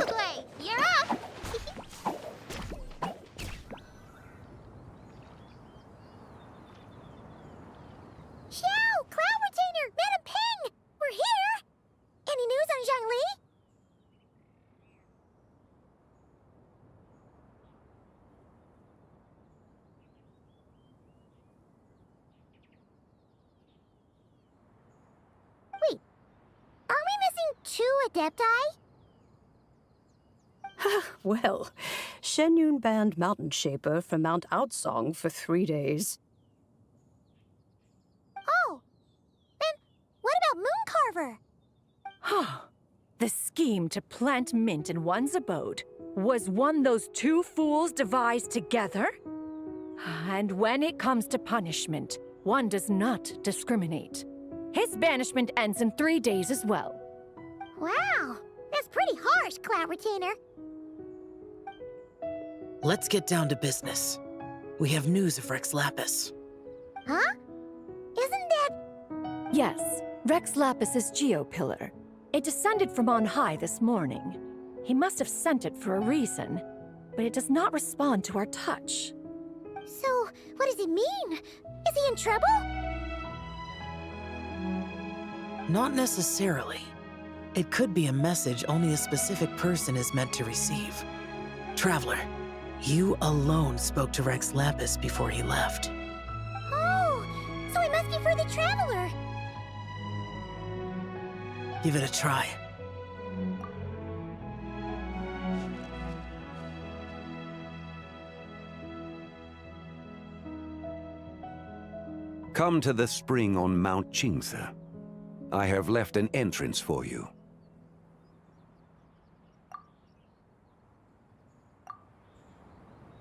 Uglay, you're up! Xiao! Cloud Retainer! Madam Ping! We're here! Any news on Zhangli? Wait, are we missing 2 Adepti? Well, Shenyun banned Mountain Shaper from Mount Outsong for 3 days. Oh, then what about Mooncarver? The scheme to plant mint in one's abode was one those 2 fools devised together? And when it comes to punishment, one does not discriminate. His banishment ends in 3 days as well. Wow, that's pretty harsh, Cloud Retainer. Let's get down to business. We have news of Rex Lapis. Huh? Isn't that... Yes, Rex Lapis's geopillar. It descended from on high this morning. He must have sent it for a reason, but it does not respond to our touch. So, what does it mean? Is he in trouble? Not necessarily. It could be a message only a specific person is meant to receive. Traveler, you alone spoke to Rex Lapis before he left. Oh, so it must be for the Traveler. Give it a try. Come to the spring on Mount Qingse. I have left an entrance for you.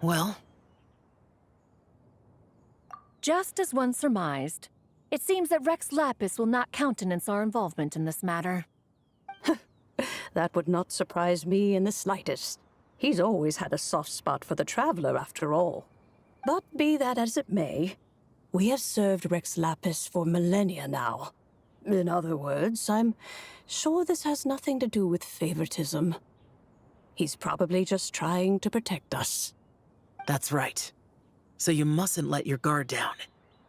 Well? Just as one surmised, it seems that Rex Lapis will not countenance our involvement in this matter. That would not surprise me in the slightest. He's always had a soft spot for the Traveler, after all. But be that as it may, we have served Rex Lapis for millennia now. In other words, I'm sure this has nothing to do with favoritism. He's probably just trying to protect us. That's right. So you mustn't let your guard down,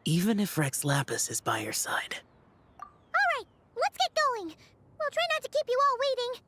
even if Rex Lapis is by your side. All right, let's get going. We'll try not to keep you all waiting.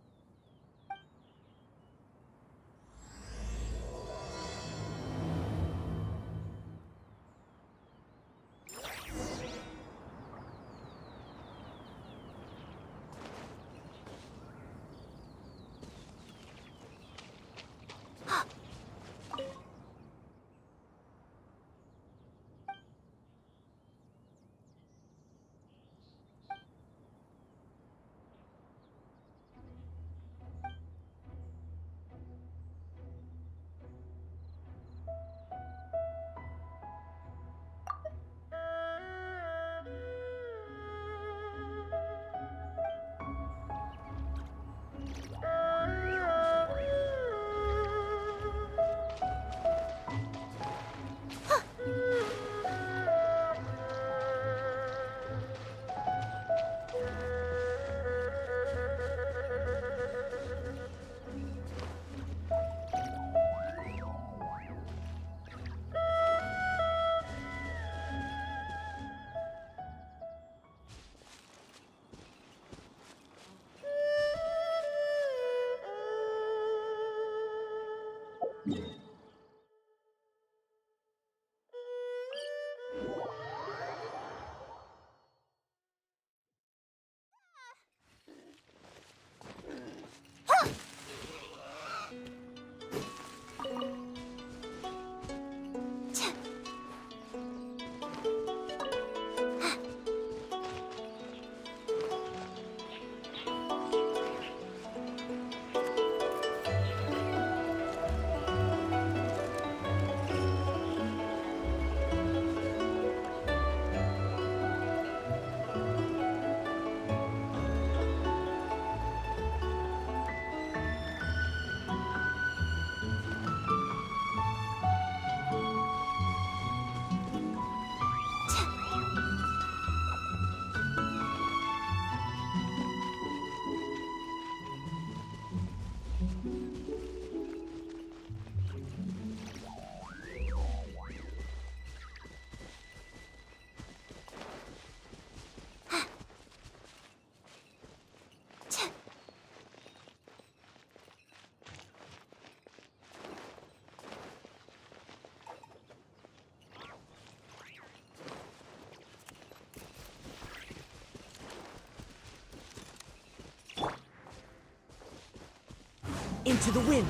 Into the wind.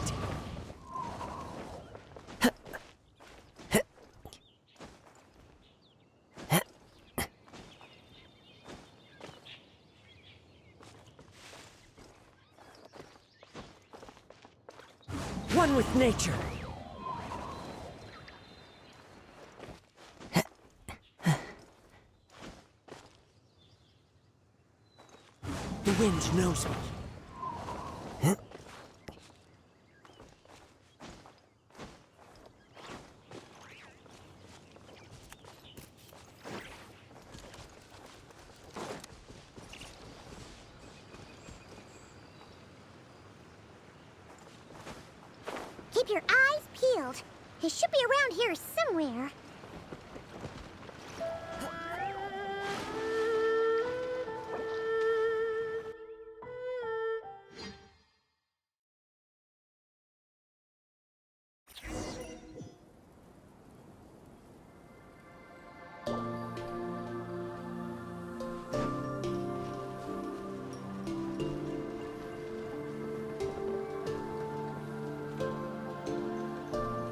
One with nature. The wind knows me. Keep your eyes peeled. He should be around here somewhere.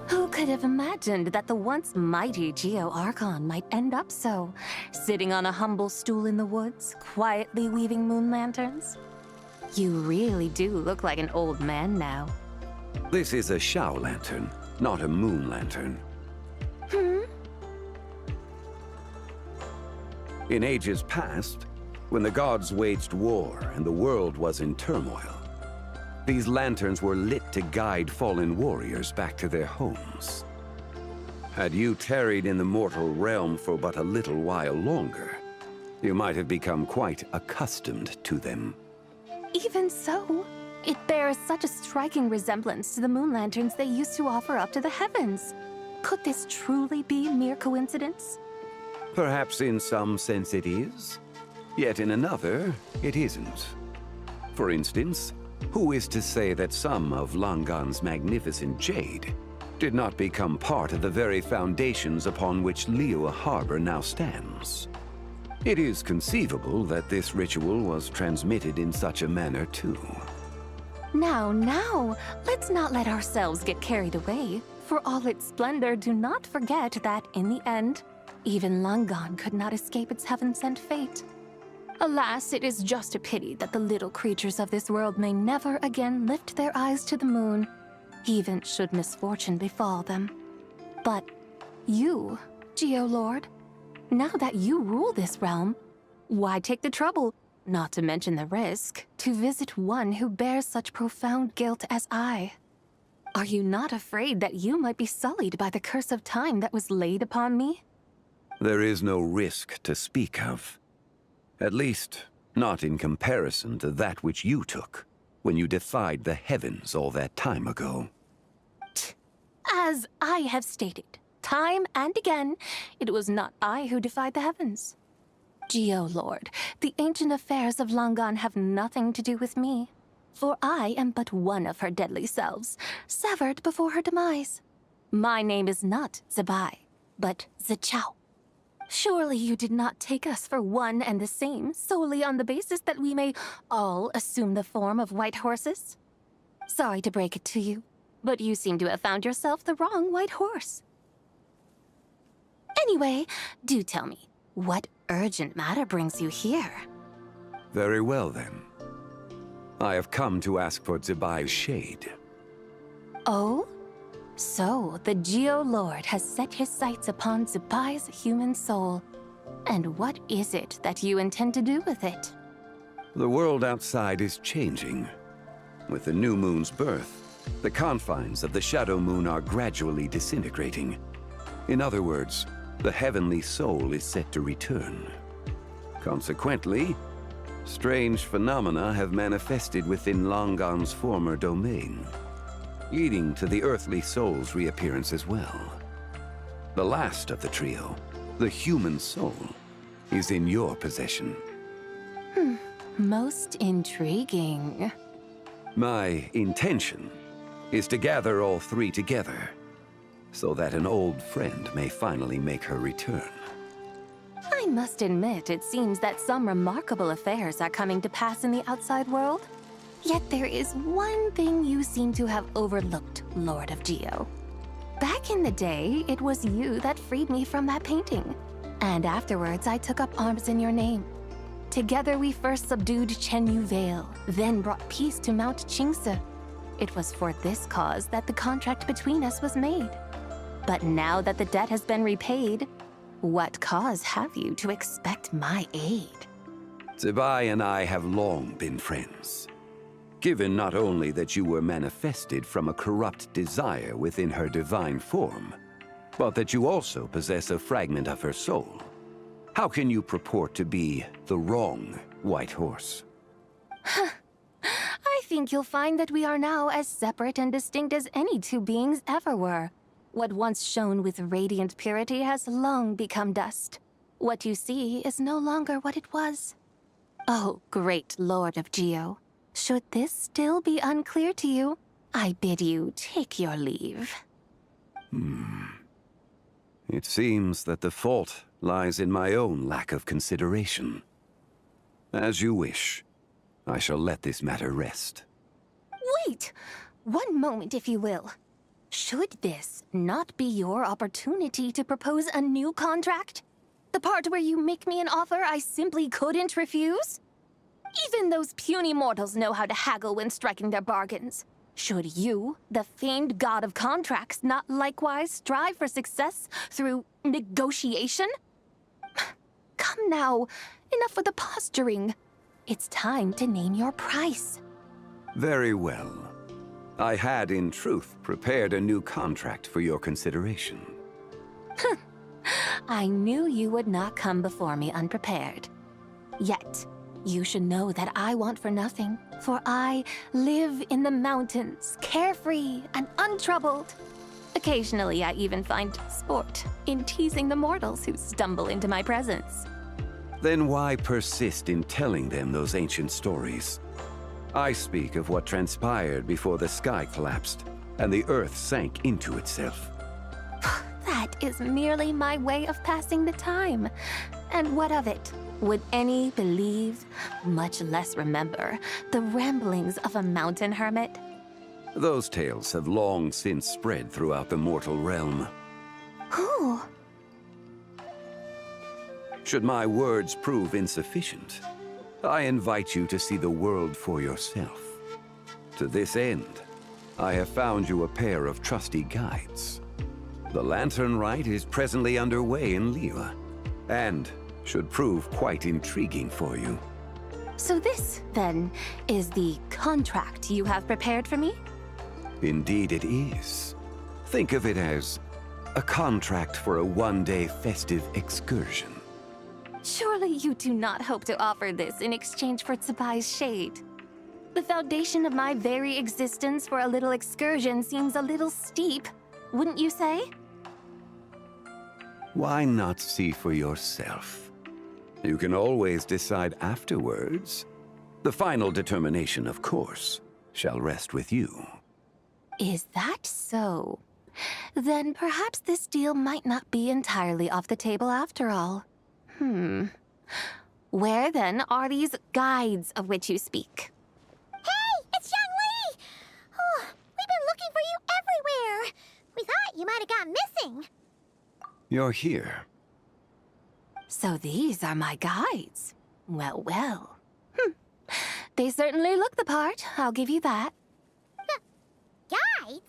Who could have imagined that the once mighty Geo-Archon might end up so, sitting on a humble stool in the woods, quietly weaving moon lanterns? You really do look like an old man now. This is a Shao lantern, not a moon lantern. In ages past, when the gods waged war and the world was in turmoil, these lanterns were lit to guide fallen warriors back to their homes. Had you tarried in the mortal realm for but a little while longer, you might have become quite accustomed to them. Even so, it bears such a striking resemblance to the moon lanterns they used to offer up to the heavens. Could this truly be mere coincidence? Perhaps in some sense it is, yet in another, it isn't. For instance, who is to say that some of Langan's magnificent jade did not become part of the very foundations upon which Liyue Harbor now stands? It is conceivable that this ritual was transmitted in such a manner too. Now, let's not let ourselves get carried away. For all its splendor, do not forget that, in the end, even Langan could not escape its heaven-sent fate. Alas, it is just a pity that the little creatures of this world may never again lift their eyes to the moon, even should misfortune befall them. But you, Geo-Lord, now that you rule this realm, why take the trouble, not to mention the risk, to visit one who bears such profound guilt as I? Are you not afraid that you might be sullied by the curse of time that was laid upon me? There is no risk to speak of. At least, not in comparison to that which you took when you defied the heavens all that time ago. As I have stated, time and again, it was not I who defied the heavens. Geo-Lord, the ancient affairs of Langan have nothing to do with me. for I am but one of her deadly selves, severed before her demise. My name is not Zebai, but Zichao. Surely you did not take us for one and the same, solely on the basis that we may all assume the form of white horses? Sorry to break it to you, but you seem to have found yourself the wrong white horse. Anyway, do tell me, what urgent matter brings you here? Very well, then. I have come to ask for Zebai's shade. Oh? So, the Geo-Lord has set his sights upon Zebai's human soul. And what is it that you intend to do with it? The world outside is changing. With the new moon's birth, the confines of the Shadow Moon are gradually disintegrating. In other words, the heavenly soul is set to return. Consequently, strange phenomena have manifested within Longan's former domain, leading to the earthly soul's reappearance as well. The last of the trio, the human soul, is in your possession. Most intriguing. My intention is to gather all three together, so that an old friend may finally make her return. I must admit, it seems that some remarkable affairs are coming to pass in the outside world. Yet there is one thing you seem to have overlooked, Lord of Geo. Back in the day, it was you that freed me from that painting. And afterwards, I took up arms in your name. Together we first subdued Chenyu Vale, then brought peace to Mount Qingse. It was for this cause that the contract between us was made. But now that the debt has been repaid, what cause have you to expect my aid? Zebai and I have long been friends. Given not only that you were manifested from a corrupt desire within her divine form, but that you also possess a fragment of her soul, how can you purport to be the wrong white horse? I think you'll find that we are now as separate and distinct as any two beings ever were. What once shone with radiant purity has long become dust. What you see is no longer what it was. Oh, great Lord of Geo. Should this still be unclear to you, I bid you take your leave. It seems that the fault lies in my own lack of consideration. As you wish. I shall let this matter rest. Wait! One moment, if you will. Should this not be your opportunity to propose a new contract? The part where you make me an offer I simply couldn't refuse? Even those puny mortals know how to haggle when striking their bargains. Should you, the famed god of contracts, not likewise strive for success through negotiation? Come now, enough with the posturing. It's time to name your price. Very well. I had, in truth, prepared a new contract for your consideration. I knew you would not come before me unprepared. Yet, you should know that I want for nothing, for I live in the mountains, carefree and untroubled. Occasionally, I even find sport in teasing the mortals who stumble into my presence. Then why persist in telling them those ancient stories? I speak of what transpired before the sky collapsed and the earth sank into itself. That is merely my way of passing the time. And what of it? Would any believe, much less remember, the ramblings of a mountain hermit? Those tales have long since spread throughout the mortal realm. Who? Should my words prove insufficient, I invite you to see the world for yourself. To this end, I have found you a pair of trusty guides. The Lantern Rite is presently underway in Liyue, and should prove quite intriguing for you. So this, then, is the contract you have prepared for me? Indeed it is. Think of it as a contract for a one-day festive excursion. Surely you do not hope to offer this in exchange for Tsubai's shade. The foundation of my very existence for a little excursion seems a little steep, wouldn't you say? Why not see for yourself? You can always decide afterwards. The final determination, of course, shall rest with you. Is that so? Then perhaps this deal might not be entirely off the table after all. Where then are these guides of which you speak? Hey, it's Zhangli! Oh, we've been looking for you everywhere. We thought you might have gone missing. You're here. So these are my guides. Well, well. They certainly look the part, I'll give you that. Guides?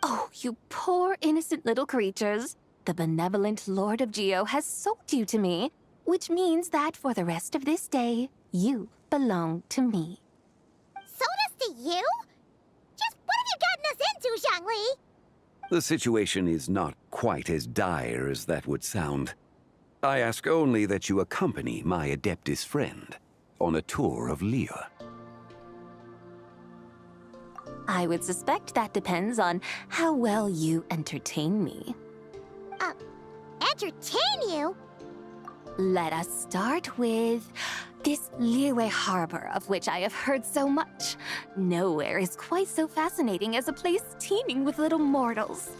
Oh, you poor innocent little creatures. The benevolent Lord of Geo has sold you to me, which means that for the rest of this day, you belong to me. Sold us to you? Just what have you gotten us into, Zhangli? The situation is not quite as dire as that would sound. I ask only that you accompany my Adeptus friend on a tour of Liyue. I would suspect that depends on how well you entertain me. Entertain you? Let us start with this Liyue harbor of which I have heard so much. Nowhere is quite so fascinating as a place teeming with little mortals.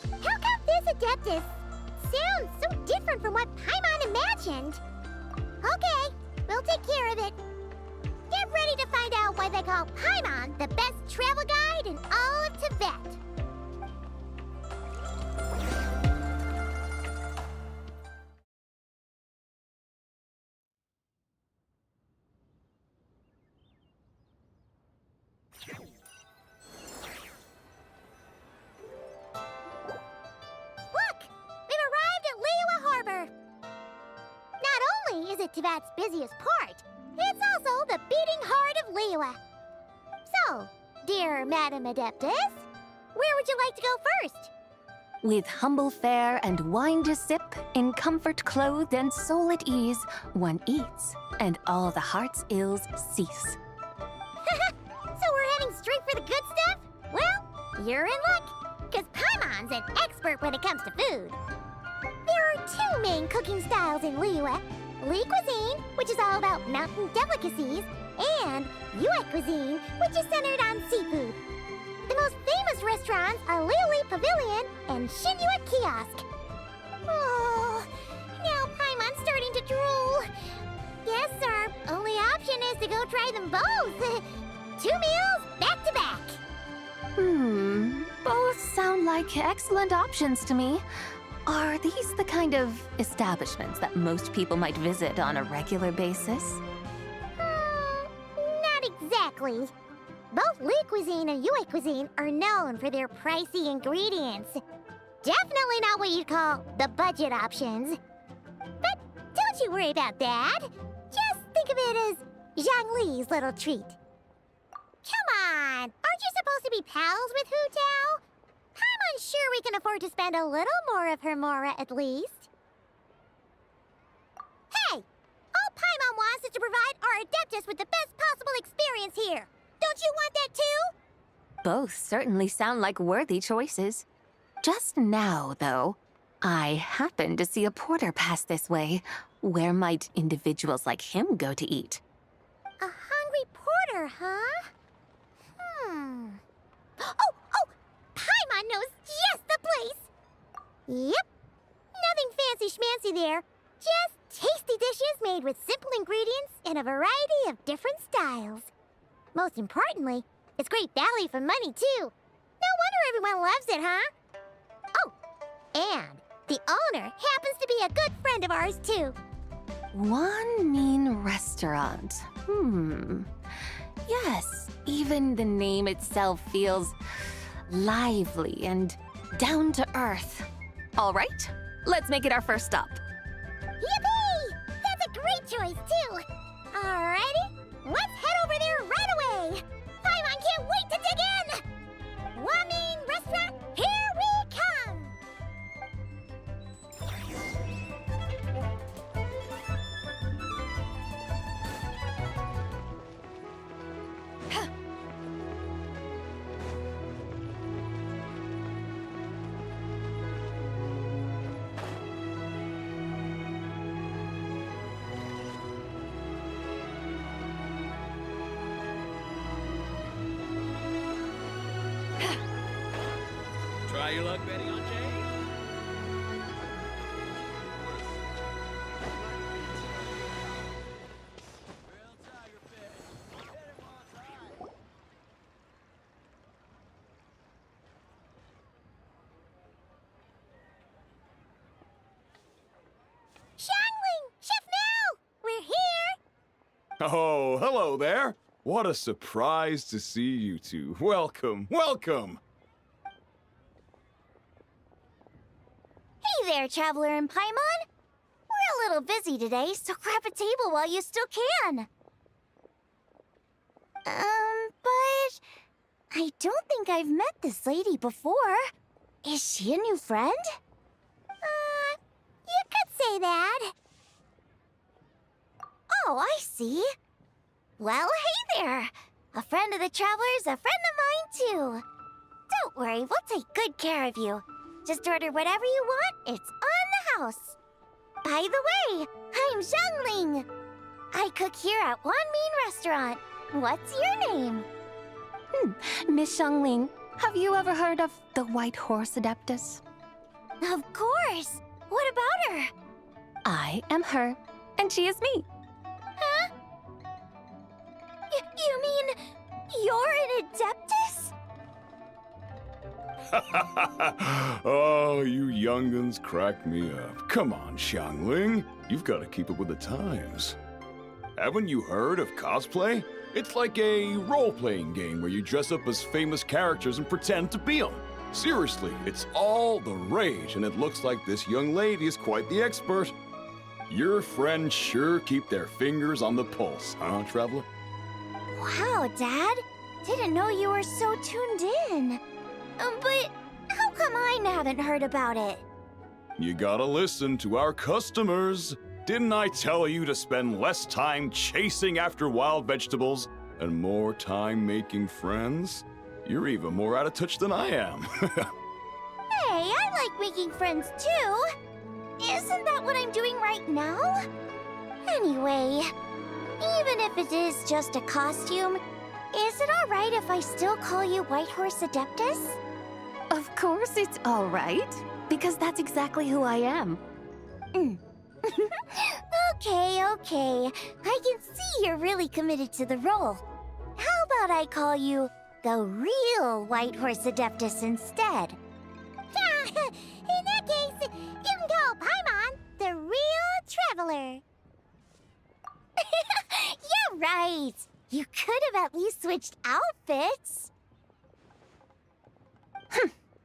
How come this Adeptus sounds so different from what Paimon imagined? Okay, we'll take care of it. Get ready to find out why they call Paimon the best travel guide in all of Tibet. Look! We've arrived at Liyue Harbor! Not only is it Tibet's busiest port, it's also the beating heart of Liyue. So, dear Madam Adeptus, where would you like to go first? With humble fare and wine to sip, in comfort clothed and soul at ease, one eats, and all the heart's ills cease. So we're heading straight for the good stuff? Well, you're in luck, because Paimon's an expert when it comes to food. There are two main cooking styles in Liyue. Li cuisine, which is all about mountain delicacies, and Yue cuisine, which is centered on seafood. The most famous restaurants are Liyue Pavilion and Xinyue Kiosk. Oh, now Paimon's starting to drool. Guess our only option is to go try them both. 2 meals, back to back. Both sound like excellent options to me. Are these the kind of establishments that most people might visit on a regular basis? Not exactly. Both Li cuisine and Yue cuisine are known for their pricey ingredients. Definitely not what you'd call the budget options. But don't you worry about that. Just think of it as Zhangli's little treat. Come on, aren't you supposed to be pals with Hu Tao? I'm unsure we can afford to spend a little more of her mora at least. Hey, all Paimon wants is to provide our Adeptus with the best possible experience here. Don't you want that too? Both certainly sound like worthy choices. Just now, though, I happened to see a porter pass this way. Where might individuals like him go to eat? A hungry porter, huh? Oh! Paimon knows just the place! Yep. Nothing fancy schmancy there. Just tasty dishes made with simple ingredients in a variety of different styles. Most importantly, it's great value for money, too. No wonder everyone loves it, huh? Oh, and the owner happens to be a good friend of ours, too. One mean restaurant. Yes, even the name itself feels lively and down to earth. All right, let's make it our first stop. Yippee! That's a great choice, too. Alrighty, let's head over there right away. Paimon can't wait to dig in. Wamin Restaurant, here we come. Try your luck betting on Jade? Shangling! Chef Mel! We're here! Oh, hello there. What a surprise to see you two. Welcome, welcome. Hey there, Traveler and Paimon. We're a little busy today, so grab a table while you still can. But I don't think I've met this lady before. Is she a new friend? You could say that. Oh, I see. Well, hey there. A friend of the Traveler's a friend of mine, too. Don't worry, we'll take good care of you. Just order whatever you want, it's on the house. By the way, I'm Zhangling. I cook here at Wan Min Restaurant. What's your name? Miss Shangling, have you ever heard of the White Horse Adeptus? Of course. What about her? I am her, and she is me. Huh? You mean you're an Adeptus? Oh, you young'uns crack me up. Come on, Xiangling. You've got to keep up with the times. Haven't you heard of cosplay? It's like a role-playing game where you dress up as famous characters and pretend to be them. Seriously, it's all the rage, and it looks like this young lady is quite the expert. Your friends sure keep their fingers on the pulse, huh, Traveler? Wow, Dad. Didn't know you were so tuned in. But how come I haven't heard about it? You gotta listen to our customers. Didn't I tell you to spend less time chasing after wild vegetables and more time making friends? You're even more out of touch than I am. Hey, I like making friends too. Isn't that what I'm doing right now? Anyway, even if it is just a costume, is it alright if I still call you White Horse Adeptus? Of course it's all right, because that's exactly who I am. Okay. I can see you're really committed to the role. How about I call you the real White Horse Adeptus instead? In that case, you can call Paimon the real Traveler. Yeah, right. You could have at least switched outfits.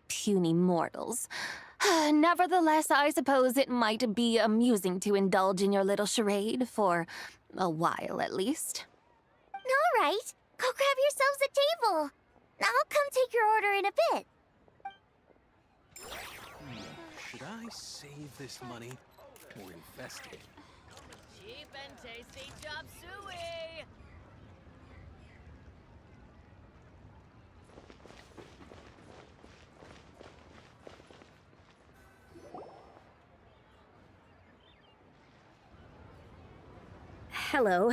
Puny mortals. Nevertheless, I suppose it might be amusing to indulge in your little charade for a while at least. All right, go grab yourselves a table. I'll come take your order in a bit. Should I save this money or invest it? Cheap and tasty chop suey! Hello.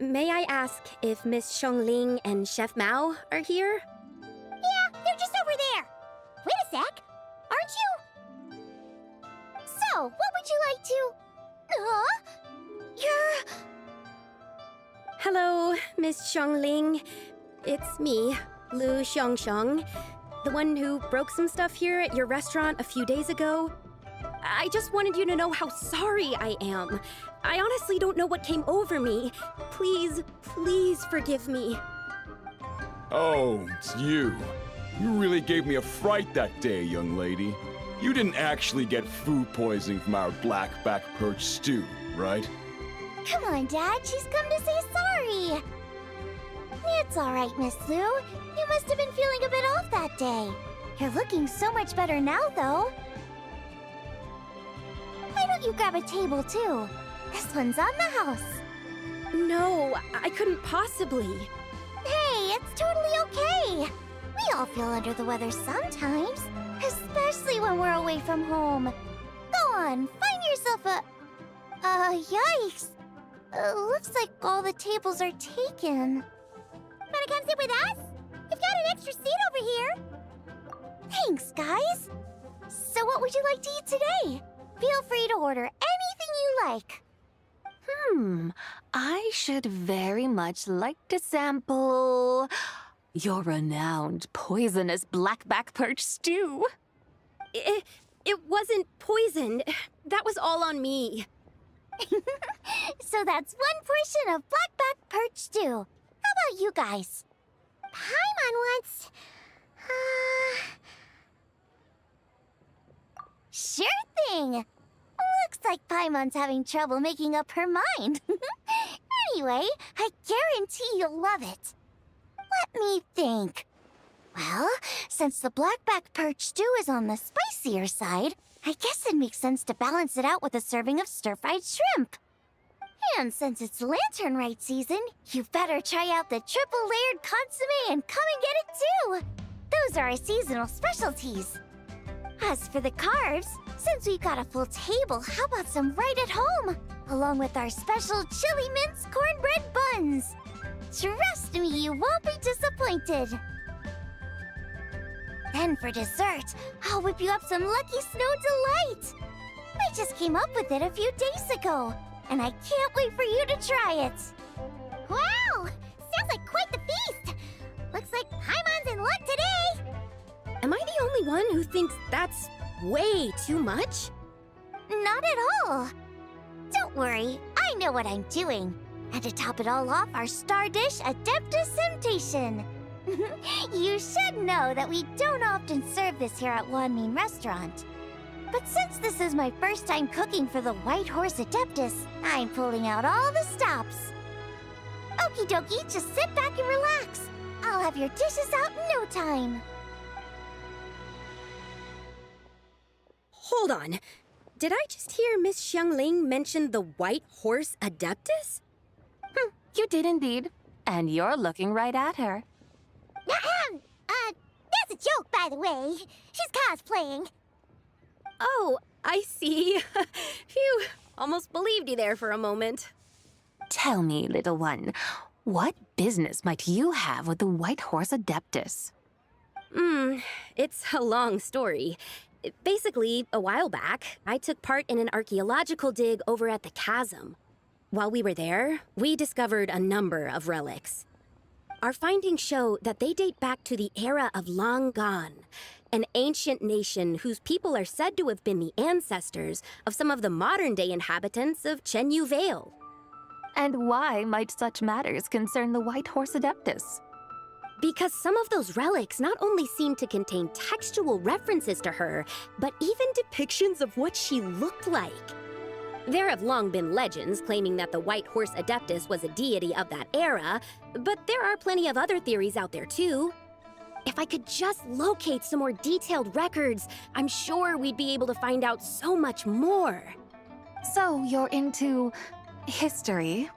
May I ask if Miss Shongling and Chef Mao are here? Yeah, they're just over there. Wait a sec. Aren't you? So, what would you like to... You're... Hello, Miss Shongling. It's me, Lu Xiongxiong, the one who broke some stuff here at your restaurant a few days ago. I just wanted you to know how sorry I am. I honestly don't know what came over me. Please forgive me. Oh, it's you. You really gave me a fright that day, young lady. You didn't actually get food poisoning from our black-back perch stew, right? Come on, Dad. She's come to say sorry. It's all right, Miss Lu. You must have been feeling a bit off that day. You're looking so much better now, though. Why don't you grab a table, too? This one's on the house. No, I couldn't possibly. Hey, it's totally okay. We all feel under the weather sometimes, especially when we're away from home. Go on, find yourself a... yikes. Looks like all the tables are taken. Wanna come sit with us? We've got an extra seat over here. Thanks, guys. So what would you like to eat today? Feel free to order anything you like. I should very much like to sample your renowned poisonous blackback perch stew. It wasn't poisoned. That was all on me. So that's one portion of blackback perch stew. How about you guys? Paimon wants... Sure thing! Looks like Paimon's having trouble making up her mind. Anyway, I guarantee you'll love it. Let me think. Well, since the blackback perch stew is on the spicier side, I guess it makes sense to balance it out with a serving of stir-fried shrimp. And since it's Lantern Rite season, you better try out the triple-layered consommé and come and get it too! Those are our seasonal specialties. As for the carbs, since we've got a full table, how about some right at home? Along with our special chili mince cornbread buns. Trust me, you won't be disappointed. Then for dessert, I'll whip you up some Lucky Snow Delight. I just came up with it a few days ago, and I can't wait for you to try it. Wow! Sounds like quite the feast! Looks like Paimon's in luck today! Am I the only one who thinks that's way too much? Not at all. Don't worry, I know what I'm doing. And to top it all off, our star dish, Adeptus Temptation. You should know that we don't often serve this here at Wanmin Restaurant. But since this is my first time cooking for the White Horse Adeptus, I'm pulling out all the stops. Okie dokie, just sit back and relax. I'll have your dishes out in no time. Hold on. Did I just hear Miss Xiangling mention the White Horse Adeptus? You did indeed. And you're looking right at her. That's a joke, by the way. She's cosplaying. Oh, I see. Phew, almost believed you there for a moment. Tell me, little one, what business might you have with the White Horse Adeptus? It's a long story. Basically, a while back, I took part in an archaeological dig over at the chasm. While we were there, we discovered a number of relics. Our findings show that they date back to the era of Long Gone, an ancient nation whose people are said to have been the ancestors of some of the modern-day inhabitants of Chenyu Vale. And why might such matters concern the White Horse Adeptus? Because some of those relics not only seem to contain textual references to her, but even depictions of what she looked like. There have long been legends claiming that the White Horse Adeptus was a deity of that era, but there are plenty of other theories out there too. If I could just locate some more detailed records, I'm sure we'd be able to find out so much more. So you're into history?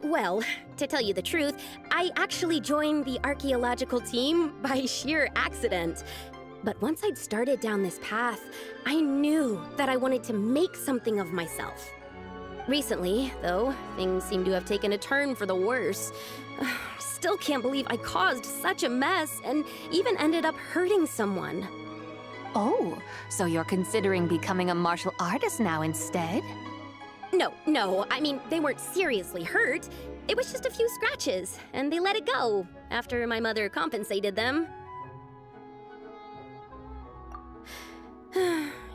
Well, to tell you the truth, I actually joined the archaeological team by sheer accident. But once I'd started down this path, I knew that I wanted to make something of myself. Recently, though, things seem to have taken a turn for the worse. Still can't believe I caused such a mess and even ended up hurting someone. Oh, so you're considering becoming a martial artist now instead? No, I mean, they weren't seriously hurt. It was just a few scratches, and they let it go after my mother compensated them.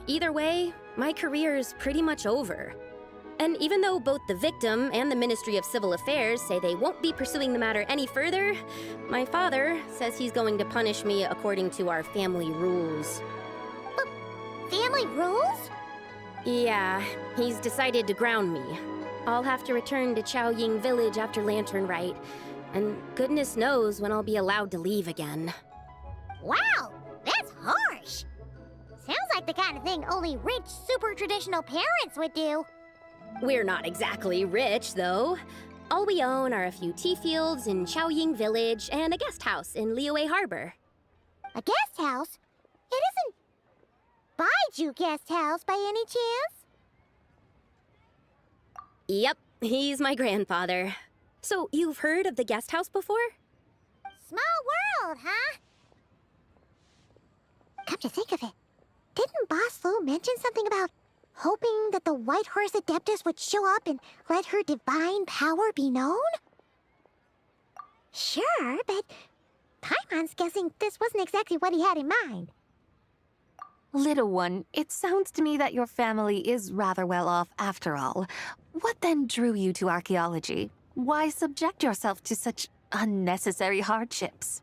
Either way, my career's pretty much over. And even though both the victim and the Ministry of Civil Affairs say they won't be pursuing the matter any further, my father says he's going to punish me according to our family rules. Family rules? Yeah, he's decided to ground me. I'll have to return to Chaoying Village after Lantern Rite, and goodness knows when I'll be allowed to leave again. Wow, that's harsh. Sounds like the kind of thing only rich, super traditional parents would do. We're not exactly rich, though. All we own are a few tea fields in Chaoying Village and a guest house in Liyue Harbor. A guest house? It isn't Baiju Guest House by any chance? Yep, he's my grandfather. So, you've heard of the guest house before? Small world, huh? come to think of it, didn't Boss Lou mention something about hoping that the White Horse Adeptus would show up and let her divine power be known? Sure, but Paimon's guessing this wasn't exactly what he had in mind. Little one, it sounds to me that your family is rather well off after all. What then drew you to archaeology? Why subject yourself to such unnecessary hardships?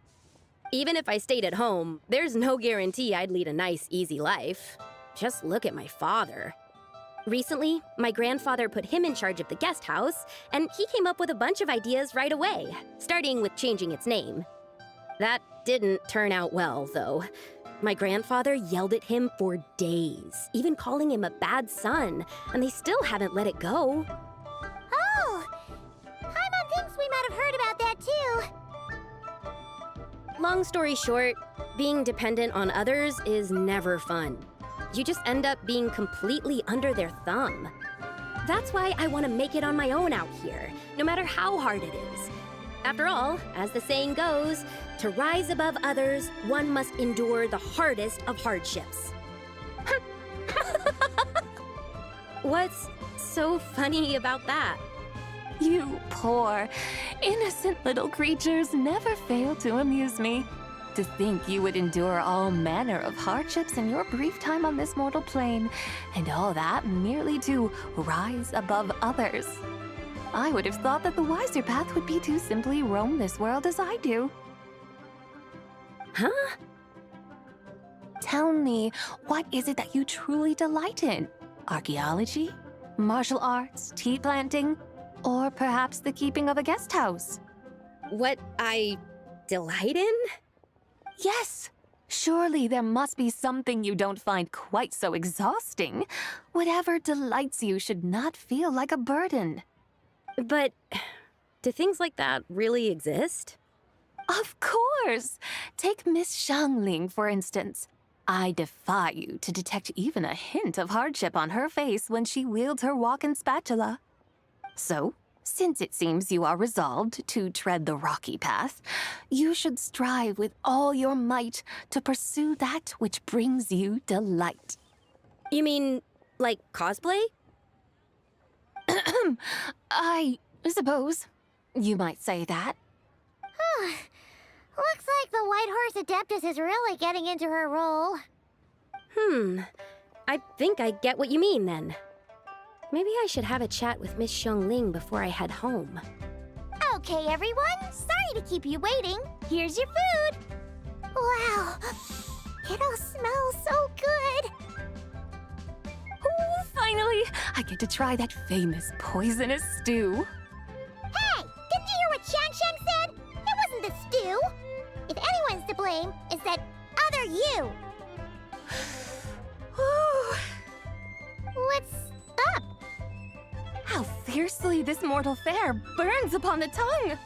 Even if I stayed at home, there's no guarantee I'd lead a nice, easy life. Just look at my father. Recently, my grandfather put him in charge of the guest house, and he came up with a bunch of ideas right away, starting with changing its name. That didn't turn out well, though. My grandfather yelled at him for days, even calling him a bad son, and they still haven't let it go. Oh! Paimon thinks we might have heard about that too. Long story short, being dependent on others is never fun. You just end up being completely under their thumb. That's why I want to make it on my own out here, no matter how hard it is. After all, as the saying goes, to rise above others, one must endure the hardest of hardships. What's so funny about that? You poor, innocent little creatures never fail to amuse me. To think you would endure all manner of hardships in your brief time on this mortal plane, and all that merely to rise above others. I would have thought that the wiser path would be to simply roam this world as I do. Huh? Tell me, what is it that you truly delight in? Archaeology? Martial arts? Tea planting? Or perhaps the keeping of a guest house? What I delight in? Yes! Surely there must be something you don't find quite so exhausting. Whatever delights you should not feel like a burden. But do things like that really exist? Of course! Take Miss Xiangling, for instance. I defy you to detect even a hint of hardship on her face when she wields her walking spatula. So, since it seems you are resolved to tread the rocky path, you should strive with all your might to pursue that which brings you delight. You mean, like cosplay? I suppose you might say that. Looks like the White Horse Adeptus is really getting into her role. I think I get what you mean then. Maybe I should have a chat with Miss Xiangling before I head home. Okay, everyone. Sorry to keep you waiting. Here's your food. Wow. It all smells so good. Oh, finally! I get to try that famous poisonous stew. Hey! Didn't you hear what Shang said? It wasn't the stew. If anyone's to blame, it's that other you. What's up? How fiercely this mortal fare burns upon the tongue!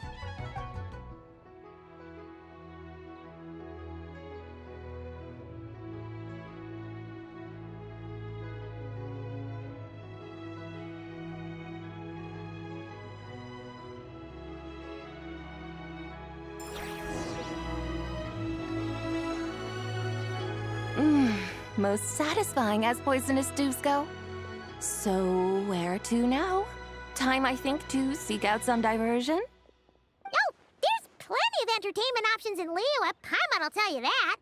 Most satisfying as poisonous stews go. So, where to now? Time, I think, to seek out some diversion? Oh, there's plenty of entertainment options in Liyue. Paimon will tell you that.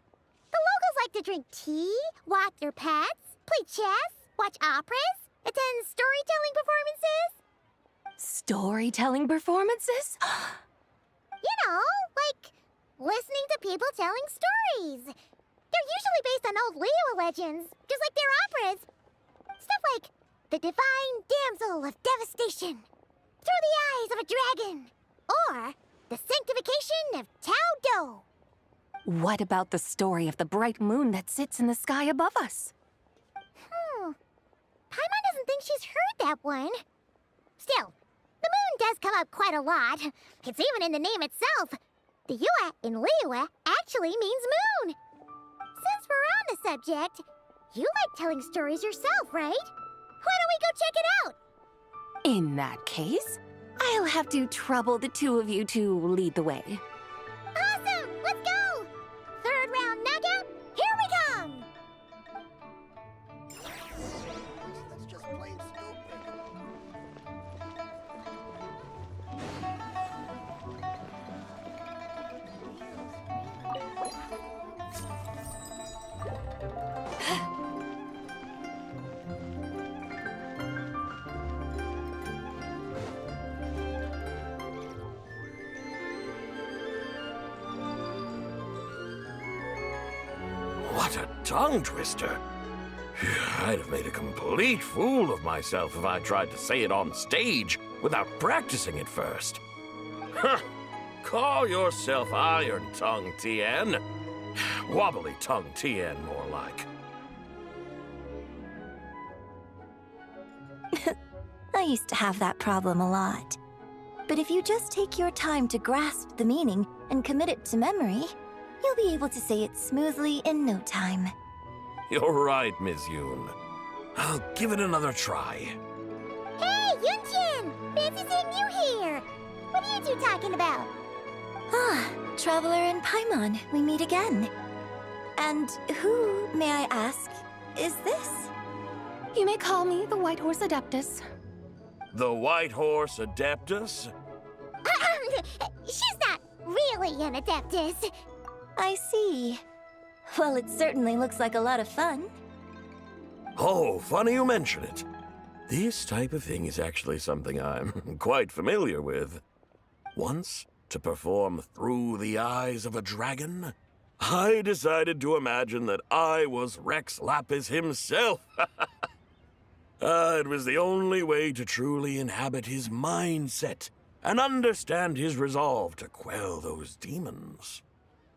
The locals like to drink tea, walk their pets, play chess, watch operas, attend storytelling performances. Storytelling performances? You know, like listening to people telling stories. They're usually based on old Liyue legends, just like their operas. Stuff like the Divine Damsel of Devastation, Through the Eyes of a Dragon, or the Sanctification of Tao Do. What about the story of the bright moon that sits in the sky above us? Paimon doesn't think she's heard that one. Still, the moon does come up quite a lot. It's even in the name itself. The Yue in Liyue actually means moon. Since we're on the subject, you like telling stories yourself, right? Why don't we go check it out? In that case, I'll have to trouble the two of you to lead the way. Awesome! Let's go! Third round knockout, here we come! What a tongue twister. I'd have made a complete fool of myself if I tried to say it on stage without practicing it first. Huh. Call yourself Iron Tongue, Tien. Wobbly Tongue, Tien, more like. I used to have that problem a lot. But if you just take your time to grasp the meaning and commit it to memory, you'll be able to say it smoothly in no time. You're right, Miss Yoon. I'll give it another try. Hey, Yunjin! Fancy seeing you here! What are you two talking about? Ah, Traveler and Paimon, we meet again. And who, may I ask, is this? You may call me the White Horse Adeptus. The White Horse Adeptus? She's not really an Adeptus. I see. Well, it certainly looks like a lot of fun. Oh, funny you mention it. This type of thing is actually something I'm quite familiar with. Once, to perform Through the Eyes of a Dragon, I decided to imagine that I was Rex Lapis himself. It was the only way to truly inhabit his mindset and understand his resolve to quell those demons.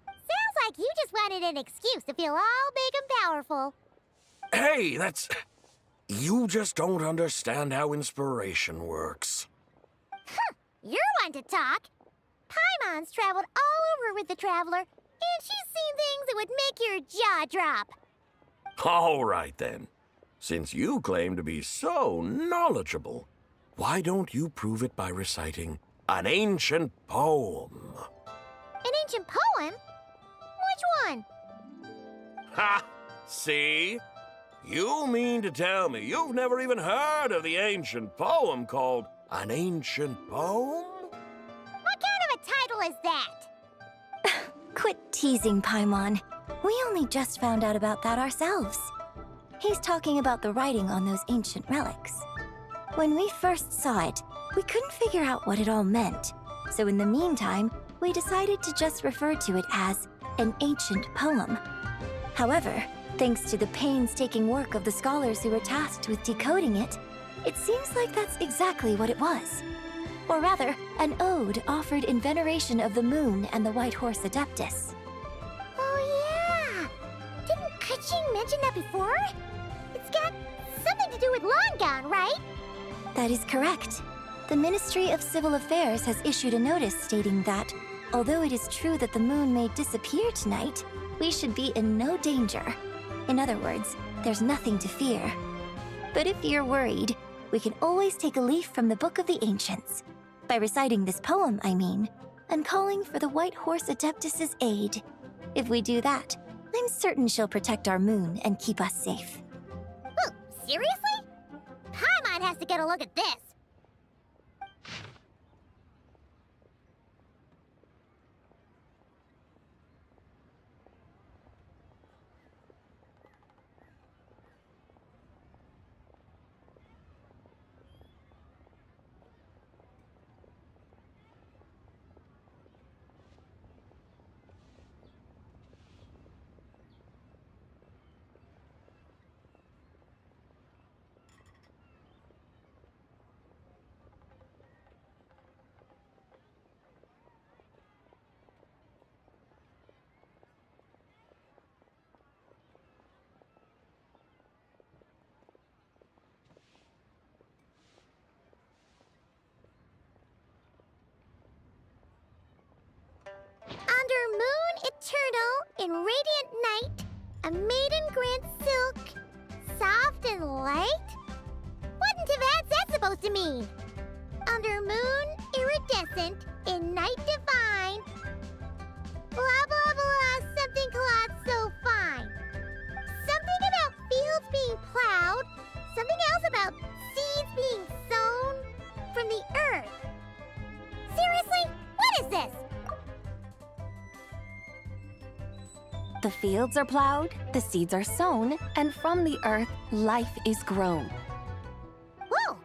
Sounds like you just wanted an excuse to feel all big and powerful. Hey, that's... You just don't understand how inspiration works. You're one to talk. Paimon's traveled all over with the Traveler, and she's seen things that would make your jaw drop. All right, then. Since you claim to be so knowledgeable, why don't you prove it by reciting an ancient poem? An ancient poem? Which one? Ha! See? You mean to tell me you've never even heard of the ancient poem called An Ancient Poem? What kind of a title is that? Quit teasing, Paimon. We only just found out about that ourselves. He's talking about the writing on those ancient relics. When we first saw it, we couldn't figure out what it all meant. So in the meantime, we decided to just refer to it as an ancient poem. However, thanks to the painstaking work of the scholars who were tasked with decoding it, it seems like that's exactly what it was. Or rather, an ode offered in veneration of the moon and the White Horse Adeptus. Oh yeah! Didn't Kuching mention that before? It's got something to do with Longon, right? That is correct. The Ministry of Civil Affairs has issued a notice stating that, although it is true that the moon may disappear tonight, we should be in no danger. In other words, there's nothing to fear. But if you're worried, we can always take a leaf from the Book of the Ancients. By reciting this poem, I mean, and calling for the White Horse Adeptus' aid. If we do that, I'm certain she'll protect our moon and keep us safe. Oh, seriously? Paimon has to get a look at this. Under moon eternal, in radiant night, a maiden grants silk, soft and light? What in Tivat's that supposed to mean? Under moon iridescent, in night divine, blah blah blah, something cloth so fine. Something about fields being plowed, something else about seeds being sown from the earth. Seriously? What is this? The fields are plowed, the seeds are sown, and from the earth, life is grown. Whoa!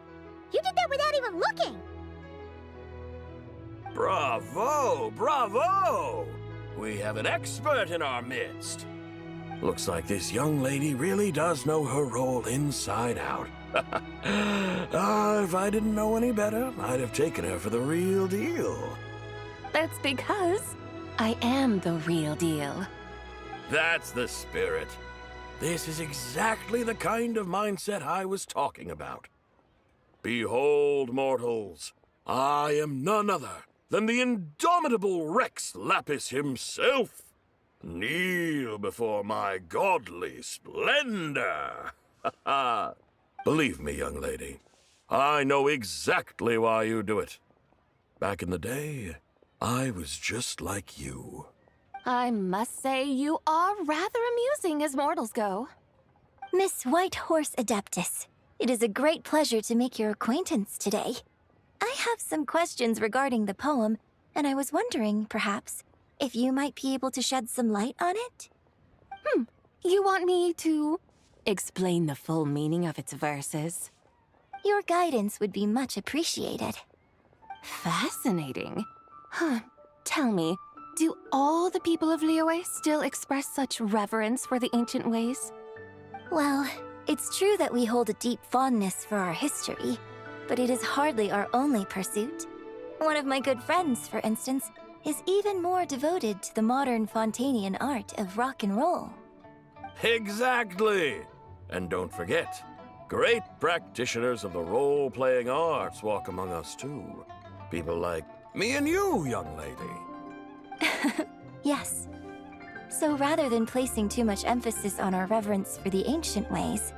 You did that without even looking! Bravo! Bravo! We have an expert in our midst. Looks like this young lady really does know her role inside out. If I didn't know any better, I'd have taken her for the real deal. That's because I am the real deal. That's the spirit. This is exactly the kind of mindset I was talking about. Behold, mortals, I am none other than the indomitable Rex Lapis himself. Kneel before my godly splendor. Believe me, young lady, I know exactly why you do it. Back in the day, I was just like you. I must say you are rather amusing as mortals go. Miss White Horse Adeptus, it is a great pleasure to make your acquaintance today. I have some questions regarding the poem, and I was wondering, perhaps, if you might be able to shed some light on it? You want me to explain the full meaning of its verses? Your guidance would be much appreciated. Fascinating. Tell me, do all the people of Liyue still express such reverence for the ancient ways? Well, it's true that we hold a deep fondness for our history, but it is hardly our only pursuit. One of my good friends, for instance, is even more devoted to the modern Fontanian art of rock and roll. Exactly! And don't forget, great practitioners of the role-playing arts walk among us too. People like me and you, young lady. Yes. So rather than placing too much emphasis on our reverence for the ancient ways,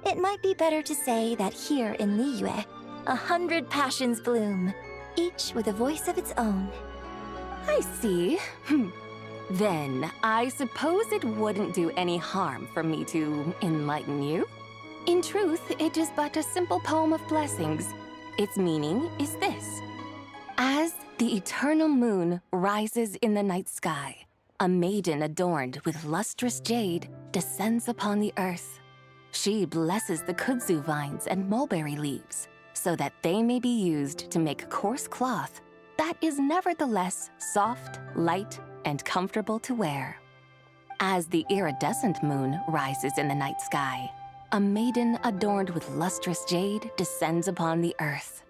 it might be better to say that here in Liyue, 100 passions bloom, each with a voice of its own. I see. Then, I suppose it wouldn't do any harm for me to enlighten you. In truth, it is but a simple poem of blessings. Its meaning is this. As the eternal moon rises in the night sky, a maiden adorned with lustrous jade descends upon the earth. She blesses the kudzu vines and mulberry leaves so that they may be used to make coarse cloth that is nevertheless soft, light, and comfortable to wear. As the iridescent moon rises in the night sky, a maiden adorned with lustrous jade descends upon the earth.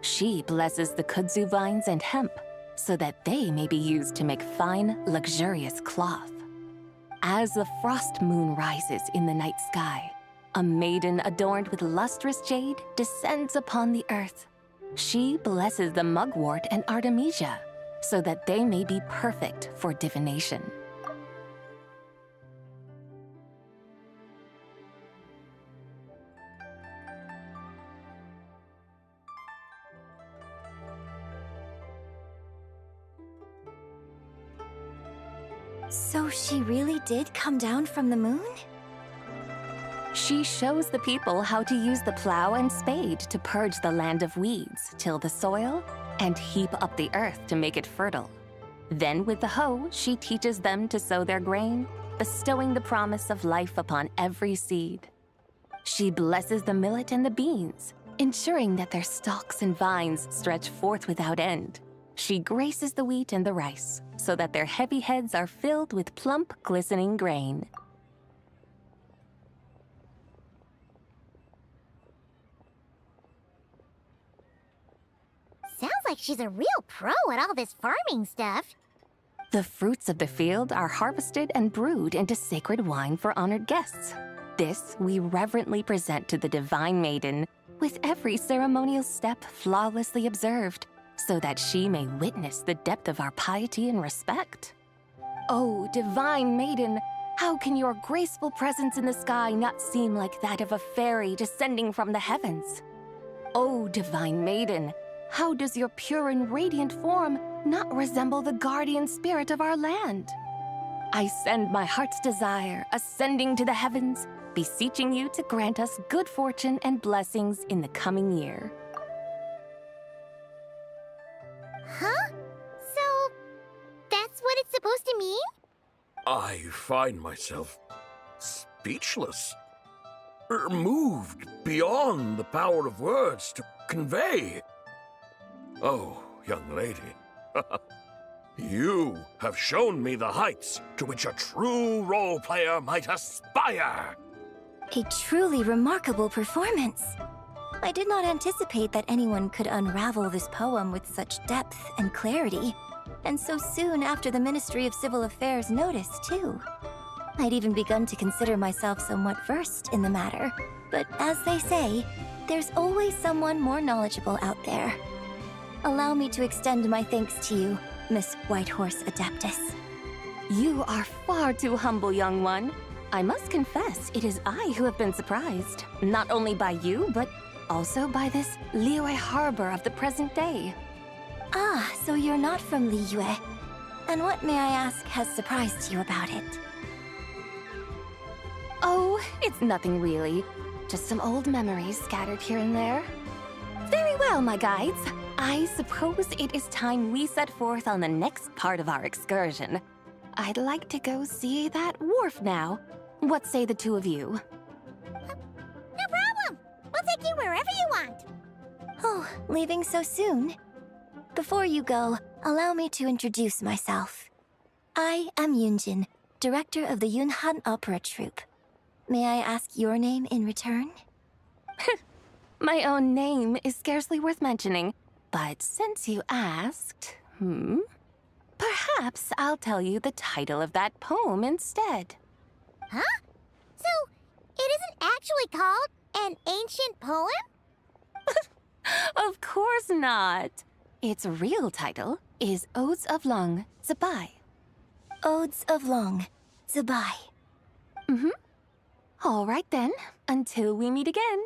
She blesses the kudzu vines and hemp so that they may be used to make fine, luxurious cloth. As the frost moon rises in the night sky, a maiden adorned with lustrous jade descends upon the earth. She blesses the mugwort and artemisia so that they may be perfect for divination. So she really did come down from the moon? She shows the people how to use the plow and spade to purge the land of weeds, till the soil, and heap up the earth to make it fertile. Then with the hoe, she teaches them to sow their grain, bestowing the promise of life upon every seed. She blesses the millet and the beans, ensuring that their stalks and vines stretch forth without end. She graces the wheat and the rice, so that their heavy heads are filled with plump, glistening grain. Sounds like she's a real pro at all this farming stuff. The fruits of the field are harvested and brewed into sacred wine for honored guests. This we reverently present to the divine maiden, with every ceremonial step flawlessly observed, so that she may witness the depth of our piety and respect. Oh, divine maiden, how can your graceful presence in the sky not seem like that of a fairy descending from the heavens? Oh, divine maiden, how does your pure and radiant form not resemble the guardian spirit of our land? I send my heart's desire, ascending to the heavens, beseeching you to grant us good fortune and blessings in the coming year. Huh? So, that's what it's supposed to mean? I find myself speechless. Moved beyond the power of words to convey. Oh, young lady, You have shown me the heights to which a true role player might aspire. A truly remarkable performance. I did not anticipate that anyone could unravel this poem with such depth and clarity, and so soon after the Ministry of Civil Affairs noticed, too. I'd even begun to consider myself somewhat versed in the matter, but as they say, there's always someone more knowledgeable out there. Allow me to extend my thanks to you, Miss Whitehorse Adeptus. You are far too humble, young one. I must confess, it is I who have been surprised. Not only by you, but also by this Liyue harbor of the present day. Ah, so you're not from Liyue. And what, may I ask, has surprised you about it? Oh, it's nothing really. Just some old memories scattered here and there. Very well, my guides. I suppose it is time we set forth on the next part of our excursion. I'd like to go see that wharf now. What say the two of you? No problem. We'll take you wherever you want. Oh, leaving so soon? Before you go, allow me to introduce myself. I am Yunjin, director of the Yunhan Opera Troupe. May I ask your name in return? My own name is scarcely worth mentioning, but since you asked, perhaps I'll tell you the title of that poem instead. Huh? So, it isn't actually called an ancient poem? Of course not. Its real title is Odes of Long Zabai. Odes of Long Zabai. All right then, until we meet again.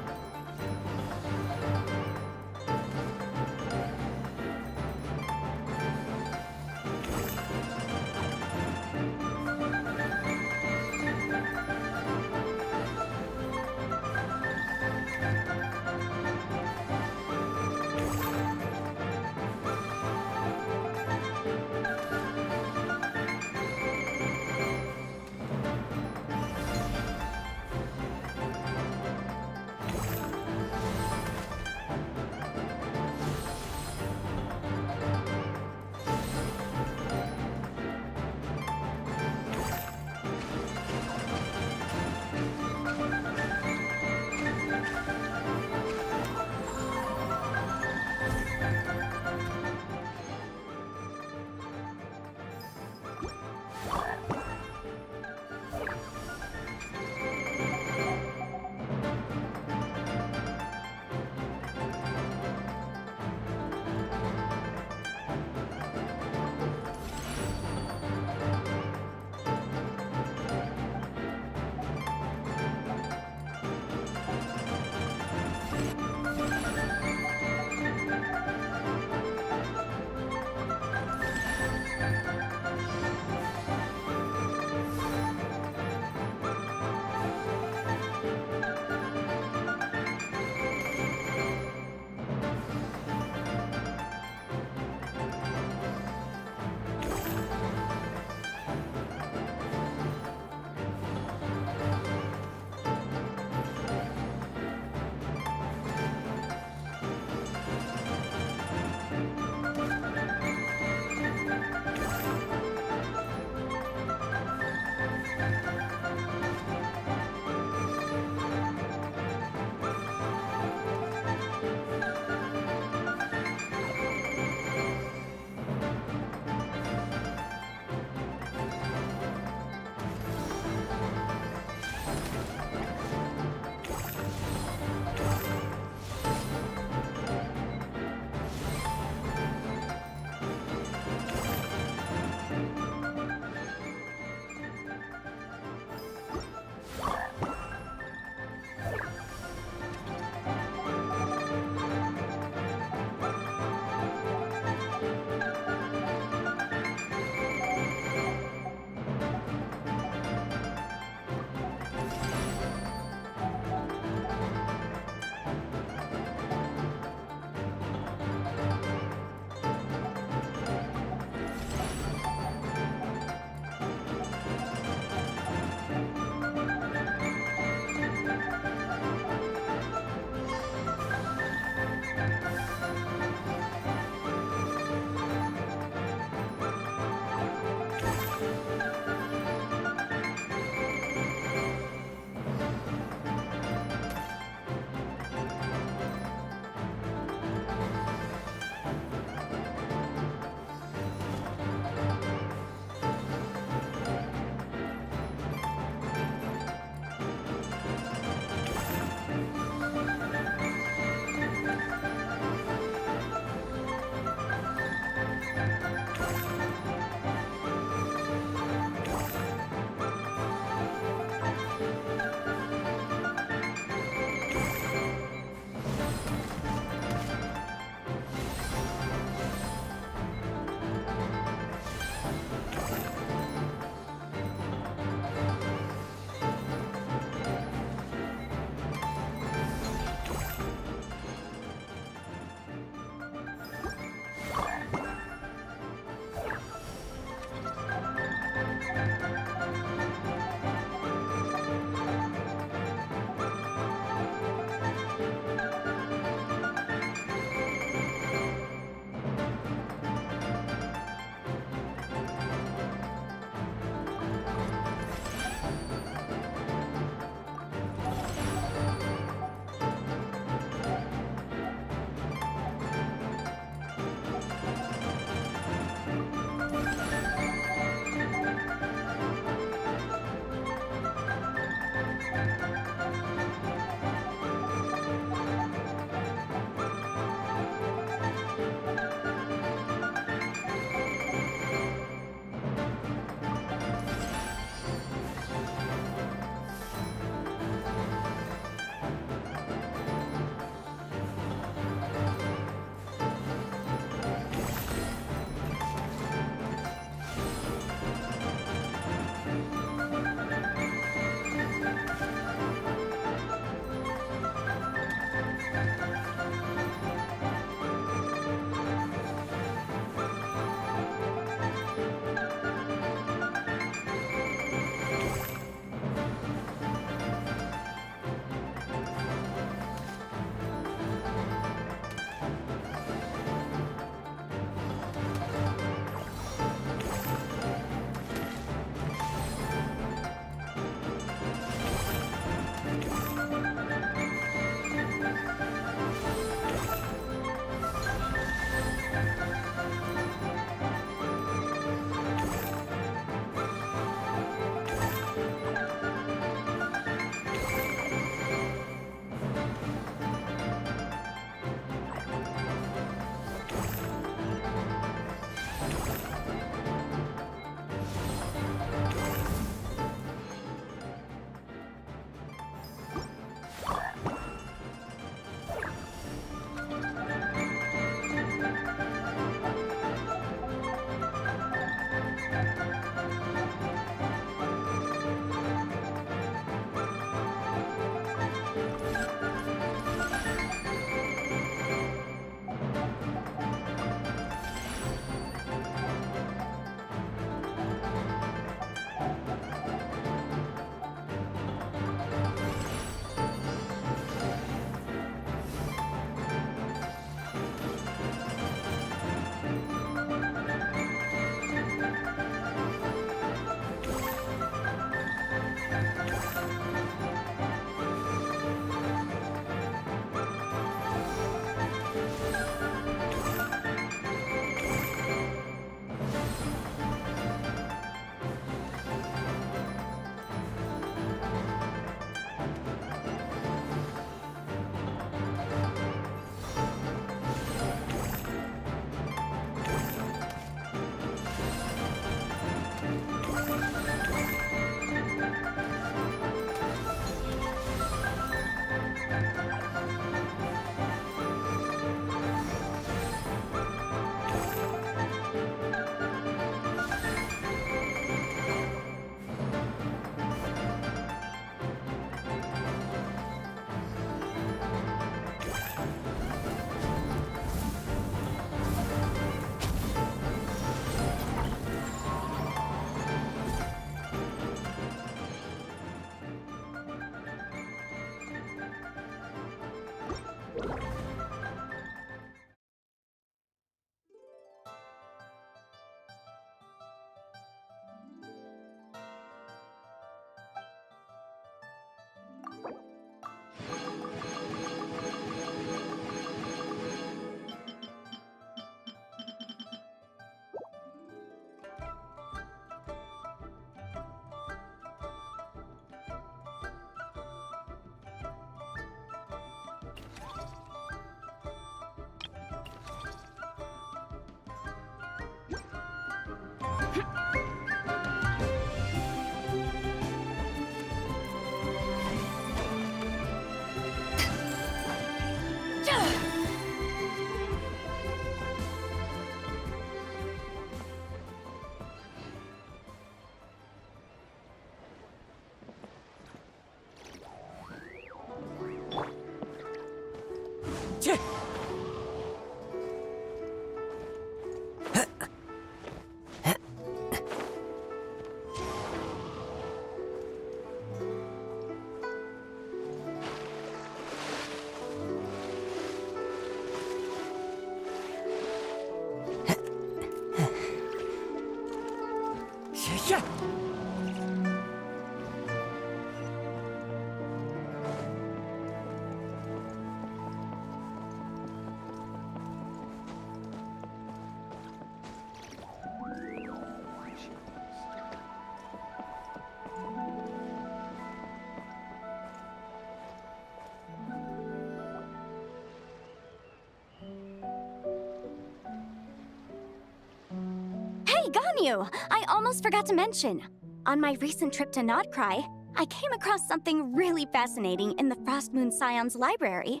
Hey, Ganyu! I almost forgot to mention. On my recent trip to Notcry, I came across something really fascinating in the Frost Moon Scion's library.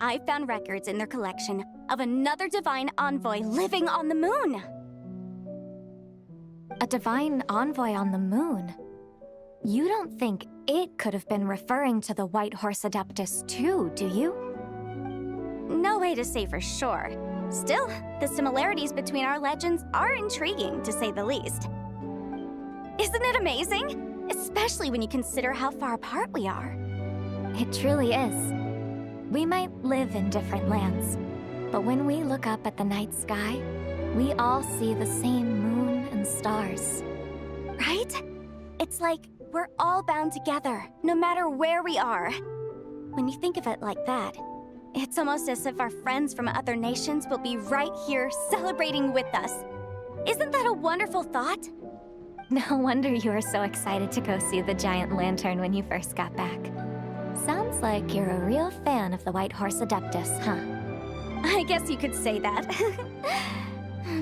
I found records in their collection of another divine envoy living on the moon. A divine envoy on the moon? You don't think it could have been referring to the White Horse Adeptus too, do you? No way to say for sure. Still, the similarities between our legends are intriguing, to say the least. Isn't it amazing? Especially when you consider how far apart we are. It truly is. We might live in different lands, but when we look up at the night sky, we all see the same moon and stars. Right? It's like we're all bound together, no matter where we are. When you think of it like that, it's almost as if our friends from other nations will be right here celebrating with us. Isn't that a wonderful thought? No wonder you were so excited to go see the giant lantern when you first got back. Sounds like you're a real fan of the White Horse Adeptus, huh? I guess you could say that.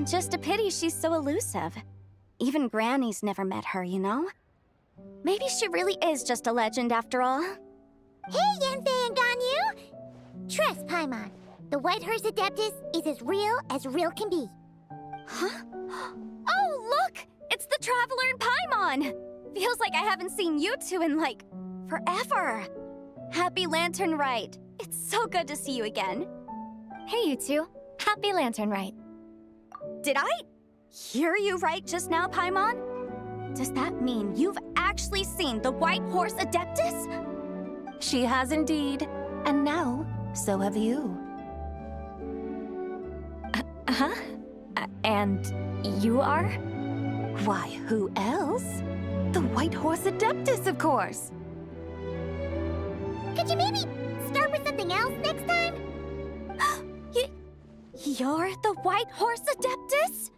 Just a pity she's so elusive. Even Granny's never met her, you know? Maybe she really is just a legend after all. Hey, Yanfei and Ganyu! Trust, Paimon. The White Horse Adeptus is as real can be. Huh? Oh, look! It's the Traveler and Paimon! Feels like I haven't seen you two in, like, forever. Happy Lantern Rite. It's so good to see you again. Hey, you two. Happy Lantern Rite. Did I hear you right just now, Paimon? Does that mean you've actually seen the White Horse Adeptus? She has indeed. And now, so have you. Huh? And you are? Why, who else? The White Horse Adeptus, of course. Could you maybe start with something else next time? You're the White Horse Adeptus?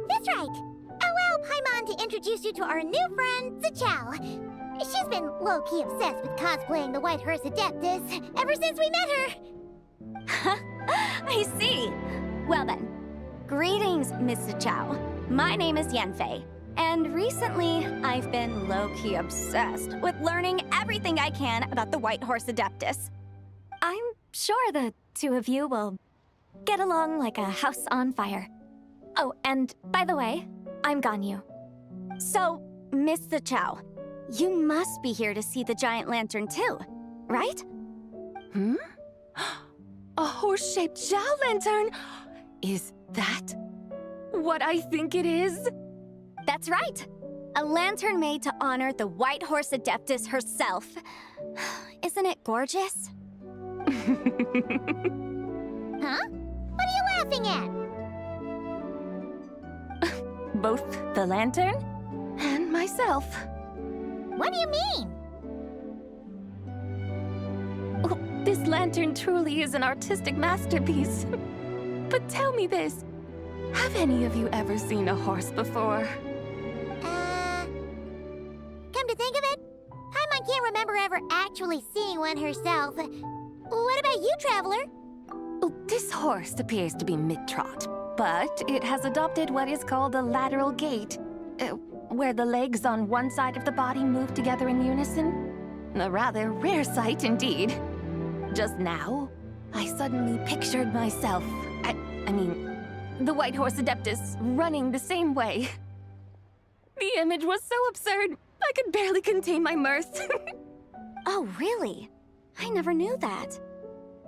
That's right. Allow Paimon to introduce you to our new friend, Zichao. She's been low-key obsessed with cosplaying the White Horse Adeptus ever since we met her. I see. Well then, greetings, Miss Zichao. My name is Yanfei, and recently I've been low-key obsessed with learning everything I can about the White Horse Adeptus. I'm sure the two of you will get along like a house on fire. Oh, and by the way, I'm Ganyu. So, Miss Zichao, you must be here to see the giant lantern too, right? A horse-shaped Zhao lantern? Is that what I think it is? That's right. A lantern made to honor the White Horse Adeptus herself. Isn't it gorgeous? Huh? What are you laughing at? Both the lantern and myself. What do you mean? Oh, this lantern truly is an artistic masterpiece. But tell me this, have any of you ever seen a horse before? Come to think of it, Paimon can't remember ever actually seeing one herself. What about you, Traveler? Oh, this horse appears to be mid-trot, but it has adopted what is called a lateral gait, where the legs on one side of the body move together in unison. A rather rare sight indeed. Just now, I suddenly pictured myself, I mean, the White Horse Adeptus running the same way. The image was so absurd, I could barely contain my mirth. Oh, really? I never knew that.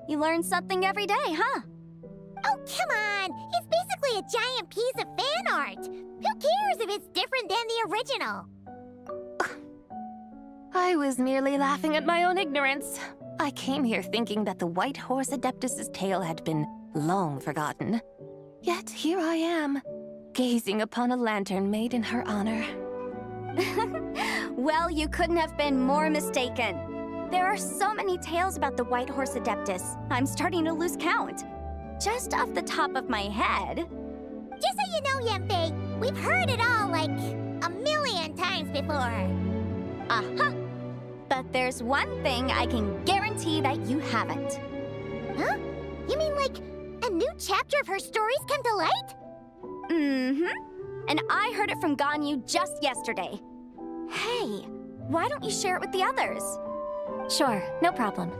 You learn something every day, huh? Oh, come on! It's basically a giant piece of fan art! Who cares if it's different than the original? I was merely laughing at my own ignorance. I came here thinking that the White Horse Adeptus's tale had been long forgotten. Yet here I am, gazing upon a lantern made in her honor. Well, you couldn't have been more mistaken. There are so many tales about the White Horse Adeptus, I'm starting to lose count. Just off the top of my head... Just so you know, Yanfei, we've heard it all like a million times before. Uh-huh. But there's one thing I can guarantee that you haven't. Huh? You mean like a new chapter of her stories come to light? Mm-hmm. And I heard it from Ganyu just yesterday. Hey, why don't you share it with the others? Sure, no problem.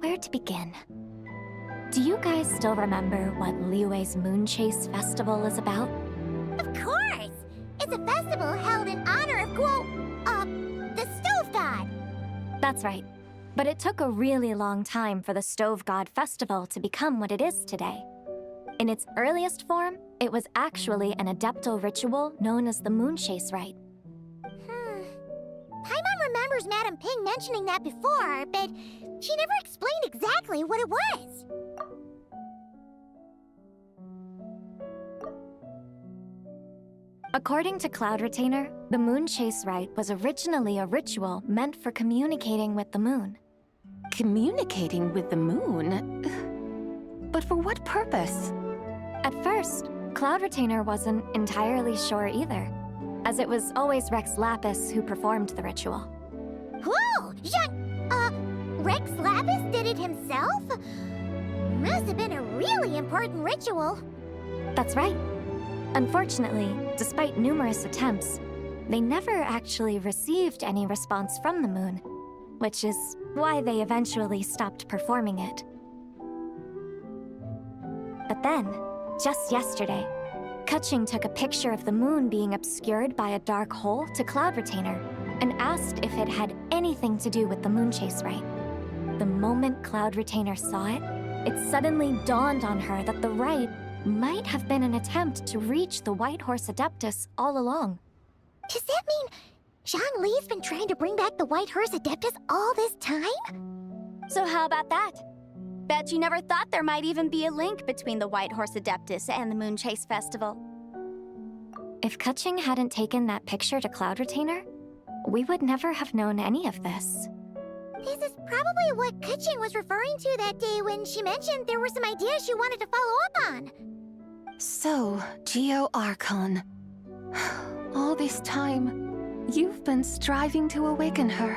Where to begin? Do you guys still remember what Liyue's Moon Chase Festival is about? Of course! It's a festival held in honor of, the Stove God. That's right. But it took a really long time for the Stove God Festival to become what it is today. In its earliest form, it was actually an Adeptal ritual known as the Moon Chase Rite. Paimon remembers Madame Ping mentioning that before, but she never explained exactly what it was. According to Cloud Retainer, the Moon Chase Rite was originally a ritual meant for communicating with the moon. Communicating with the moon? But for what purpose? At first, Cloud Retainer wasn't entirely sure either, as it was always Rex Lapis who performed the ritual. Whoa! Rex Lapis did it himself? Must have been a really important ritual. That's right. Unfortunately, despite numerous attempts, they never actually received any response from the moon, which is why they eventually stopped performing it. But then, just yesterday, Keqing took a picture of the moon being obscured by a dark hole to Cloud Retainer and asked if it had anything to do with the Moon Chase Rite. The moment Cloud Retainer saw it, it suddenly dawned on her that the rite might have been an attempt to reach the White Horse Adeptus all along. Does that mean Zhang Li's been trying to bring back the White Horse Adeptus all this time? So how about that? Bet you never thought there might even be a link between the White Horse Adeptus and the Moon Chase Festival. If Keqing hadn't taken that picture to Cloud Retainer, we would never have known any of this. This is probably what Keqing was referring to that day when she mentioned there were some ideas she wanted to follow up on. So, Geo Archon. All this time, you've been striving to awaken her.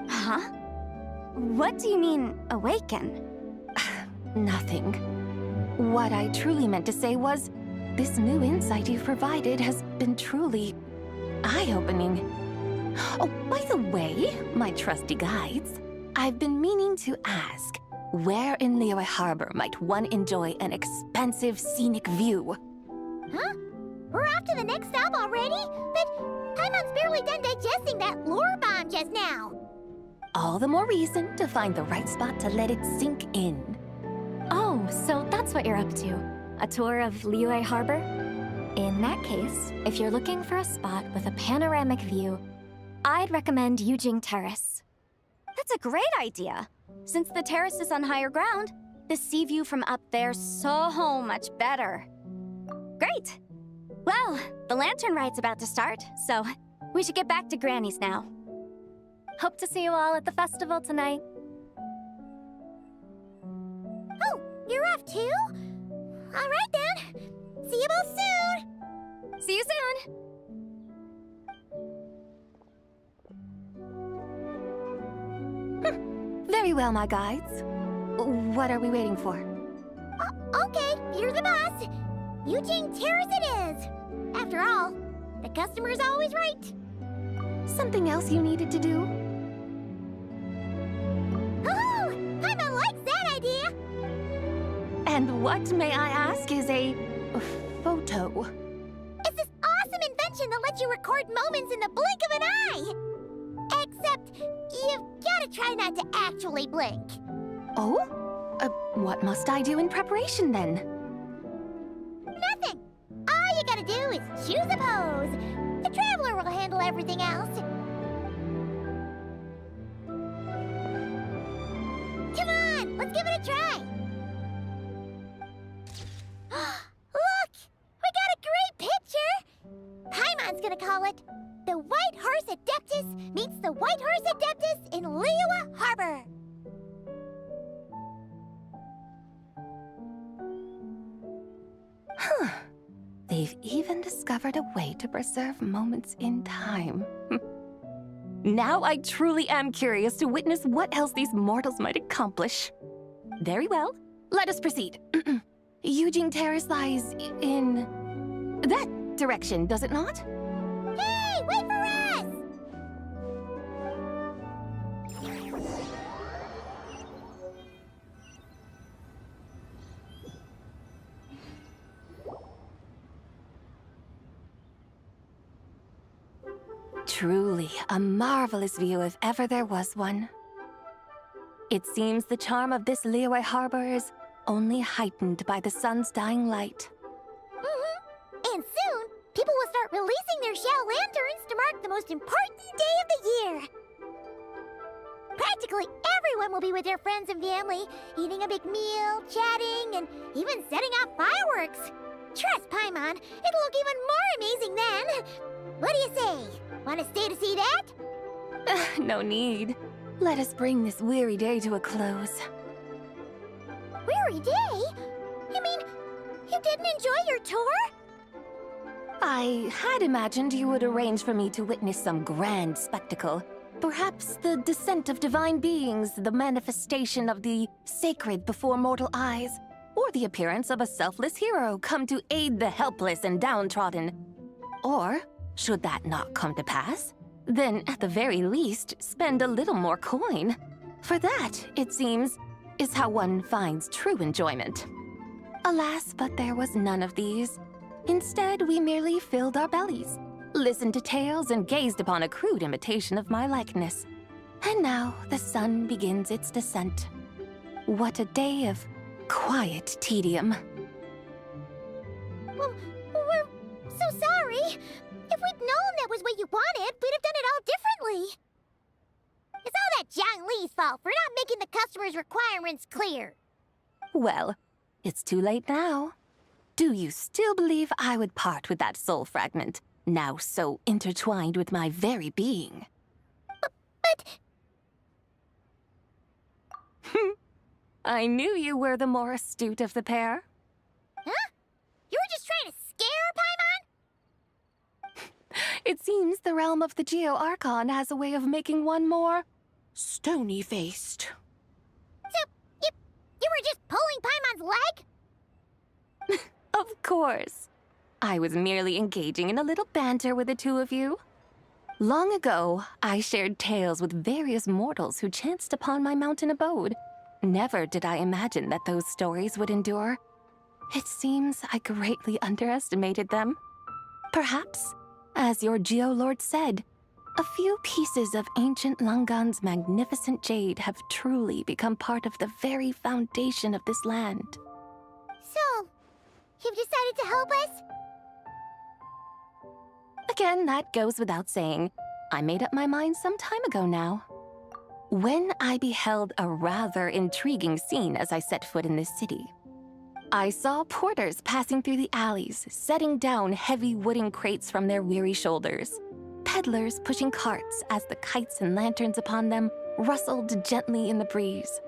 Huh? What do you mean, awaken? Nothing. What I truly meant to say was, this new insight you've provided has been truly eye-opening. Oh, by the way, my trusty guides, I've been meaning to ask, where in Liyue Harbor might one enjoy an expansive scenic view? Huh? We're off to the next stop already? But Paimon's barely done digesting that lore bomb just now. All the more reason to find the right spot to let it sink in. Oh, so that's what you're up to. A tour of Liyue Harbor? In that case, if you're looking for a spot with a panoramic view, I'd recommend Yujing Terrace. That's a great idea. Since the terrace is on higher ground, the sea view from up there's so much better. Great! Well, the lantern rite's about to start, so we should get back to Granny's now. Hope to see you all at the festival tonight. Oh, you're off too? All right then. See you both soon. See you soon. Very well, my guides. What are we waiting for? Okay, you're the boss. Yujing Terrace it is. After all, the customer's always right. Something else you needed to do? Oh, Paimon likes that idea. And what, may I ask, is a photo? It's this awesome invention that lets you record moments in the blink of an eye. you've gotta try not to actually blink. Oh? What must I do in preparation then? Nothing. All you gotta do is choose a pose. The Traveler will handle everything else. Come on, let's give it a try. Look! We got a great picture! Paimon's gonna call it The White Horse Adeptus Meets the White Horse Adeptus in Liyue Harbor. Huh. They've even discovered a way to preserve moments in time. Now I truly am curious to witness what else these mortals might accomplish. Very well, let us proceed. Eugene Terrace lies in that direction, does it not? Hey, wait for us! Truly a marvelous view if ever there was one. It seems the charm of this Liyue Harbor is only heightened by the sun's dying light. And soon, people will start releasing their shell lanterns to mark the most important day of the year. Practically everyone will be with their friends and family, eating a big meal, chatting, and even setting off fireworks. Trust Paimon, it'll look even more amazing then. What do you say? Want to stay to see that? No need. Let us bring this weary day to a close. Weary day? You mean, you didn't enjoy your tour? I had imagined you would arrange for me to witness some grand spectacle. Perhaps the descent of divine beings, the manifestation of the sacred before mortal eyes, or the appearance of a selfless hero come to aid the helpless and downtrodden. Or, should that not come to pass, then at the very least, spend a little more coin. For that, it seems, is how one finds true enjoyment. Alas, but there was none of these. Instead, we merely filled our bellies, listened to tales, and gazed upon a crude imitation of my likeness. And now the sun begins its descent. What a day of quiet tedium. Well, we're so sorry. If we'd known that was what you wanted, we'd have done it all differently. It's all that Jiang Li's fault for not making the customer's requirements clear. Well, it's too late now. Do you still believe I would part with that soul fragment, now so intertwined with my very being? But... I knew you were the more astute of the pair. Huh? You were just trying to scare Paimon? It seems the realm of the Geo-Archon has a way of making one more stony-faced. So, you were just pulling Paimon's leg? Of course. I was merely engaging in a little banter with the two of you. Long ago, I shared tales with various mortals who chanced upon my mountain abode. Never did I imagine that those stories would endure. It seems I greatly underestimated them. Perhaps, as your Geolord said, a few pieces of ancient Langan's magnificent jade have truly become part of the very foundation of this land. So, you've decided to help us? Again, that goes without saying. I made up my mind some time ago now. When I beheld a rather intriguing scene as I set foot in this city. I saw porters passing through the alleys, setting down heavy wooden crates from their weary shoulders. Peddlers pushing carts as the kites and lanterns upon them rustled gently in the breeze.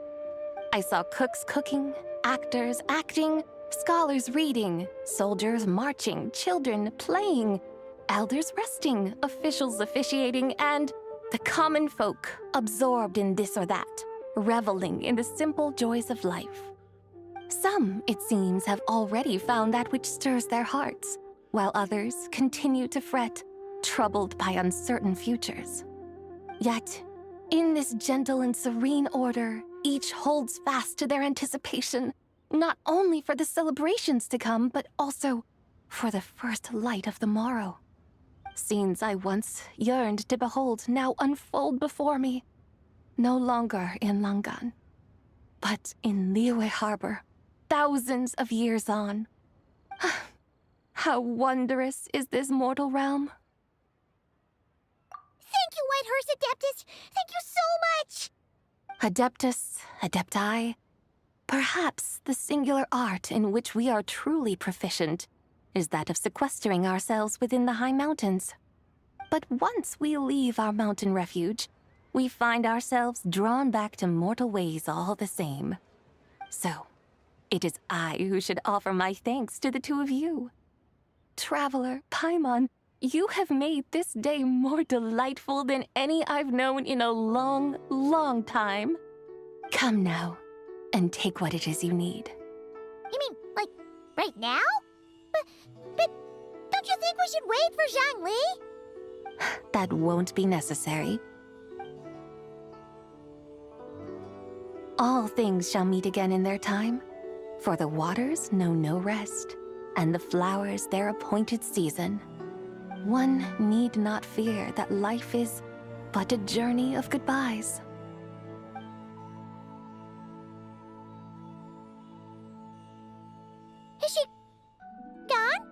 I saw cooks cooking, actors acting, scholars reading, soldiers marching, children playing, elders resting, officials officiating, and the common folk absorbed in this or that, reveling in the simple joys of life. Some, it seems, have already found that which stirs their hearts, while others continue to fret, troubled by uncertain futures. Yet, in this gentle and serene order, each holds fast to their anticipation, not only for the celebrations to come, but also for the first light of the morrow. Scenes I once yearned to behold now unfold before me, no longer in Langan, but in Liyue Harbor, thousands of years on. How wondrous is this mortal realm? Thank you, Whitehorse Adeptus! Thank you so much! Adeptus, Adepti, perhaps the singular art in which we are truly proficient is that of sequestering ourselves within the high mountains. But once we leave our mountain refuge, we find ourselves drawn back to mortal ways all the same. So, it is I who should offer my thanks to the two of you. Traveler, Paimon, you have made this day more delightful than any I've known in a long, long time. Come now, and take what it is you need. You mean, like, right now? But don't you think we should wait for Zhangli? That won't be necessary. All things shall meet again in their time, for the waters know no rest, and the flowers their appointed season. One need not fear that life is but a journey of goodbyes. Is she gone?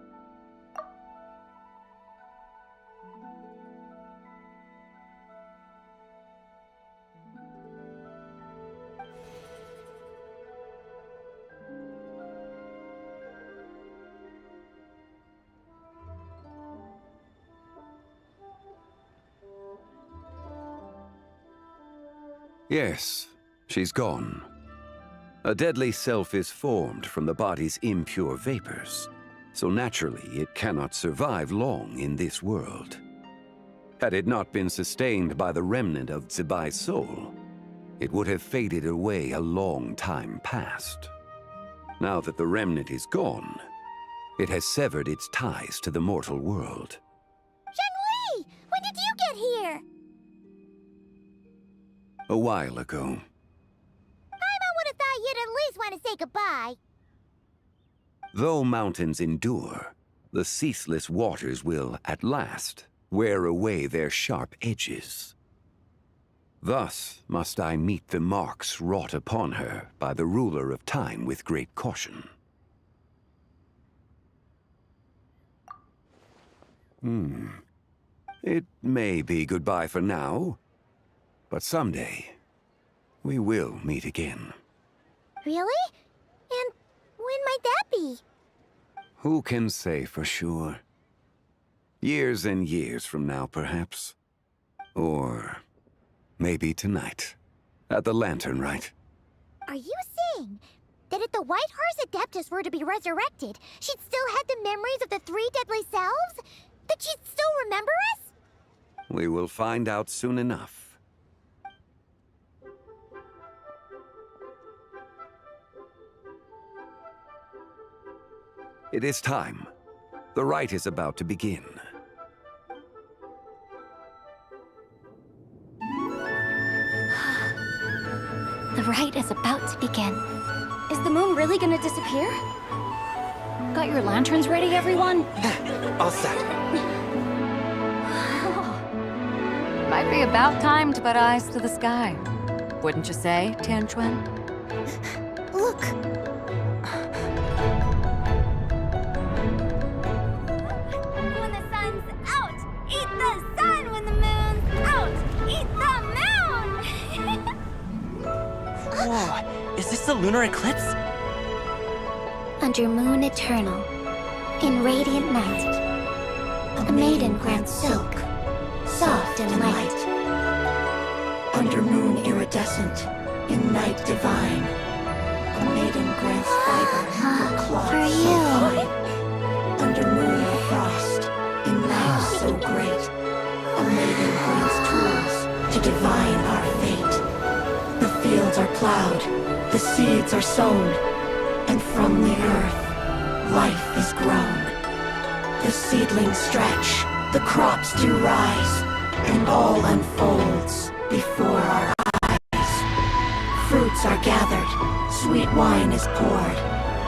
Yes, she's gone. A deadly self is formed from the body's impure vapors, so naturally it cannot survive long in this world. Had it not been sustained by the remnant of Zibai's soul, it would have faded away a long time past. Now that the remnant is gone, it has severed its ties to the mortal world. Zhangli! When did you get here? A while ago. I would have thought you'd at least want to say goodbye. Though mountains endure, the ceaseless waters will, at last, wear away their sharp edges. Thus must I meet the marks wrought upon her by the ruler of time with great caution. It may be goodbye for now, but someday we will meet again. Really? And when might that be? Who can say for sure? Years and years from now, perhaps. Or maybe tonight, at the Lantern Rite. Are you saying that if the Whitehorse Adeptus were to be resurrected, she'd still have the memories of the three deadly selves? That she'd still remember us? We will find out soon enough. It is time. The rite is about to begin. The rite is about to begin. Is the moon really gonna disappear? Got your lanterns ready, everyone? All set. Might be about time to put eyes to the sky. Wouldn't you say, Tianchuan? Look! When the sun's out, eat the sun. When the moon's out, eat the moon. Whoa, is this the lunar eclipse? Under moon eternal, in radiant night, a maiden grants silk, soft and light. Under moon iridescent, in night divine, a maiden grants fiber for cloth For so you. fine. Under moon of frost, in night so great, a maiden grants tools to divine our fate. The fields are plowed, the seeds are sown, and from the earth, life is grown. The seedlings stretch, the crops do rise, and all unfolds before our eyes. Fruits are gathered, sweet wine is poured.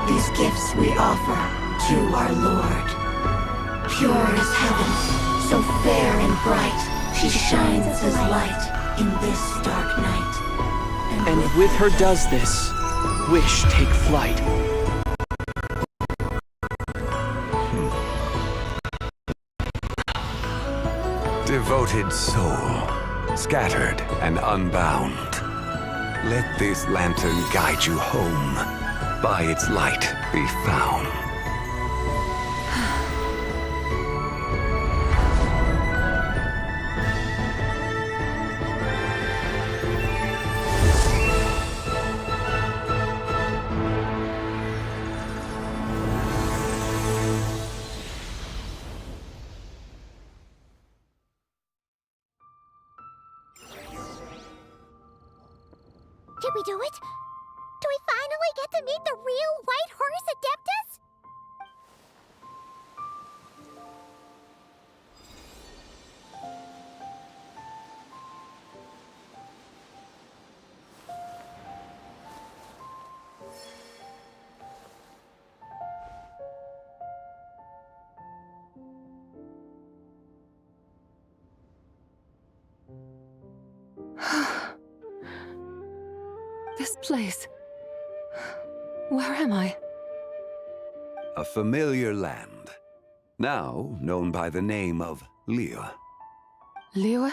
These gifts we offer to our Lord. Pure is heaven, so fair and bright, she shines as light in this dark night. And with her does this, wish take flight. Devoted soul, scattered and unbound. Let this lantern guide you home. By its light be found. Did we do it? Do we finally get to meet the real White Horse Adeptus? This place. Where am I? A familiar land, now known by the name of Liyue. Liyue?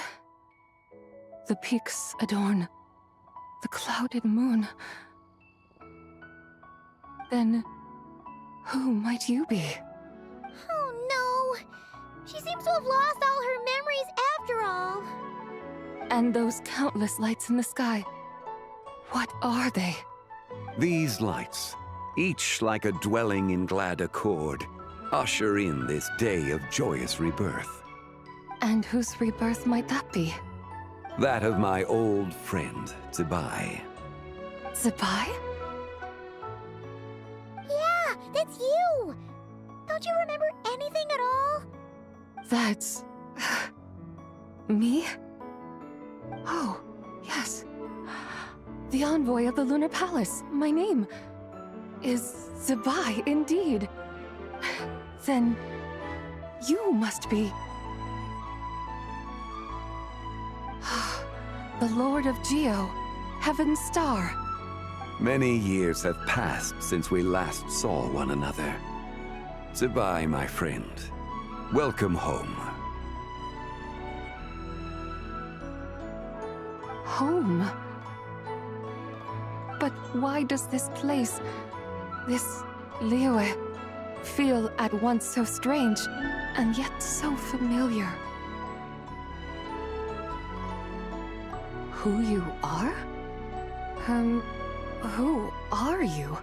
The peaks adorn the clouded moon. Then, who might you be? Oh no! She seems to have lost all her memories after all. And those countless lights in the sky. What are they? These lights, each like a dwelling in glad accord, usher in this day of joyous rebirth. And whose rebirth might that be? That of my old friend, Zibai. Zibai? Yeah, that's you! Don't you remember anything at all? That's... me? Oh, yes. The envoy of the Lunar Palace. My name is Zibai, indeed. Then you must be... the Lord of Geo, Heaven's Star. Many years have passed since we last saw one another. Zibai, my friend. Welcome home. Home? But why does this place, this Liyue, feel at once so strange and yet so familiar? Who you are? Who are you?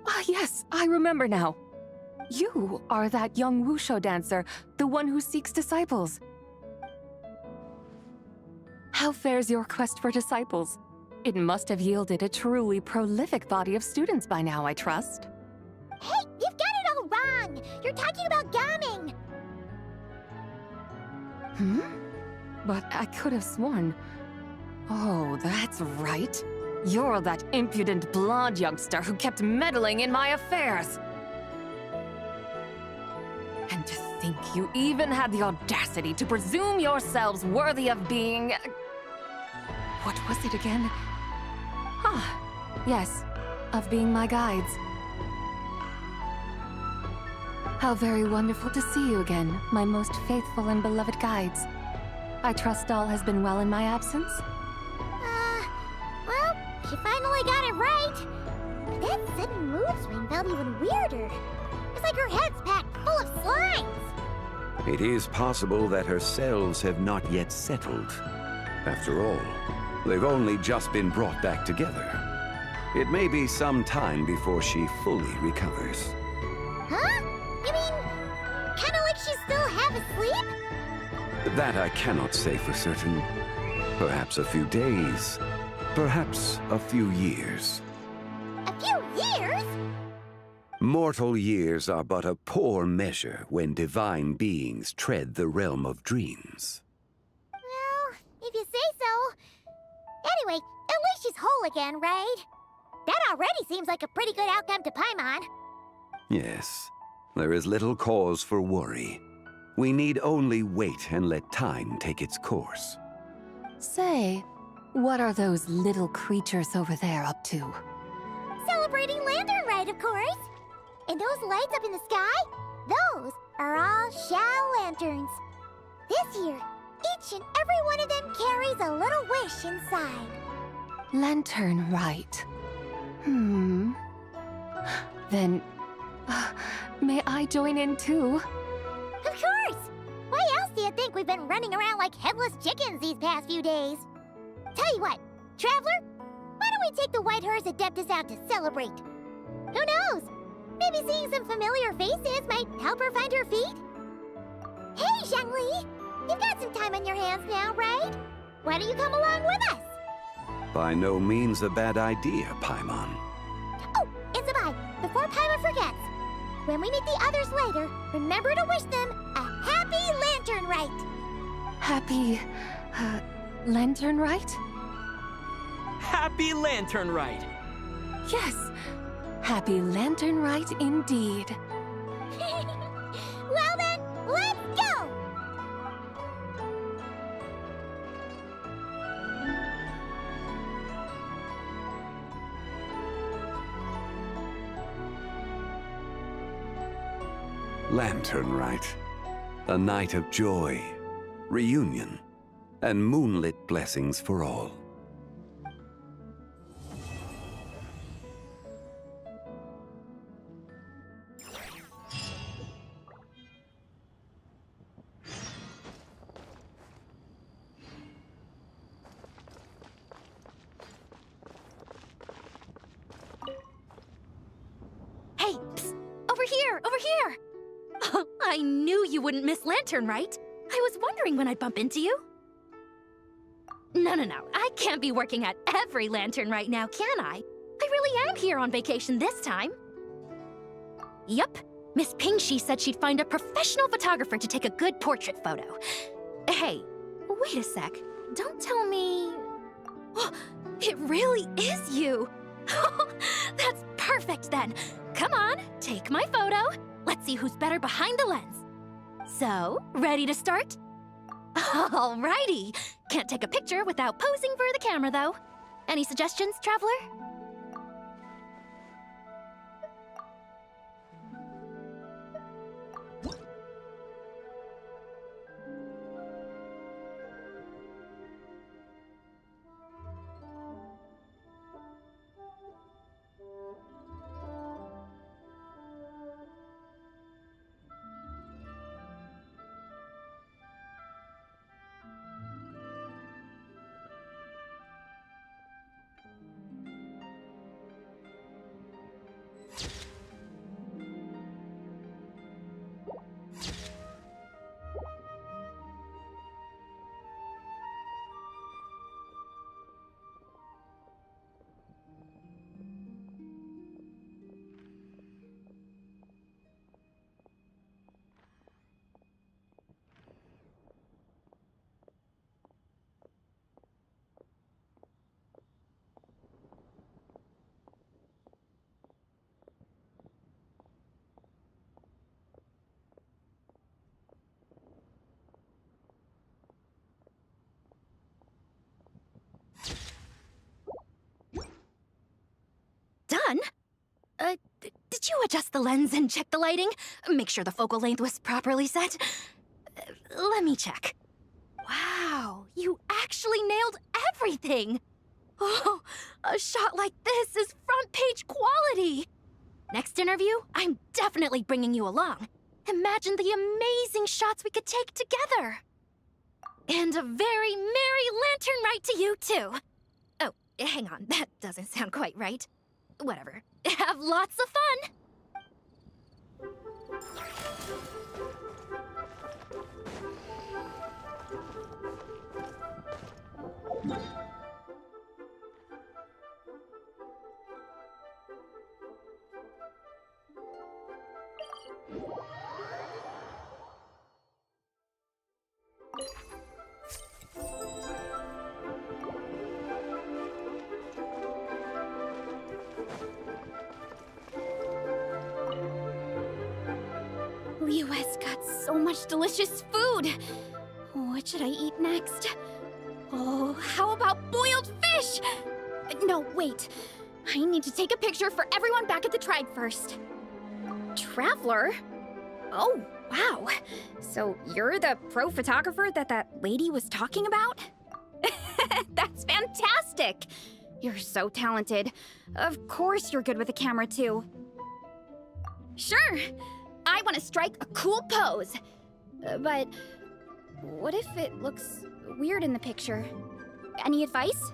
Ah, yes, I remember now. You are that young wushu dancer, the one who seeks disciples. How fares your quest for disciples? It must have yielded a truly prolific body of students by now, I trust. Hey, you've got it all wrong! You're talking about gaming! But I could have sworn... Oh, that's right. You're that impudent blonde youngster who kept meddling in my affairs. And to think you even had the audacity to presume yourselves worthy of being... What was it again? Ah, yes, of being my guides. How very wonderful to see you again, my most faithful and beloved guides. I trust all has been well in my absence? Well, she finally got it right. But that sudden mood swing felt even weirder. It's like her head's packed full of slimes. It is possible that her cells have not yet settled. After all, they've only just been brought back together. It may be some time before she fully recovers. Huh? You mean, kinda like she's still half asleep? That I cannot say for certain. Perhaps a few days, perhaps a few years. A few years? Mortal years are but a poor measure when divine beings tread the realm of dreams. Well, if you say so. Anyway, at least she's whole again, right? That already seems like a pretty good outcome to Paimon. Yes, there is little cause for worry. We need only wait and let time take its course. Say, What are those little creatures over there up to? Celebrating Lantern Rite, of course. And those lights up in the sky? Those are all Shao lanterns. This year, each and every one of them carries a little wish inside. Lantern Rite. Then, may I join in too? Of course! Why else do you think we've been running around like headless chickens these past few days? Tell you what, Traveler, why don't we take the White Horse Adeptus out to celebrate? Who knows? Maybe seeing some familiar faces might help her find her feet? Hey, Zhangli! You've got some time on your hands now, right? Why don't you come along with us? By no means a bad idea, Paimon. Oh, and Sabai, before Paimon forgets, when we meet the others later, remember to wish them a happy Lantern Rite! Happy, Lantern Rite? Happy Lantern Rite! Yes, Happy Lantern Rite indeed. Well then, let's go! Lantern Rite. A night of joy, reunion, and moonlit blessings for all. Hey, psst! Over here! Over here! I knew you wouldn't miss Lantern Rite. I was wondering when I'd bump into you. No. I can't be working at every Lantern right now, can I? I really am here on vacation this time. Yup. Miss Pingshi said she'd find a professional photographer to take a good portrait photo. Hey, wait a sec. Don't tell me... Oh, it really is you! That's perfect then. Come on, take my photo. Let's see who's better behind the lens. So, ready to start? Alrighty. Can't take a picture without posing for the camera, though. Any suggestions, Traveler? Done? Did you adjust the lens and check the lighting? Make sure the focal length was properly set? Let me check. Wow, you actually nailed everything! Oh, a shot like this is front page quality! Next interview, I'm definitely bringing you along. Imagine the amazing shots we could take together! And a very merry Lantern Rite to you, too! Oh, hang on, that doesn't sound quite right. Whatever. Have lots of fun! US got so much delicious food. What should I eat next? Oh, how about boiled fish! No, wait. I need to take a picture for everyone back at the tribe first. Traveler? Oh, wow. So you're the pro photographer that lady was talking about? That's fantastic! You're so talented. Of course you're good with a camera, too. Sure! I want to strike a cool pose. But what if it looks weird in the picture? Any advice?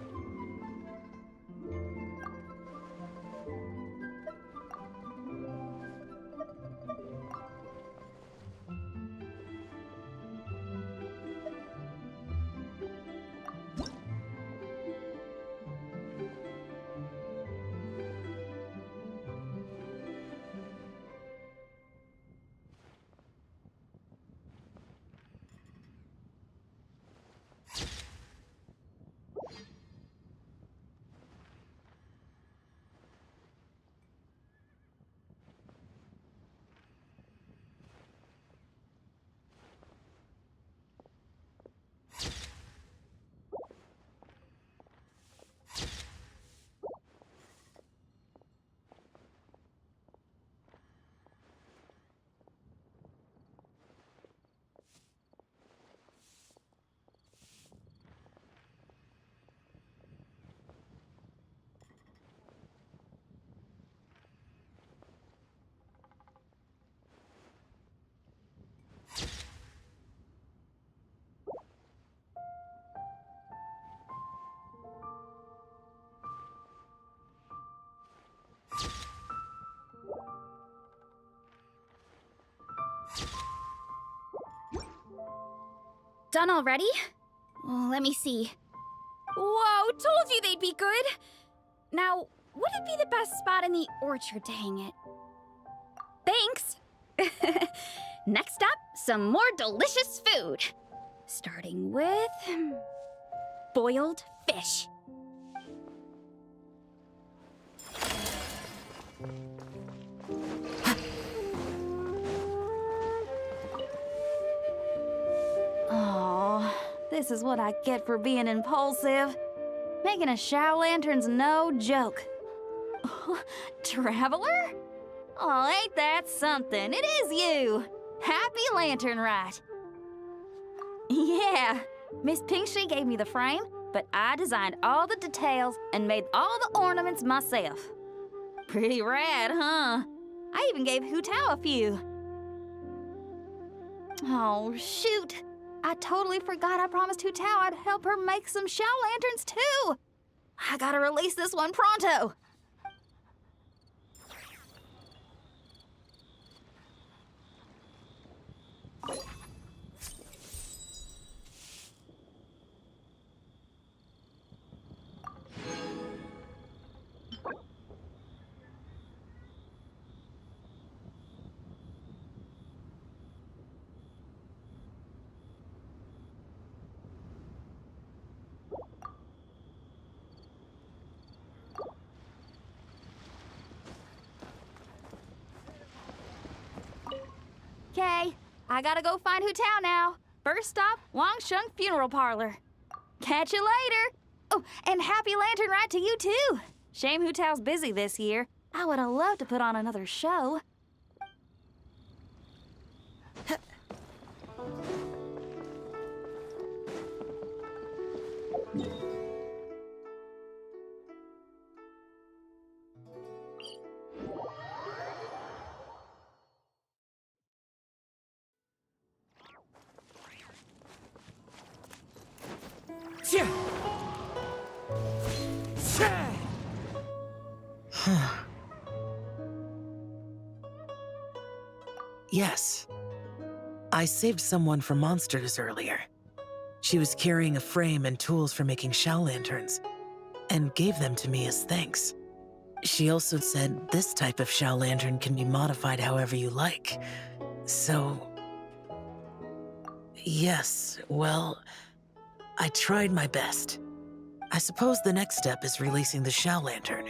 Done already? Well, let me see. Whoa, told you they'd be good! Now, what would be the best spot in the orchard to hang it? Thanks! Next up, some more delicious food. Starting with... boiled fish. Oh, this is what I get for being impulsive. Making a shower lantern's no joke. Traveler? Oh, ain't that something? It is you! Happy Lantern, Rite. Yeah, Miss Pinkshy gave me the frame, but I designed all the details and made all the ornaments myself. Pretty rad, huh? I even gave Hu Tao a few. Oh, shoot. I totally forgot I promised Hu Tao I'd help her make some shower lanterns, too. I gotta release this one pronto. Okay, I gotta go find Hu Tao now. First stop, Wangsheng Funeral Parlor. Catch you later. Oh, and happy Lantern Rite to you too. Shame Hu Tao's busy this year. I would have loved to put on another show. Yes. I saved someone from monsters earlier. She was carrying a frame and tools for making shower lanterns, and gave them to me as thanks. She also said this type of shower lantern can be modified however you like. So... yes, well, I tried my best. I suppose the next step is releasing the shower lantern.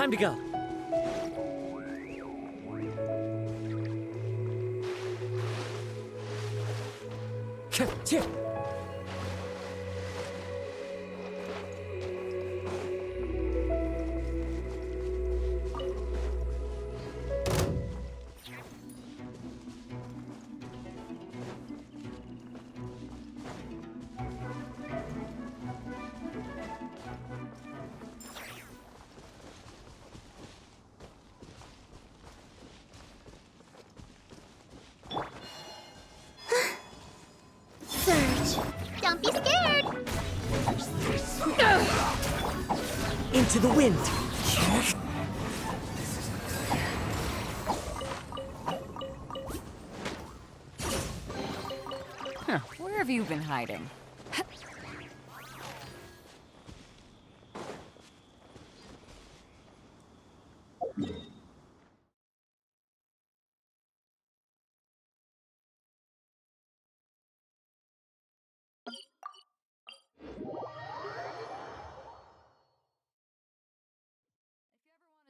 Time to go. Chip. Surge. Don't be scared. Into the wind. Huh, where have you been hiding?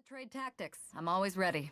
Trade tactics. I'm always ready.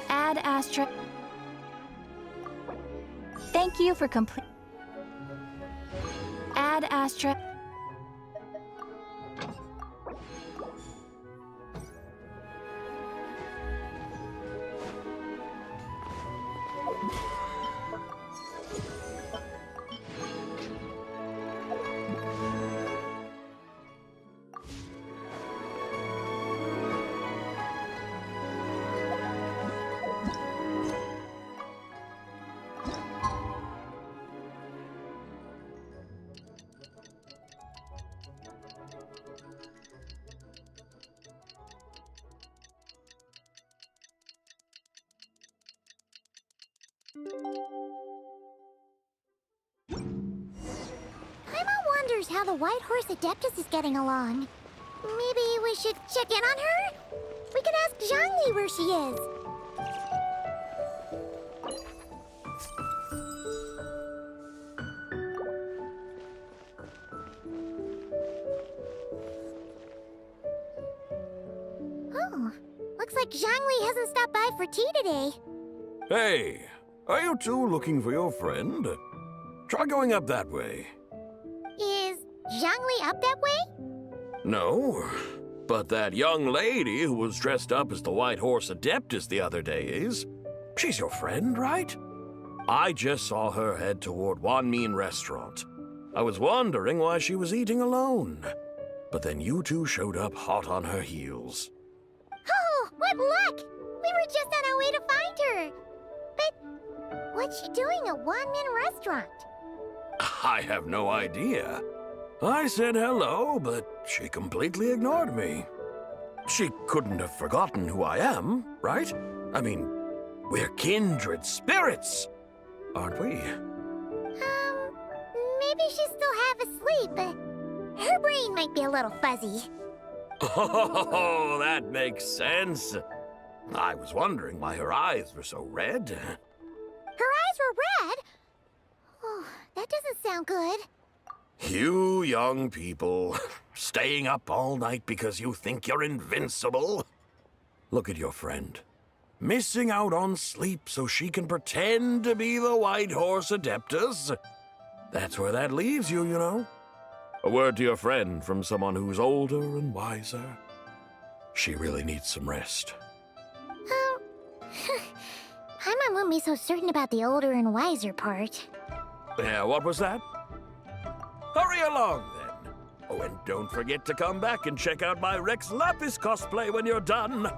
Ad Astra. Thank you for complete. Ad Astra. Paimon wonders how the White Horse Adeptus is getting along. Maybe we should check in on her? We can ask Zhangli where she is. Oh, looks like Zhangli hasn't stopped by for tea today. Hey, are you two looking for your friend? Try going up that way. Is Zhangli up that way? No, but that young lady who was dressed up as the White Horse Adeptus the other day is. She's your friend, right? I just saw her head toward Wanmin Restaurant. I was wondering why she was eating alone. But then you two showed up hot on her heels. Oh, what luck! We were just on our way to find her. But what's she doing at Wanmin Restaurant? I have no idea. I said hello, but she completely ignored me. She couldn't have forgotten who I am, right? I mean, we're kindred spirits, aren't we? Maybe she's still half asleep, but her brain might be a little fuzzy. Oh, that makes sense. I was wondering why her eyes were so red. Her eyes were red? Oh, that doesn't sound good. You young people, staying up all night because you think you're invincible. Look at your friend. Missing out on sleep so she can pretend to be the White Horse Adeptus. That's where that leaves you, you know. A word to your friend from someone who's older and wiser. She really needs some rest. Paimon won't be so certain about the older and wiser part. Yeah, what was that? Hurry along, then. Oh, and don't forget to come back and check out my Rex Lapis cosplay when you're done.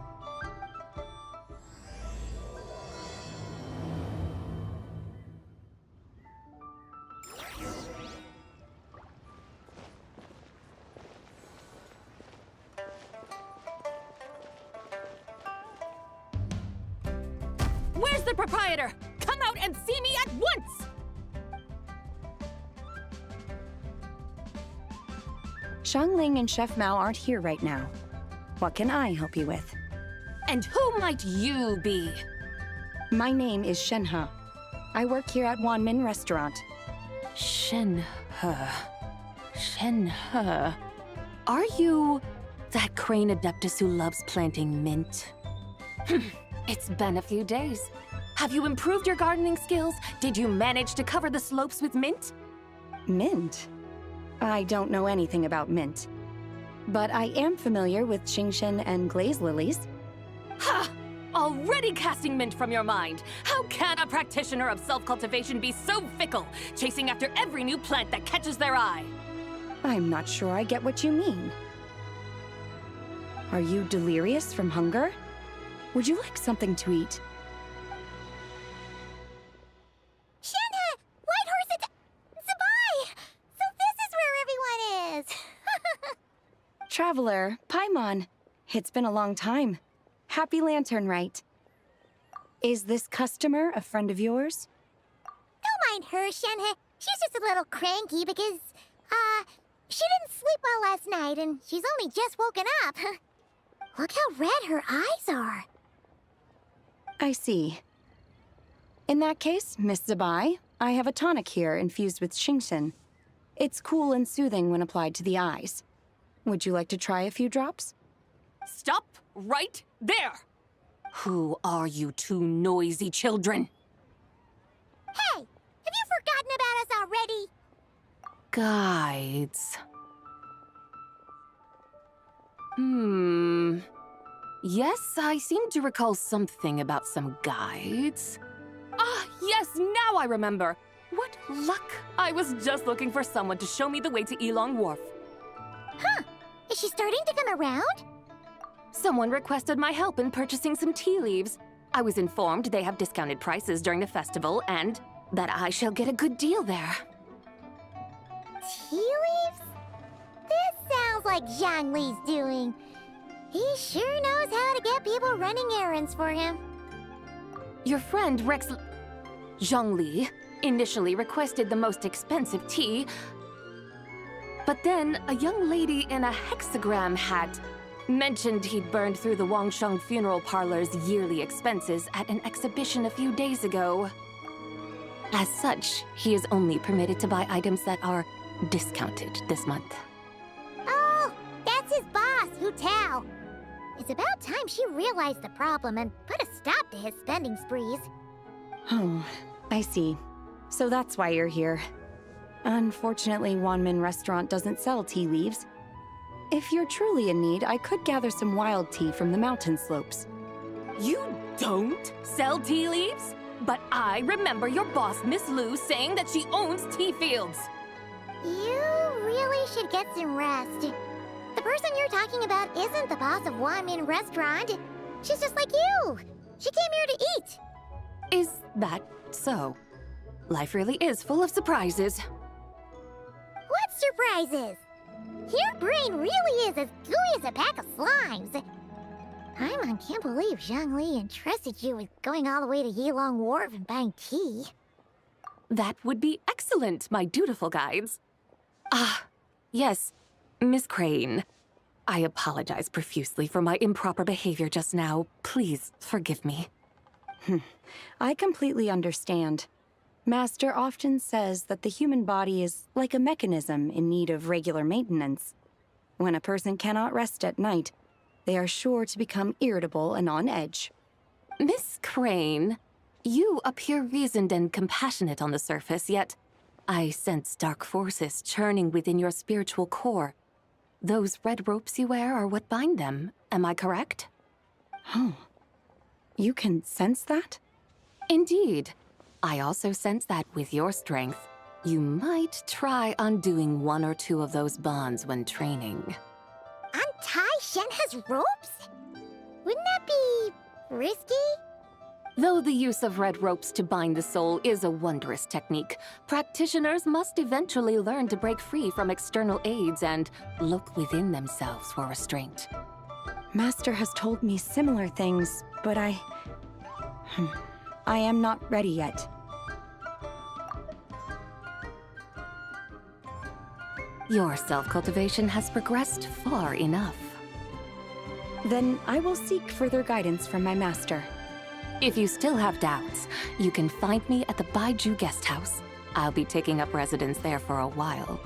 Where's the proprietor? Come out and see me at once! Xiangling and Chef Mao aren't here right now. What can I help you with? And who might you be? My name is Shenhe. I work here at Wanmin Restaurant. Shenhe. Shenhe. Are you that crane adeptus who loves planting mint? It's been a few days. Have you improved your gardening skills? Did you manage to cover the slopes with mint? Mint? I don't know anything about mint. But I am familiar with Qingshen and glaze lilies. Ha! Already casting mint from your mind. How can a practitioner of self-cultivation be so fickle, chasing after every new plant that catches their eye? I'm not sure I get what you mean. Are you delirious from hunger? Would you like something to eat? Shenhe! White Horse Zabai! So this is where everyone is! Traveler, Paimon. It's been a long time. Happy Lantern Rite. Is this customer a friend of yours? Don't mind her, Shenhe. She's just a little cranky because, she didn't sleep well last night and she's only just woken up. Look how red her eyes are. I see. In that case, Miss Zabai, I have a tonic here infused with Xingxin. It's cool and soothing when applied to the eyes. Would you like to try a few drops? Stop right there! Who are you two noisy children? Hey, have you forgotten about us already? Guides. Yes, I seem to recall something about some guides. Ah, yes, now I remember. What luck! I was just looking for someone to show me the way to Elong Wharf. Huh. Is she starting to come around? Someone requested my help in purchasing some tea leaves. I was informed they have discounted prices during the festival and that I shall get a good deal there. Tea leaves? This sounds like Zhongli's doing. He sure knows how to get people running errands for him. Your friend Rex Zhongli initially requested the most expensive tea, but then a young lady in a hexagram hat mentioned he'd burned through the Wangsheng Funeral Parlor's yearly expenses at an exhibition a few days ago. As such, he is only permitted to buy items that are discounted this month. Oh, that's his boss, Hu Tao. It's about time she realized the problem and put a stop to his spending sprees. Oh, I see. So that's why you're here. Unfortunately, Wanmin Restaurant doesn't sell tea leaves. If you're truly in need, I could gather some wild tea from the mountain slopes. You don't sell tea leaves? But I remember your boss, Miss Lu, saying that she owns tea fields. You really should get some rest. The person you're talking about isn't the boss of Wanmin Restaurant. She's just like you. She came here to eat. Is that so? Life really is full of surprises. What surprises? Your brain really is as gooey as a pack of slimes. Paimon can't believe Zhongli entrusted you with going all the way to Yilong Wharf and buying tea. That would be excellent, my dutiful guides. Ah, yes, Miss Crane. I apologize profusely for my improper behavior just now. Please forgive me. I completely understand. Master often says that the human body is like a mechanism in need of regular maintenance. When a person cannot rest at night, they are sure to become irritable and on edge. Miss Crane, you appear reasoned and compassionate on the surface, yet I sense dark forces churning within your spiritual core. Those red ropes you wear are what bind them, am I correct? Oh, you can sense that? Indeed. I also sense that with your strength, you might try undoing one or two of those bonds when training. Untie Shenhe's ropes? Wouldn't that be risky? Though the use of red ropes to bind the soul is a wondrous technique, practitioners must eventually learn to break free from external aids and look within themselves for restraint. Master has told me similar things, but I am not ready yet. Your self-cultivation has progressed far enough. Then I will seek further guidance from my master. If you still have doubts, you can find me at the Baiju Guest House. I'll be taking up residence there for a while.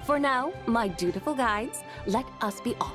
For now, my dutiful guides, let us be off.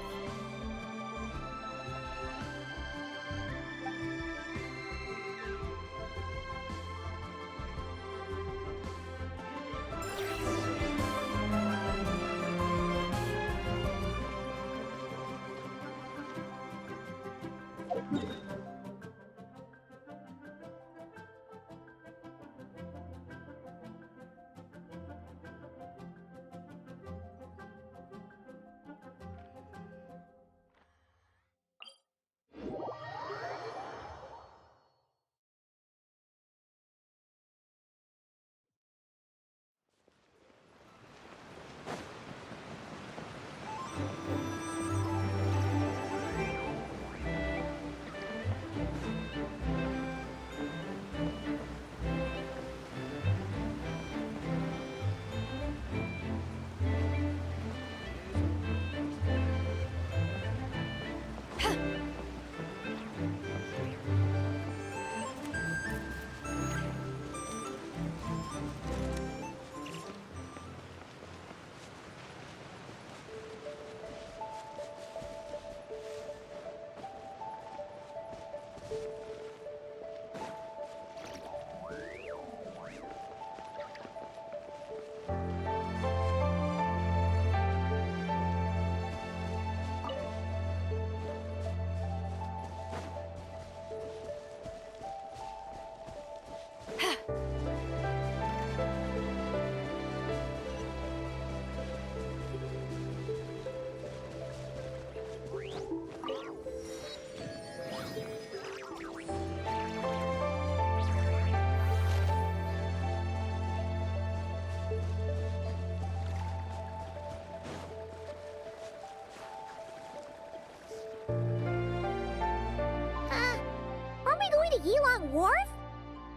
Yilong Wharf?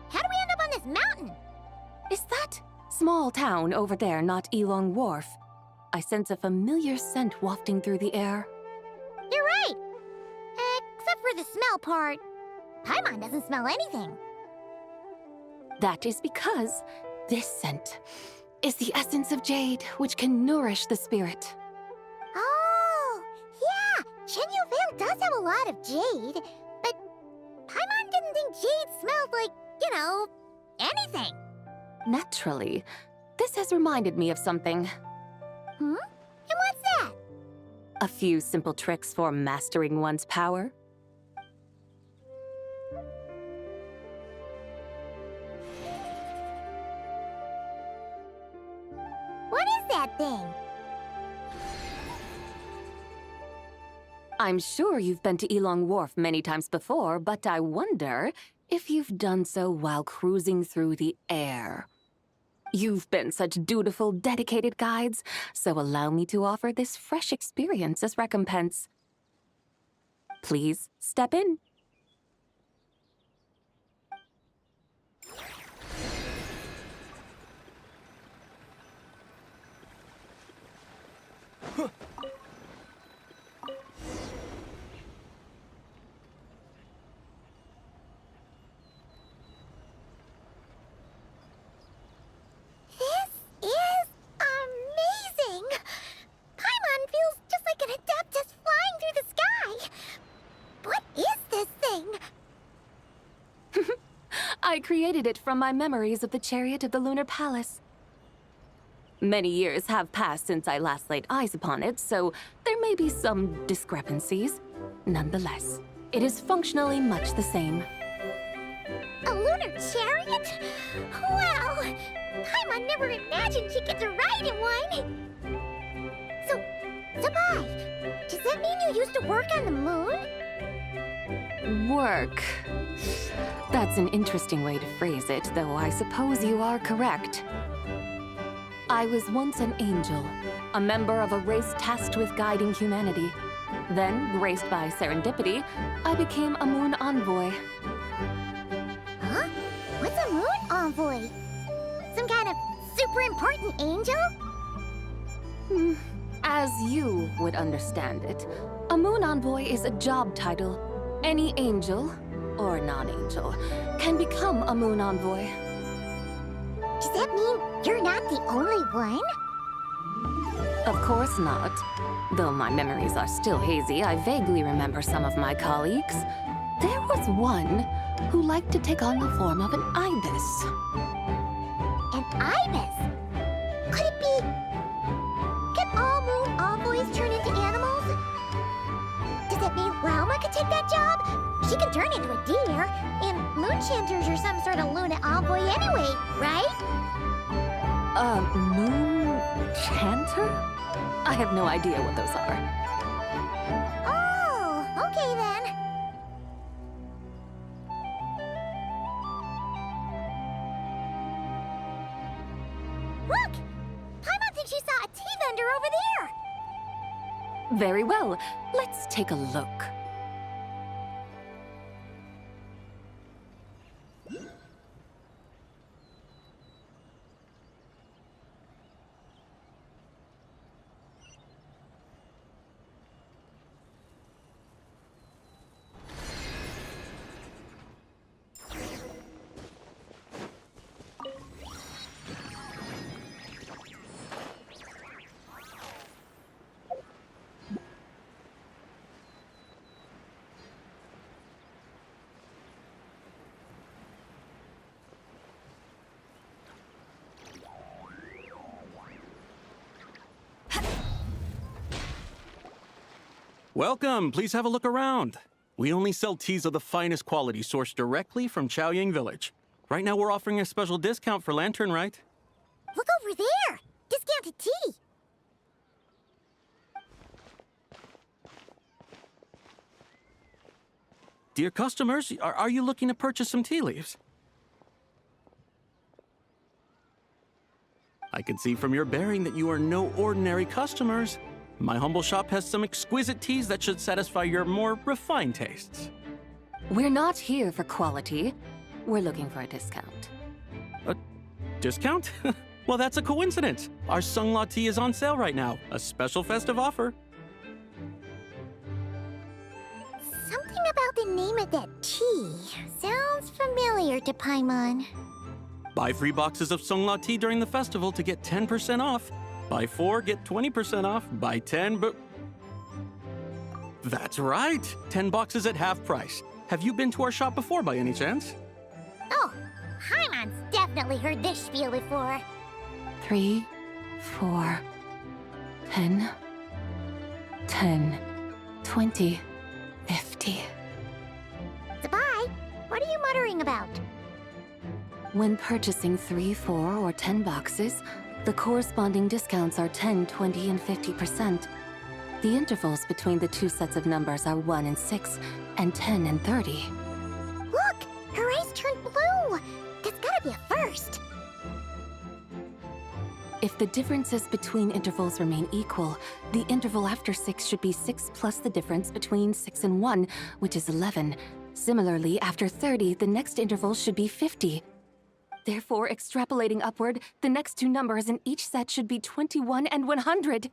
How do we end up on this mountain? Is that small town over there not Elong Wharf? I sense a familiar scent wafting through the air. You're right! Except for the smell part. Paimon doesn't smell anything. That is because this scent is the essence of jade, which can nourish the spirit. Oh, yeah! Shenyu Vale does have a lot of jade, but Paimon didn't think jade smelled like, anything. Naturally, this has reminded me of something. Hmm? And what's that? A few simple tricks for mastering one's power. What is that thing? I'm sure you've been to Elong Wharf many times before, but I wonder if you've done so while cruising through the air. You've been such dutiful, dedicated guides, so allow me to offer this fresh experience as recompense. Please step in. This is amazing! Paimon feels just like an Adeptus flying through the sky. What is this thing? I created it from my memories of the chariot of the Lunar Palace. Many years have passed since I last laid eyes upon it, so there may be some discrepancies. Nonetheless, it is functionally much the same. A lunar chariot? Wow! Paimon never imagined she'd get to ride in one! So, Sabai, does that mean you used to work on the moon? Work. That's an interesting way to phrase it, though I suppose you are correct. I was once an angel, a member of a race tasked with guiding humanity. Then, graced by serendipity, I became a moon envoy. Huh? What's a moon envoy? Some kind of super important angel? As you would understand it, a moon envoy is a job title. Any angel, or non-angel, can become a moon envoy. Does that mean you're not the only one? Of course not. Though my memories are still hazy, I vaguely remember some of my colleagues. There was one who liked to take on the form of an ibis. An ibis? Could it be... Can all moon envoys turn into animals? Does that mean Lauma could take that job? She can turn into a deer, and moon chanters are some sort of Luna envoy anyway, right? Moon chanter? I have no idea what those are. Oh, okay then. Look! Paimon thinks she saw a T-Thunder over there! Very well. Let's take a look. Welcome. Please have a look around. We only sell teas of the finest quality sourced directly from Chaoying Village. Right now, we're offering a special discount for Lantern Rite. Look over there! Discounted tea! Dear customers, are you looking to purchase some tea leaves? I can see from your bearing that you are no ordinary customers. My humble shop has some exquisite teas that should satisfy your more refined tastes. We're not here for quality. We're looking for a discount. A discount? Well, that's a coincidence. Our Sunglaw tea is on sale right now. A special festive offer. Something about the name of that tea sounds familiar to Paimon. Buy 3 boxes of Sunglaw tea during the festival to get 10% off. Buy 4, get 20% off. Buy 10, but... That's right. 10 boxes at half price. Have you been to our shop before by any chance? Oh, Paimon's definitely heard this spiel before. 3, 4, 10, 10, 20, 50. Sabai, what are you muttering about? When purchasing 3, 4, or 10 boxes, the corresponding discounts are 10, 20, and 50%. The intervals between the 2 sets of numbers are 1 and 6, and 10 and 30. Look! Her eyes turned blue! That's gotta be a first! If the differences between intervals remain equal, the interval after 6 should be 6 plus the difference between 6 and 1, which is 11. Similarly, after 30, the next interval should be 50. Therefore, extrapolating upward, the next 2 numbers in each set should be 21 and 100.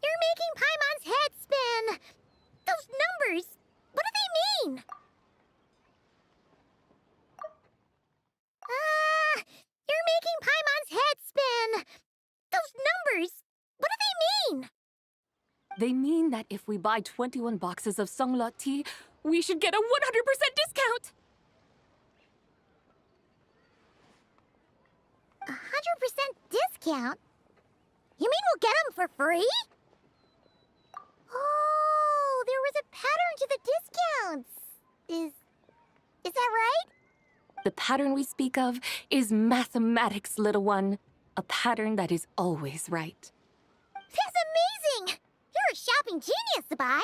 You're making Paimon's head spin! Those numbers, what do they mean? You're making Paimon's head spin! Those numbers, what do they mean? They mean that if we buy 21 boxes of Sunglaw tea, we should get a 100% discount! 100% discount? You mean we'll get them for free? Oh, there was a pattern to the discounts. Is that right? The pattern we speak of is mathematics, little one. A pattern that is always right. That's amazing! You're a shopping genius, Sabai.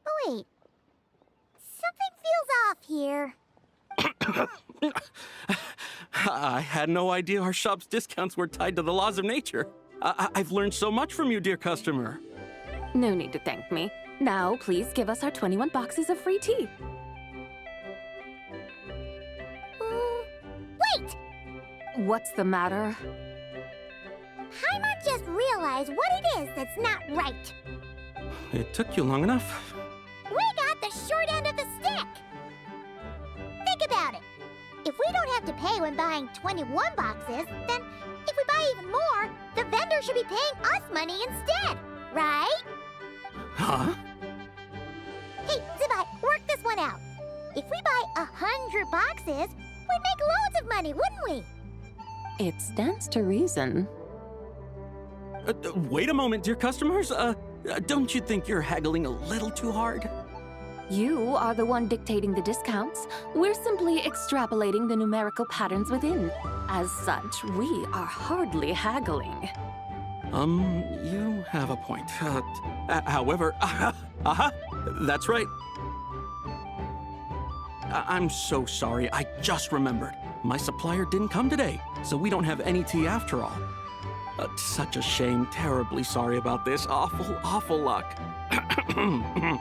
Oh, wait. Something feels off here. I had no idea our shop's discounts were tied to the laws of nature. I've learned so much from you, dear customer. No need to thank me. Now, please give us our 21 boxes of free tea. Wait! What's the matter? Paimon just realized what it is that's not right. It took you long enough. We got the short end of the stick. Think about it. If we don't have to pay when buying 21 boxes, then if we buy even more, the vendor should be paying us money instead, right? Huh? Hey, Zibai, work this one out. If we buy 100 boxes, we'd make loads of money, wouldn't we? It stands to reason. Wait a moment, dear customers. Don't you think you're haggling a little too hard? You are the one dictating the discounts. We're simply extrapolating the numerical patterns within. As such, we are hardly haggling. You have a point. However, that's right. I'm so sorry. I just remembered. My supplier didn't come today, so we don't have any tea after all. Such a shame. Terribly sorry about this. Awful luck.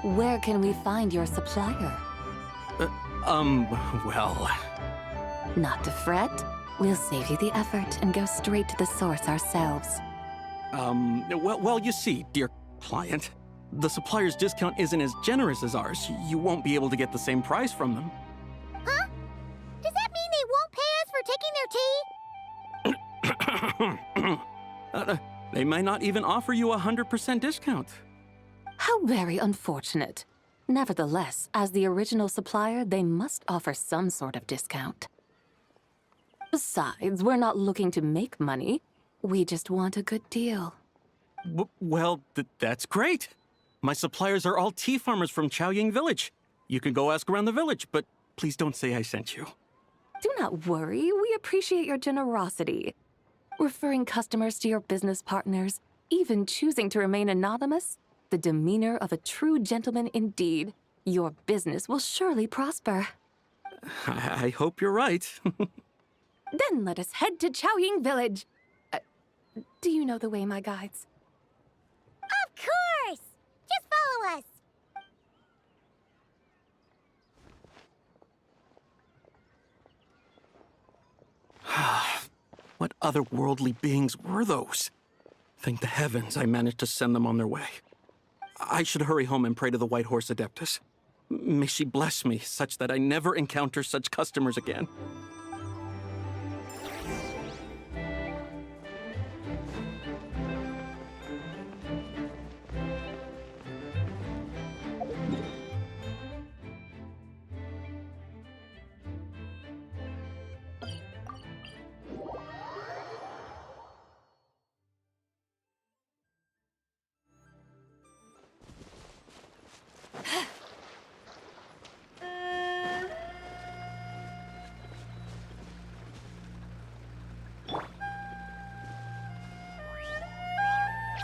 Where can we find your supplier? Well... Not to fret. We'll save you the effort and go straight to the source ourselves. Well, you see, dear client, the supplier's discount isn't as generous as ours. You won't be able to get the same price from them. Huh? Does that mean they won't pay us for taking their tea? They might not even offer you a 100% discount. How very unfortunate. Nevertheless, as the original supplier, they must offer some sort of discount. Besides, we're not looking to make money. We just want a good deal. Well, that's great. My suppliers are all tea farmers from Chaoying Village. You can go ask around the village, but please don't say I sent you. Do not worry. We appreciate your generosity. Referring customers to your business partners, even choosing to remain anonymous, the demeanor of a true gentleman indeed. Your business will surely prosper. I hope you're right. Then let us head to Chaoying Village. Do you know the way, my guides? Of course! Just follow us. otherworldly beings were those? Thank the heavens I managed to send them on their way. I should hurry home and pray to the White Horse Adeptus. May she bless me such that I never encounter such customers again.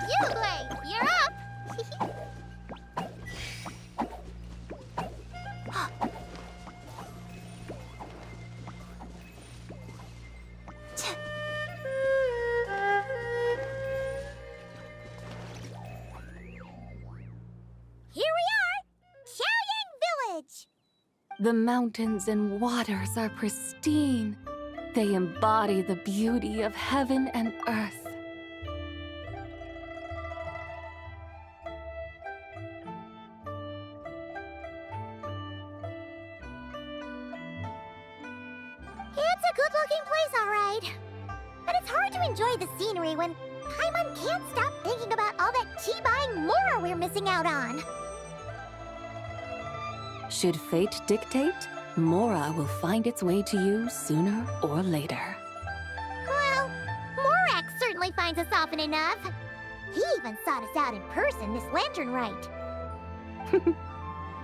Yugley, you're up! Here we are! Xiaoyang Village! The mountains and waters are pristine. They embody the beauty of heaven and earth. It's a good-looking place, all right. But it's hard to enjoy the scenery when Paimon can't stop thinking about all that tea-buying Mora we're missing out on. Should fate dictate, Mora will find its way to you sooner or later. Well, Morak certainly finds us often enough. He even sought us out in person this lantern rite.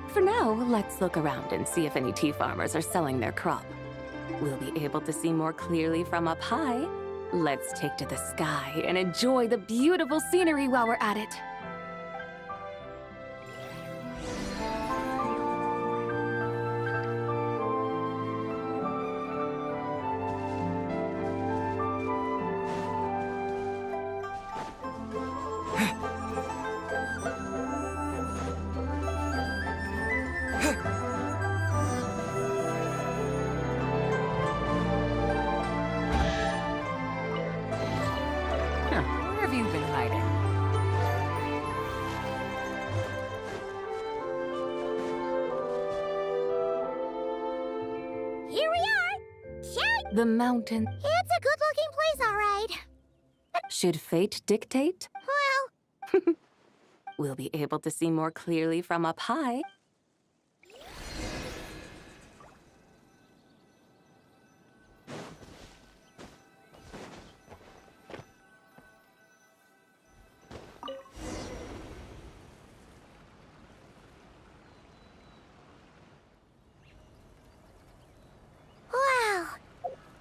For now, let's look around and see if any tea farmers are selling their crop. We'll be able to see more clearly from up high. Let's take to the sky and enjoy the beautiful scenery while we're at it. Where have you been hiding? Here we are! Xiao... The mountain. It's a good-looking place, all right. Should fate dictate, Well, we'll be able to see more clearly from up high. wow.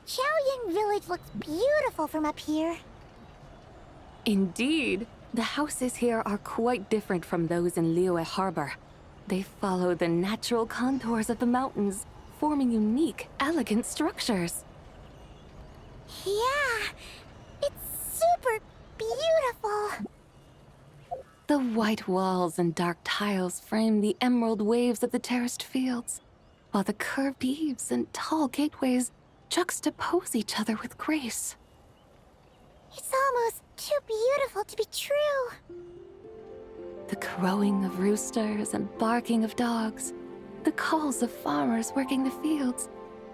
Xiaoyang Village looks beautiful from up here. Indeed, the houses here are quite different from those in Liyue Harbor. They follow the natural contours of the mountains, forming unique, elegant structures. Yeah, it's super beautiful. The white walls and dark tiles frame the emerald waves of the terraced fields, while the curved eaves and tall gateways juxtapose each other with grace. It's almost too beautiful to be true. The crowing of roosters and barking of dogs, the calls of farmers working the fields,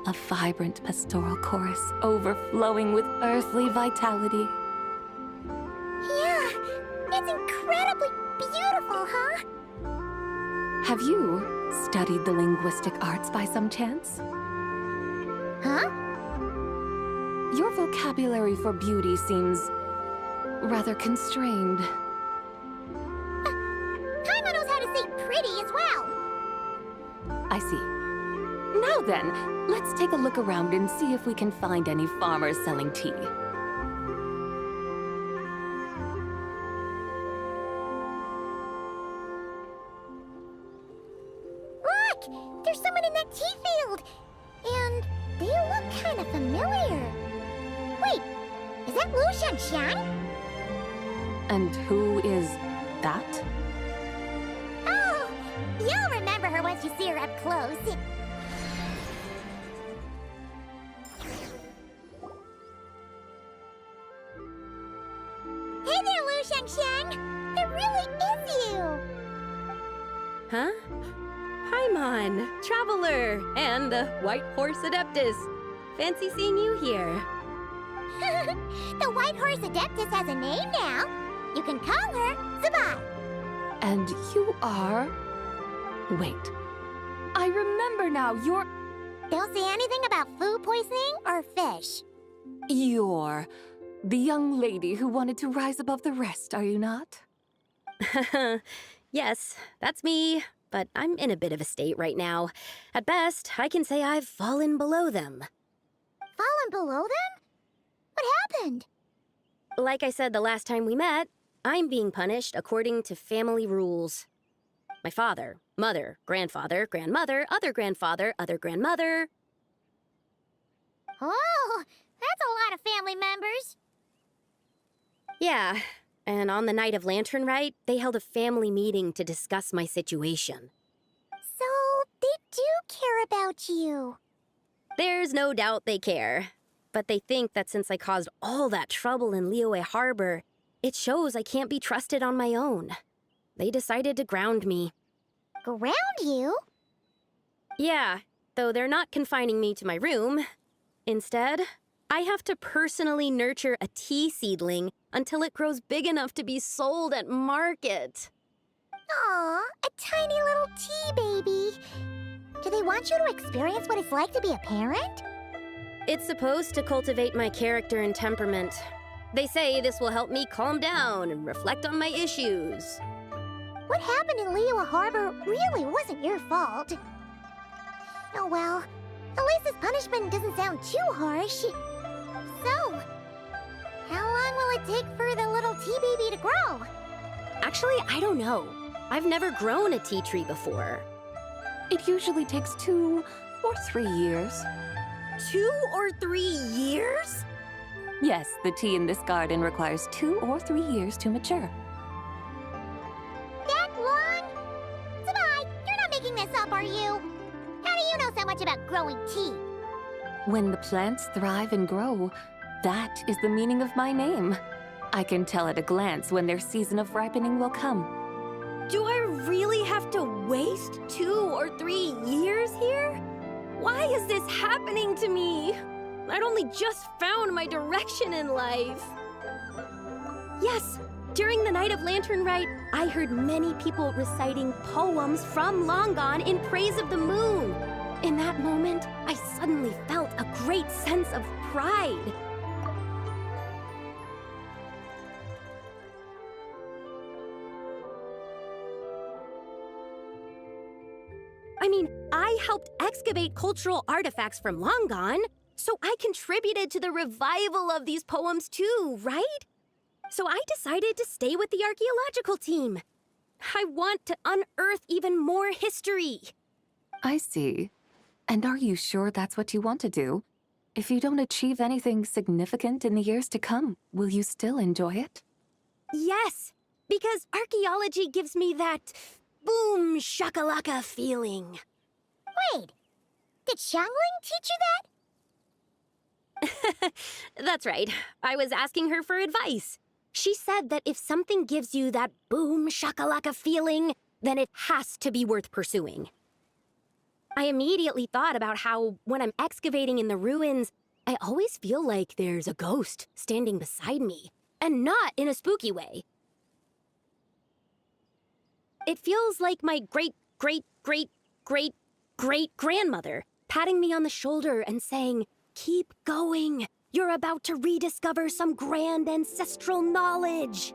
a vibrant pastoral chorus overflowing with earthly vitality. Yeah, it's incredibly beautiful, huh? Have you studied the linguistic arts by some chance? Huh? Your vocabulary for beauty seems rather constrained. Paimon knows how to say pretty as well. I see. Now then, let's take a look around and see if we can find any farmers selling tea. Look! There's someone in that tea field! And they look kind of familiar. Wait, is that Lu Xianxiang? And who is that? Oh, you'll remember her once you see her up close. Huh? Paimon, Traveler, and the White Horse Adeptus. Fancy seeing you here. The White Horse Adeptus has a name now. You can call her Zabai. And you are... Wait. I remember now, you're... Don't say anything about food poisoning or fish. You're the young lady who wanted to rise above the rest, are you not? Yes, that's me, but I'm in a bit of a state right now. At best, I can say I've fallen below them. Fallen below them? What happened? Like I said the last time we met, I'm being punished according to family rules. My father, mother, grandfather, grandmother, other grandfather, other grandmother. Oh, that's a lot of family members. Yeah, and on the night of Lantern Rite, they held a family meeting to discuss my situation. So, they do care about you. There's no doubt they care. But they think that since I caused all that trouble in Liyue Harbor, it shows I can't be trusted on my own. They decided to ground me. Ground you? Yeah, though they're not confining me to my room. Instead, I have to personally nurture a tea seedling until it grows big enough to be sold at market. Aw, a tiny little tea baby. Do they want you to experience what it's like to be a parent? It's supposed to cultivate my character and temperament. They say this will help me calm down and reflect on my issues. What happened in Liyue Harbor really wasn't your fault. Oh well, at least this punishment doesn't sound too harsh. So, how long will it take for the little tea baby to grow? Actually, I don't know. I've never grown a tea tree before. It usually takes 2 or 3 years. 2 or 3 years? Yes, the tea in this garden requires 2 or 3 years to mature. That long? Zabai, you're not making this up, are you? How do you know so much about growing tea? When the plants thrive and grow, that is the meaning of my name. I can tell at a glance when their season of ripening will come. Do I really have to waste 2 or 3 years here? Why is this happening to me? I'd only just found my direction in life. Yes, during the night of Lantern Rite, I heard many people reciting poems from Long Gone in praise of the moon. In that moment, I suddenly felt a great sense of pride. I mean, I helped excavate cultural artifacts from Long Gone, so I contributed to the revival of these poems too, right? So I decided to stay with the archaeological team. I want to unearth even more history. I see. And are you sure that's what you want to do? If you don't achieve anything significant in the years to come, will you still enjoy it? Yes, because archaeology gives me that boom shakalaka feeling. Wait, did Xiangling teach you that? That's right. I was asking her for advice. She said that if something gives you that boom shakalaka feeling, then it has to be worth pursuing. I immediately thought about how, when I'm excavating in the ruins, I always feel like there's a ghost standing beside me, and not in a spooky way. It feels like my great-great-great-great-great-grandmother patting me on the shoulder and saying, "Keep going. You're about to rediscover some grand ancestral knowledge."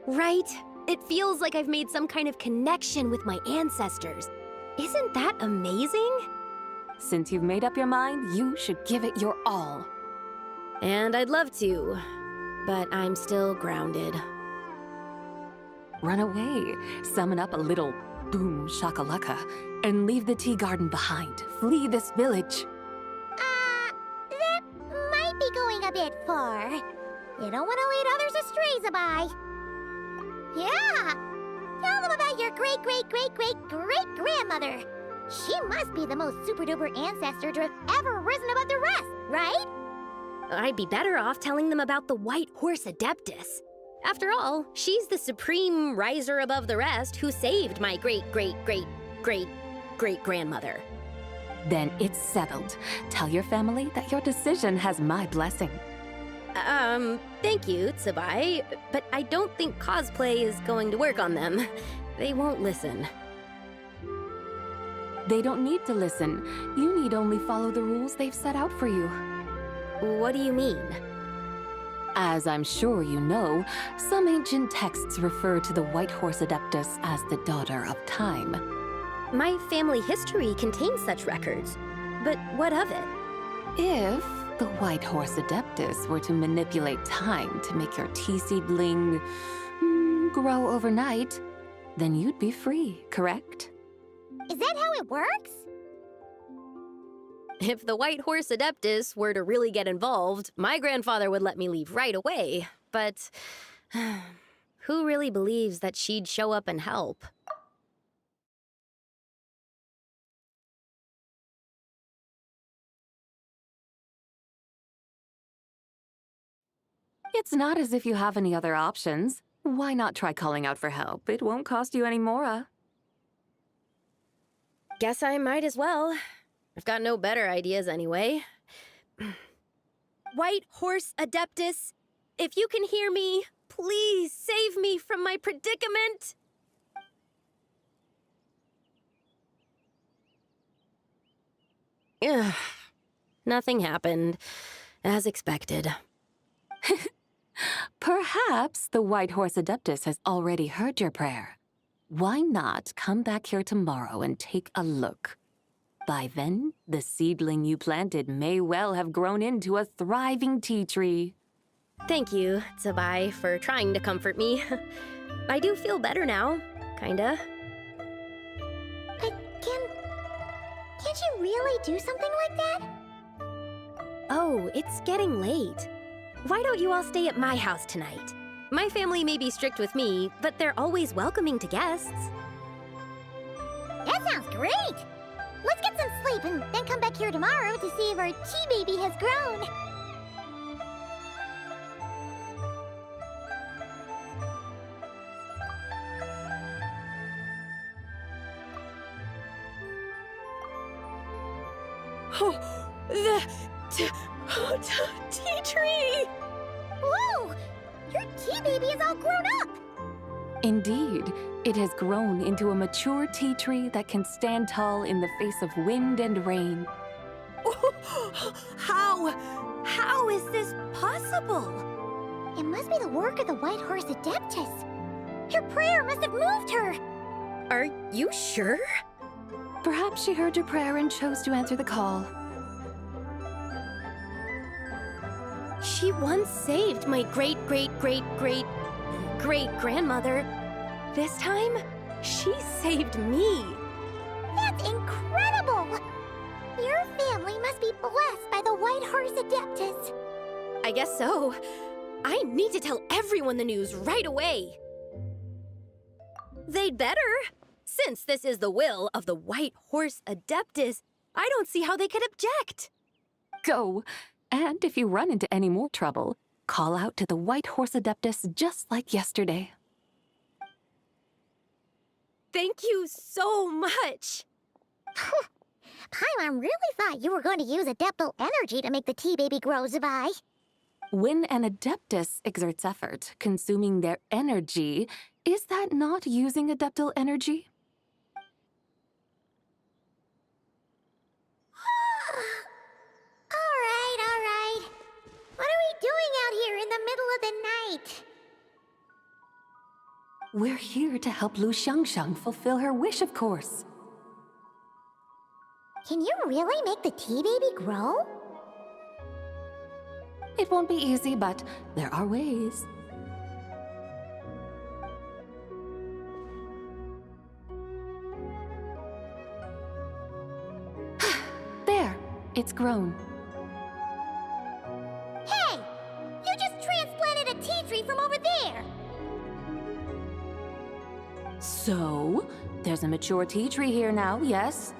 Right? It feels like I've made some kind of connection with my ancestors. Isn't that amazing? Since you've made up your mind, you should give it your all. And I'd love to, but I'm still grounded. Run away, summon up a little boom shakalaka, and leave the tea garden behind. Flee this village. That might be going a bit far. You don't want to lead others astray, Zabai. Yeah! Tell them about your great-great-great-great-great-grandmother. She must be the most super-duper ancestor to have ever risen above the rest, right? I'd be better off telling them about the White Horse Adeptus. After all, she's the supreme riser above the rest who saved my great-great-great-great-great-grandmother. Then it's settled. Tell your family that your decision has my blessing. Thank you, Tsubai, but I don't think cosplay is going to work on them. They won't listen. They don't need to listen. You need only follow the rules they've set out for you. What do you mean? As I'm sure you know, some ancient texts refer to the White Horse Adeptus as the Daughter of Time. My family history contains such records, but what of it? If the White Horse Adeptus were to manipulate time to make your tea seedling grow overnight, then you'd be free, correct? Is that how it works? If the White Horse Adeptus were to really get involved, my grandfather would let me leave right away. But who really believes that she'd show up and help? It's not as if you have any other options. Why not try calling out for help? It won't cost you any more. Guess I might as well. I've got no better ideas anyway. White Horse Adeptus, if you can hear me, please save me from my predicament. Ugh. Nothing happened, as expected. Perhaps the White Horse Adeptus has already heard your prayer. Why not come back here tomorrow and take a look? By then, the seedling you planted may well have grown into a thriving tea tree. Thank you, Tsubai, for trying to comfort me. I do feel better now, kinda. But can't you really do something like that? Oh, it's getting late. Why don't you all stay at my house tonight? My family may be strict with me, but they're always welcoming to guests. That sounds great! Let's get some sleep and then come back here tomorrow to see if our tea baby has grown. Oh, the tea tree! Whoa! Your tea baby is all grown up! Indeed, it has grown into a mature tea tree that can stand tall in the face of wind and rain. How is this possible? It must be the work of the White Horse Adeptus. Your prayer must have moved her. Are you sure? Perhaps she heard your prayer and chose to answer the call. She once saved my great-great-great-great-great-grandmother. This time, she saved me. That's incredible! Your family must be blessed by the White Horse Adeptus. I guess so. I need to tell everyone the news right away. They'd better. Since this is the will of the White Horse Adeptus, I don't see how they could object. Go! And if you run into any more trouble, call out to the White Horse Adeptus just like yesterday. Thank you so much! Paimon really thought you were going to use Adeptal energy to make the tea baby grow, Zabai. When an Adeptus exerts effort, consuming their energy, is that not using Adeptal energy? All right. What are we doing out here in the middle of the night? We're here to help Lu Xiangxiang fulfill her wish, of course. Can you really make the tea baby grow? It won't be easy, but there are ways. There, it's grown. Hey! You just transplanted a tea tree from over there! So, there's a mature tea tree here now, yes?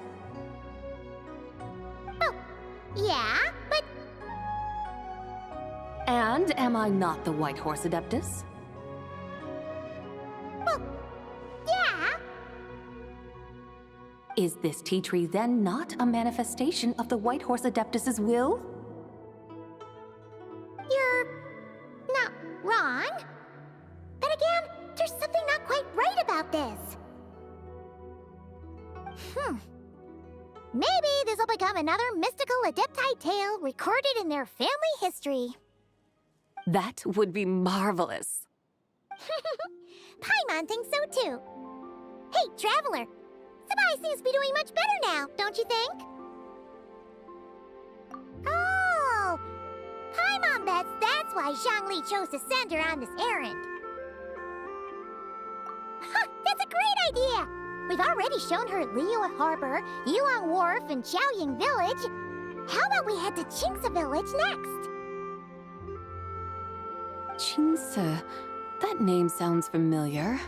Oh, yeah, but... And am I not the White Horse Adeptus? Is this tea tree then not a manifestation of the White Horse Adeptus's will? You're not wrong. But again, there's something not quite right about this. Maybe this will become another mystical Adepti tale recorded in their family history. That would be marvelous. Paimon thinks so too. Hey, Traveler! Sabai seems to be doing much better now, don't you think? Oh! Paimon bets that's why Zhongli chose to send her on this errand. Huh, that's a great idea! We've already shown her Liyue Harbor, Yuan Wharf, and Xiaoying Village. How about we head to Qingce Village next? Qingce. That name sounds familiar.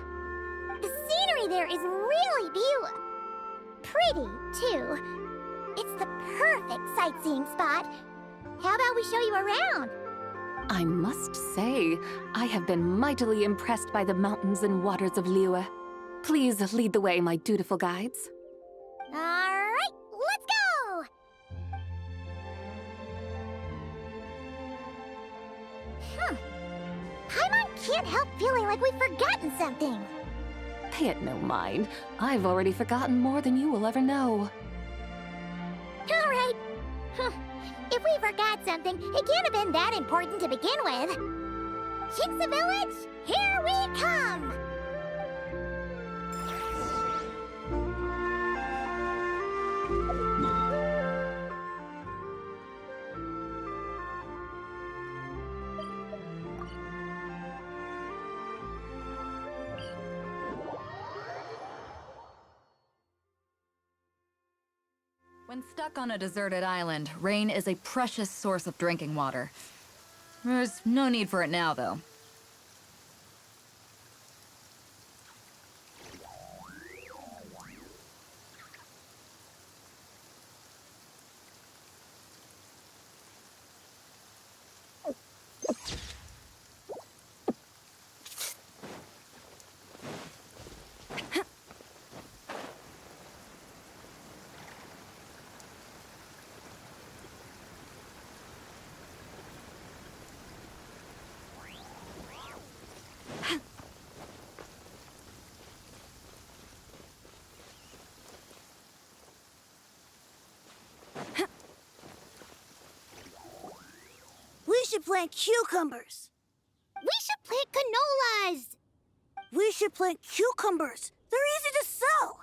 The scenery there is really beautiful. Pretty, too. It's the perfect sightseeing spot. How about we show you around? I must say, I have been mightily impressed by the mountains and waters of Liyue. Please lead the way, my dutiful guides. All right, let's go! Paimon can't help feeling like we've forgotten something. Pay it no mind. I've already forgotten more than you will ever know. All right. If we forgot something, it can't have been that important to begin with. Qingce Village, here we come! When stuck on a deserted island, rain is a precious source of drinking water. There's no need for it now, though. We should plant cucumbers. We should plant canolas. We should plant cucumbers. They're easy to sell.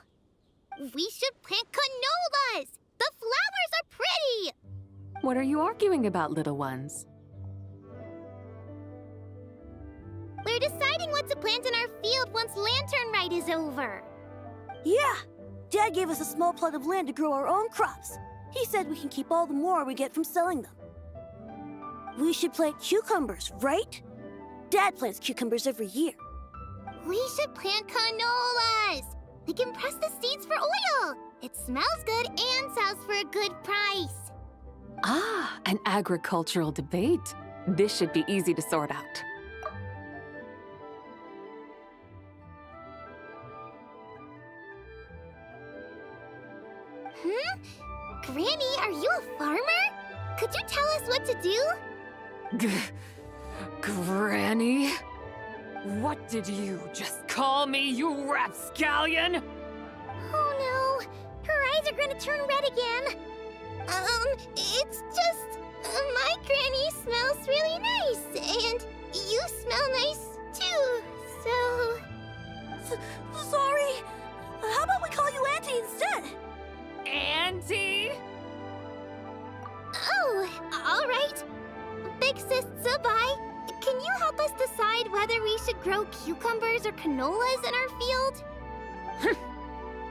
We should plant canolas. The flowers are pretty. What are you arguing about, little ones? We're deciding what to plant in our field once Lantern Rite is over. Yeah. Dad gave us a small plot of land to grow our own crops. He said we can keep all the more we get from selling them. We should plant cucumbers, right? Dad plants cucumbers every year. We should plant canolas. We can press the seeds for oil. It smells good and sells for a good price. Ah, an agricultural debate. This should be easy to sort out. Granny, are you a farmer? Could you tell us what to do? Granny? What did you just call me, you rapscallion? Oh no, her eyes are gonna turn red again. It's just, my granny smells really nice, and you smell nice too, so... Sorry. How about we call you Auntie instead? Auntie? Oh, all right. Big Sis Sabai, can you help us decide whether we should grow cucumbers or canolas in our field?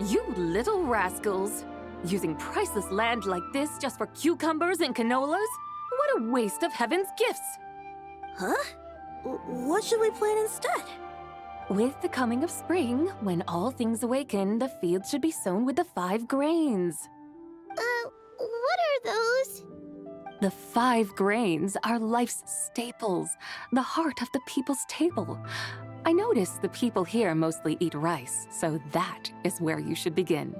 You little rascals! Using priceless land like this just for cucumbers and canolas? What a waste of heaven's gifts! Huh? What should we plant instead? With the coming of spring, when all things awaken, the fields should be sown with the 5 grains. What are those? The 5 grains are life's staples, the heart of the people's table. I notice the people here mostly eat rice, so that is where you should begin.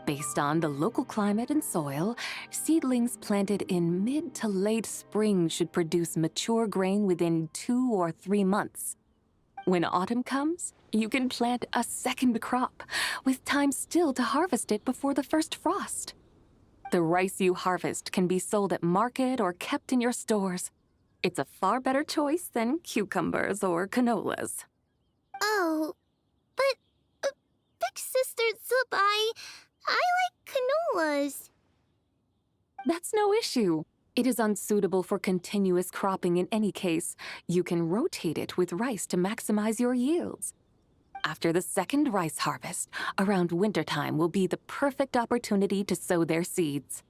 Based on the local climate and soil, seedlings planted in mid to late spring should produce mature grain within 2 or 3 months. When autumn comes, you can plant a second crop, with time still to harvest it before the first frost. The rice you harvest can be sold at market or kept in your stores. It's a far better choice than cucumbers or canolas. Oh, but Big Sister Zubai, I like canolas. That's no issue. It is unsuitable for continuous cropping in any case. You can rotate it with rice to maximize your yields. After the second rice harvest, around wintertime will be the perfect opportunity to sow their seeds.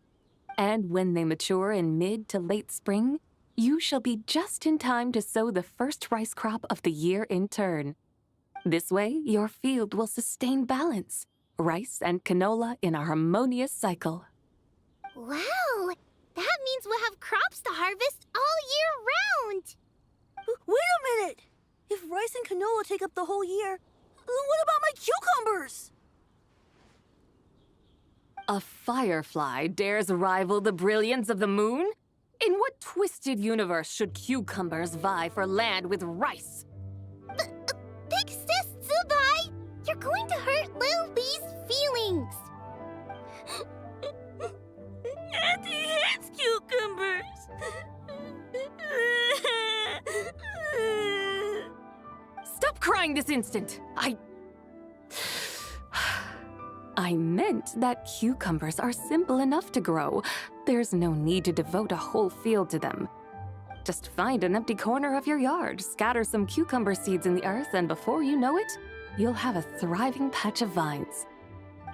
And when they mature in mid to late spring, you shall be just in time to sow the first rice crop of the year in turn. This way, your field will sustain balance, rice and canola in a harmonious cycle. Wow, that means we'll have crops to harvest all year round. Wait a minute! If rice and canola take up the whole year, what about my cucumbers? A firefly dares rival the brilliance of the moon? In what twisted universe should cucumbers vie for land with rice? Big Sis Zubai, you're going to hurt Lil Bee's feelings. Auntie hates cucumbers. Stop crying this instant! I meant that cucumbers are simple enough to grow. There's no need to devote a whole field to them. Just find an empty corner of your yard, scatter some cucumber seeds in the earth, and before you know it, you'll have a thriving patch of vines.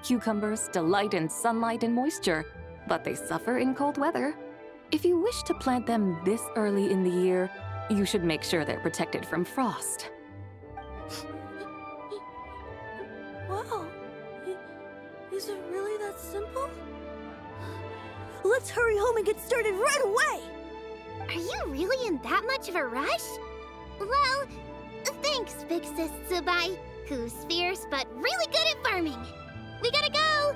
Cucumbers delight in sunlight and moisture, but they suffer in cold weather. If you wish to plant them this early in the year, you should make sure they're protected from frost. Wow. Is it really that simple? Let's hurry home and get started right away! Are you really in that much of a rush? Well, thanks, Big Sis Zubai, who's fierce but really good at farming. We gotta go!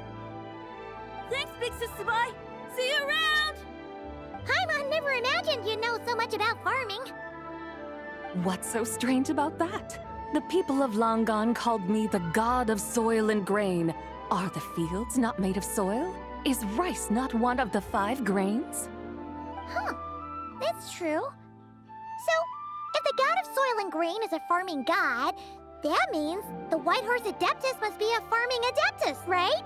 Thanks, Big Sis Zubai! See you around! Paimon never imagined you'd know so much about farming. What's so strange about that? The people of Langan called me the god of soil and grain. Are the fields not made of soil? Is rice not one of the 5 grains? Huh, that's true. So, if the god of soil and grain is a farming god, that means the White Horse Adeptus must be a farming adeptus, right?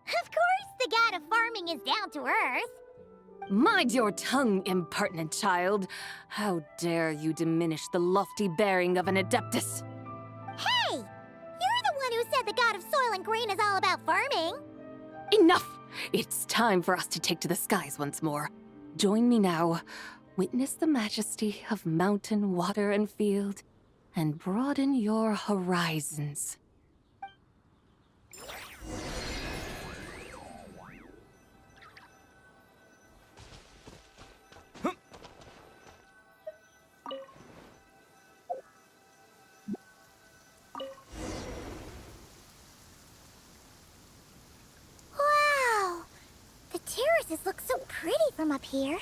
Of course, the god of farming is down to earth. Mind your tongue, impertinent child. How dare you diminish the lofty bearing of an adeptus? Hey! You're the one who said the god of soil and grain is all about farming. Enough! It's time for us to take to the skies once more. Join me now. Witness the majesty of mountain, water, and field, and broaden your horizons. Wow! The terraces look so pretty from up here.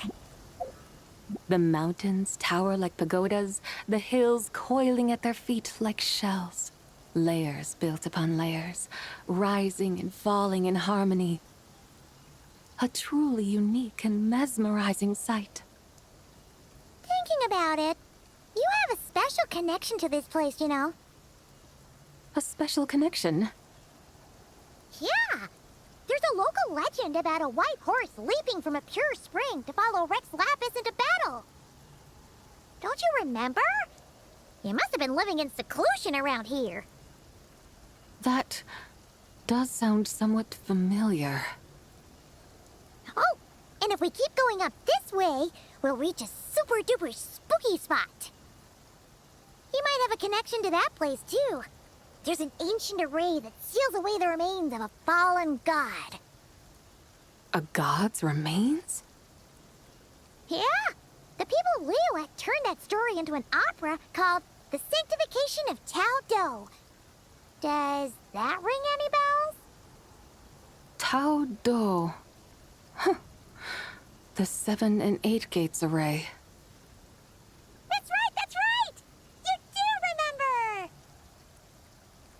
The mountains tower like pagodas, the hills coiling at their feet like shells. Layers built upon layers, rising and falling in harmony. A truly unique and mesmerizing sight. Thinking about it, you have a special connection to this place, you know. A special connection? Yeah! There's a local legend about a white horse leaping from a pure spring to follow Rex Lapis into battle. Don't you remember? You must have been living in seclusion around here. That does sound somewhat familiar. Oh, and if we keep going up this way, we'll reach a super-duper spooky spot. You might have a connection to that place, too. There's an ancient array that seals away the remains of a fallen god. A god's remains? Yeah! The people of Liyue turned that story into an opera called The Sanctification of Tao Do. Does that ring any bells? Tao Do. Huh. The 7 and 8 gates array. That's right, that's right! You do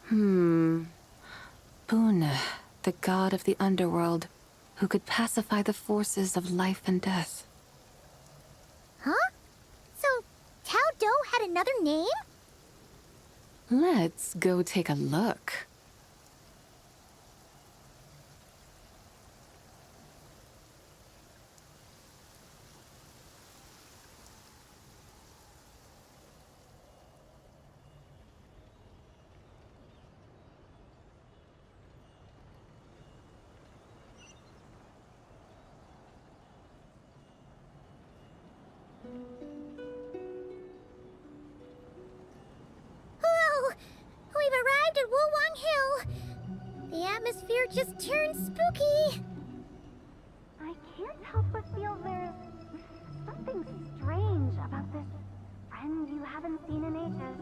remember! Buna, the god of the underworld, who could pacify the forces of life and death. Huh? So, Tao Do had another name? Let's go take a look. Hello! We've arrived at Wulwang Hill. The atmosphere just turned spooky. I can't help but feel there's something strange about this friend you haven't seen in ages.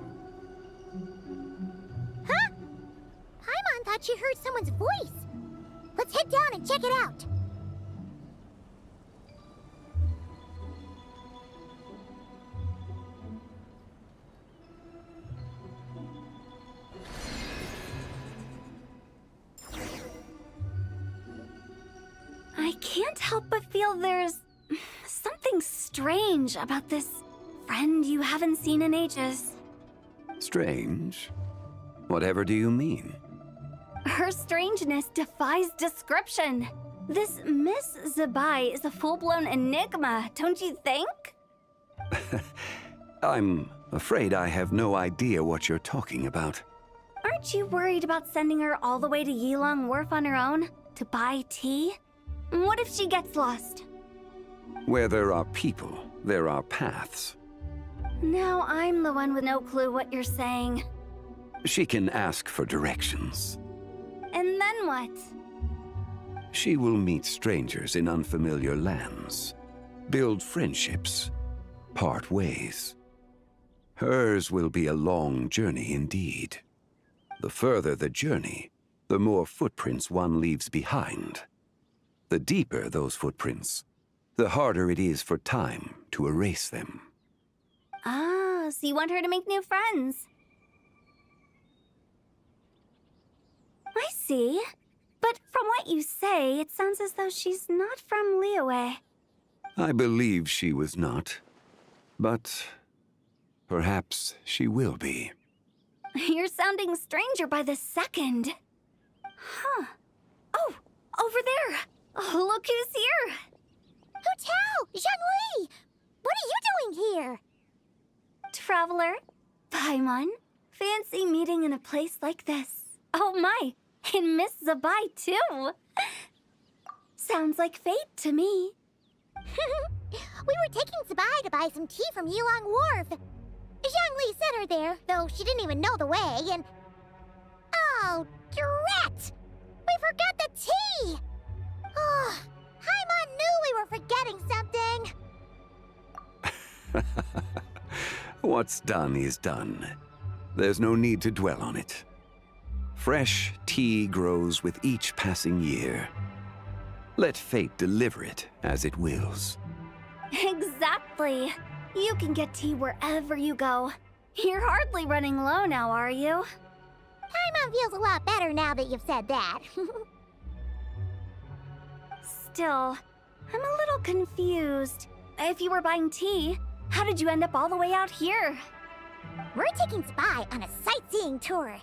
Huh? Paimon thought she heard someone's voice. Let's head down and check it out. I can't help but feel there's something strange about this friend you haven't seen in ages. Strange? Whatever do you mean? Her strangeness defies description. This Miss Zabai is a full-blown enigma, don't you think? I'm afraid I have no idea what you're talking about. Aren't you worried about sending her all the way to Yilong Wharf on her own to buy tea? What if she gets lost? Where there are people, there are paths. Now I'm the one with no clue what you're saying. She can ask for directions. And then what? She will meet strangers in unfamiliar lands, build friendships, part ways. Hers will be a long journey indeed. The further the journey, the more footprints one leaves behind. The deeper those footprints, the harder it is for time to erase them. Ah, so you want her to make new friends? I see. But from what you say, it sounds as though she's not from Liyue. I believe she was not, but perhaps she will be. You're sounding stranger by the second. Huh. Oh, over there. Oh, look who's here. Hu Tao! Zhongli! What are you doing here? Traveler, Paimon, fancy meeting in a place like this. Oh my, and Miss Zabai too. Sounds like fate to me. We were taking Zabai to buy some tea from Yilong Wharf. Zhongli sent her there, though she didn't even know the way, and... Oh, drat! We forgot the tea! Oh, Paimon knew we were forgetting something! What's done is done. There's no need to dwell on it. Fresh tea grows with each passing year. Let fate deliver it as it wills. Exactly. You can get tea wherever you go. You're hardly running low now, are you? Paimon feels a lot better now that you've said that. Still, I'm a little confused. If you were buying tea, how did you end up all the way out here? We're taking Spy on a sightseeing tour.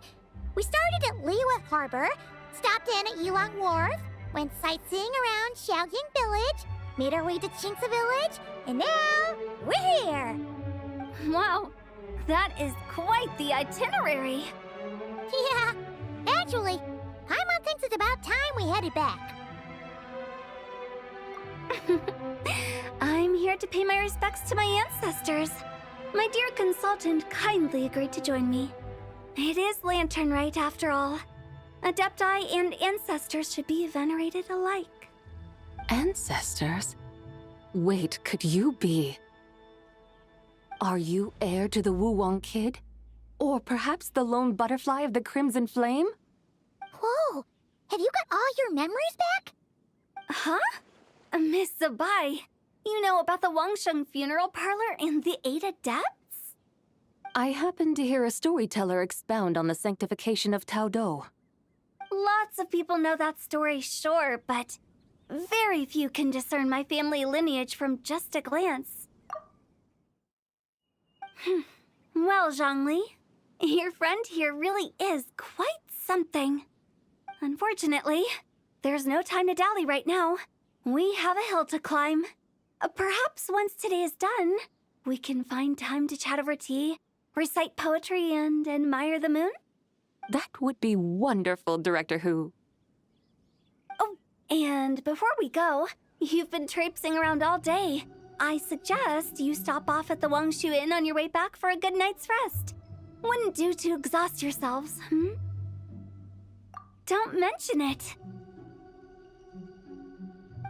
We started at Liyue Harbor, stopped in at Yilong Wharf, went sightseeing around Xiaoying Village, made our way to Qingce Village, and now we're here! Wow, that is quite the itinerary. Yeah, actually, Paimon thinks it's about time we headed back. I'm here to pay my respects to my ancestors. My dear consultant kindly agreed to join me. It is Lantern Rite, after all. Adepti and ancestors should be venerated alike. Ancestors? Wait, could you be? Are you heir to the Wulwang Kid? Or perhaps the lone butterfly of the Crimson Flame? Whoa! Have you got all your memories back? Huh? Miss Zabai, you know about the Wangsheng funeral parlor and the 8 adepts? I happened to hear a storyteller expound on the sanctification of Taodo. Lots of people know that story, sure, but very few can discern my family lineage from just a glance. Well, Zhongli, your friend here really is quite something. Unfortunately, there's no time to dally right now. We have a hill to climb. Perhaps once today is done, we can find time to chat over tea, recite poetry, and admire the moon? That would be wonderful, Director Hu. Oh, and before we go, you've been traipsing around all day. I suggest you stop off at the Wangshu Inn on your way back for a good night's rest. Wouldn't do to exhaust yourselves, hmm? Don't mention it.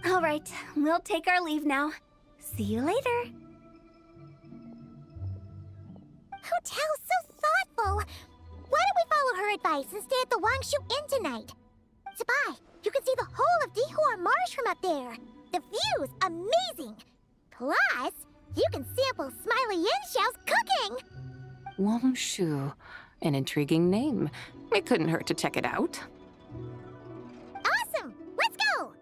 All right, we'll take our leave now. See you later. Hotel's so thoughtful. Why don't we follow her advice and stay at the Wangshu Inn tonight? Zabai, you can see the whole of Dihua Marsh from up there. The view's amazing. Plus, you can sample Smiley Yin-Xiao's cooking. Wangshu. An intriguing name. It couldn't hurt to check it out. Awesome! Let's go!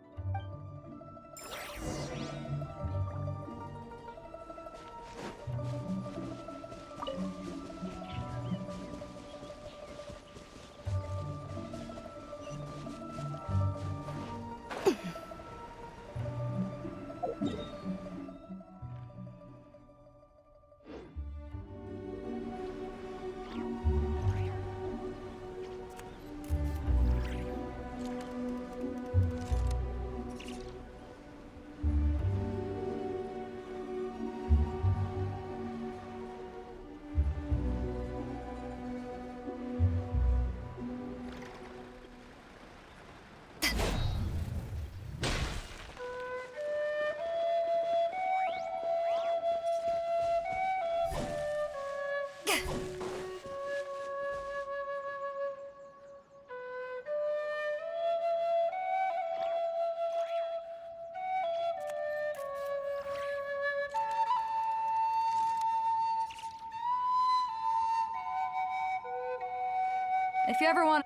If you ever want...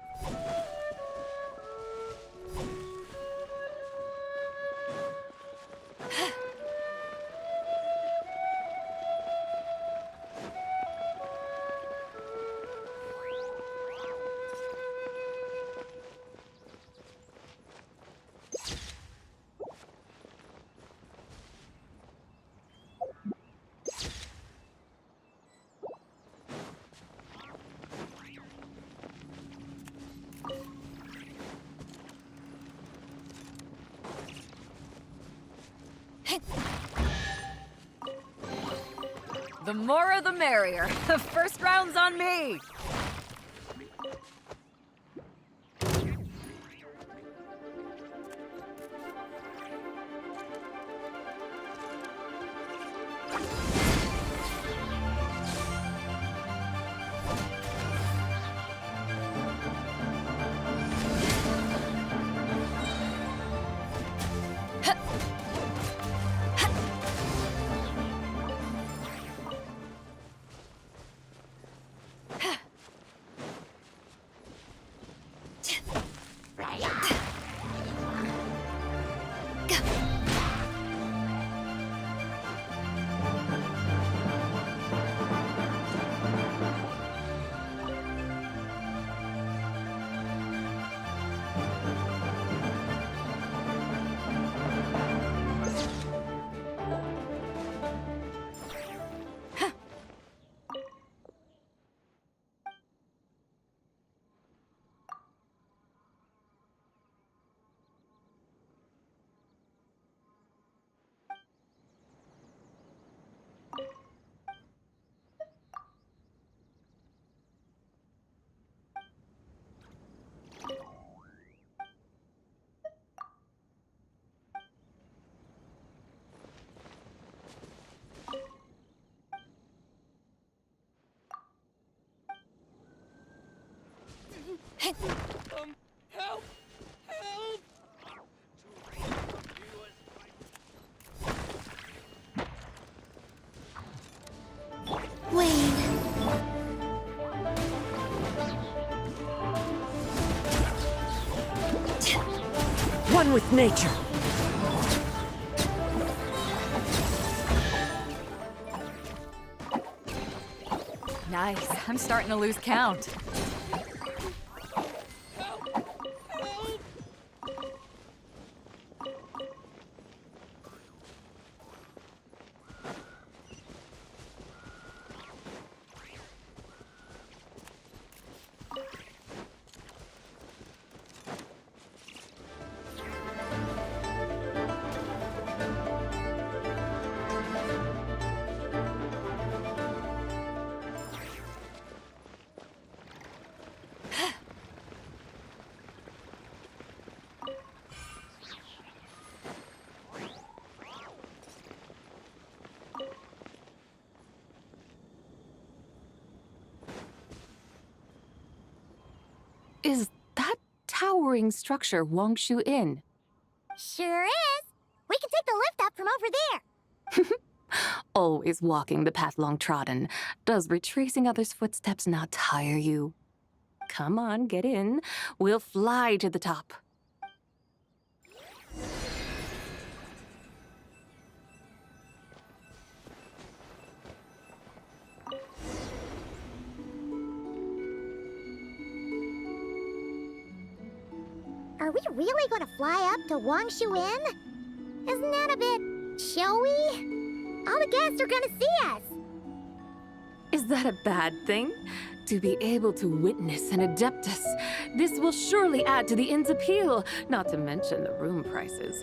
The more the merrier. The first round's on me! Help! Help! Wayne. One with nature. Nice. I'm starting to lose count. Is that towering structure Wangshu Inn? Sure is. We can take the lift up from over there. Always walking the path long trodden. Does retracing others' footsteps not tire you? Come on, get in. We'll fly to the top. Are we really going to fly up to Wangshu Inn? Isn't that a bit showy? All the guests are going to see us. Is that a bad thing? To be able to witness an Adeptus. This will surely add to the inn's appeal, not to mention the room prices.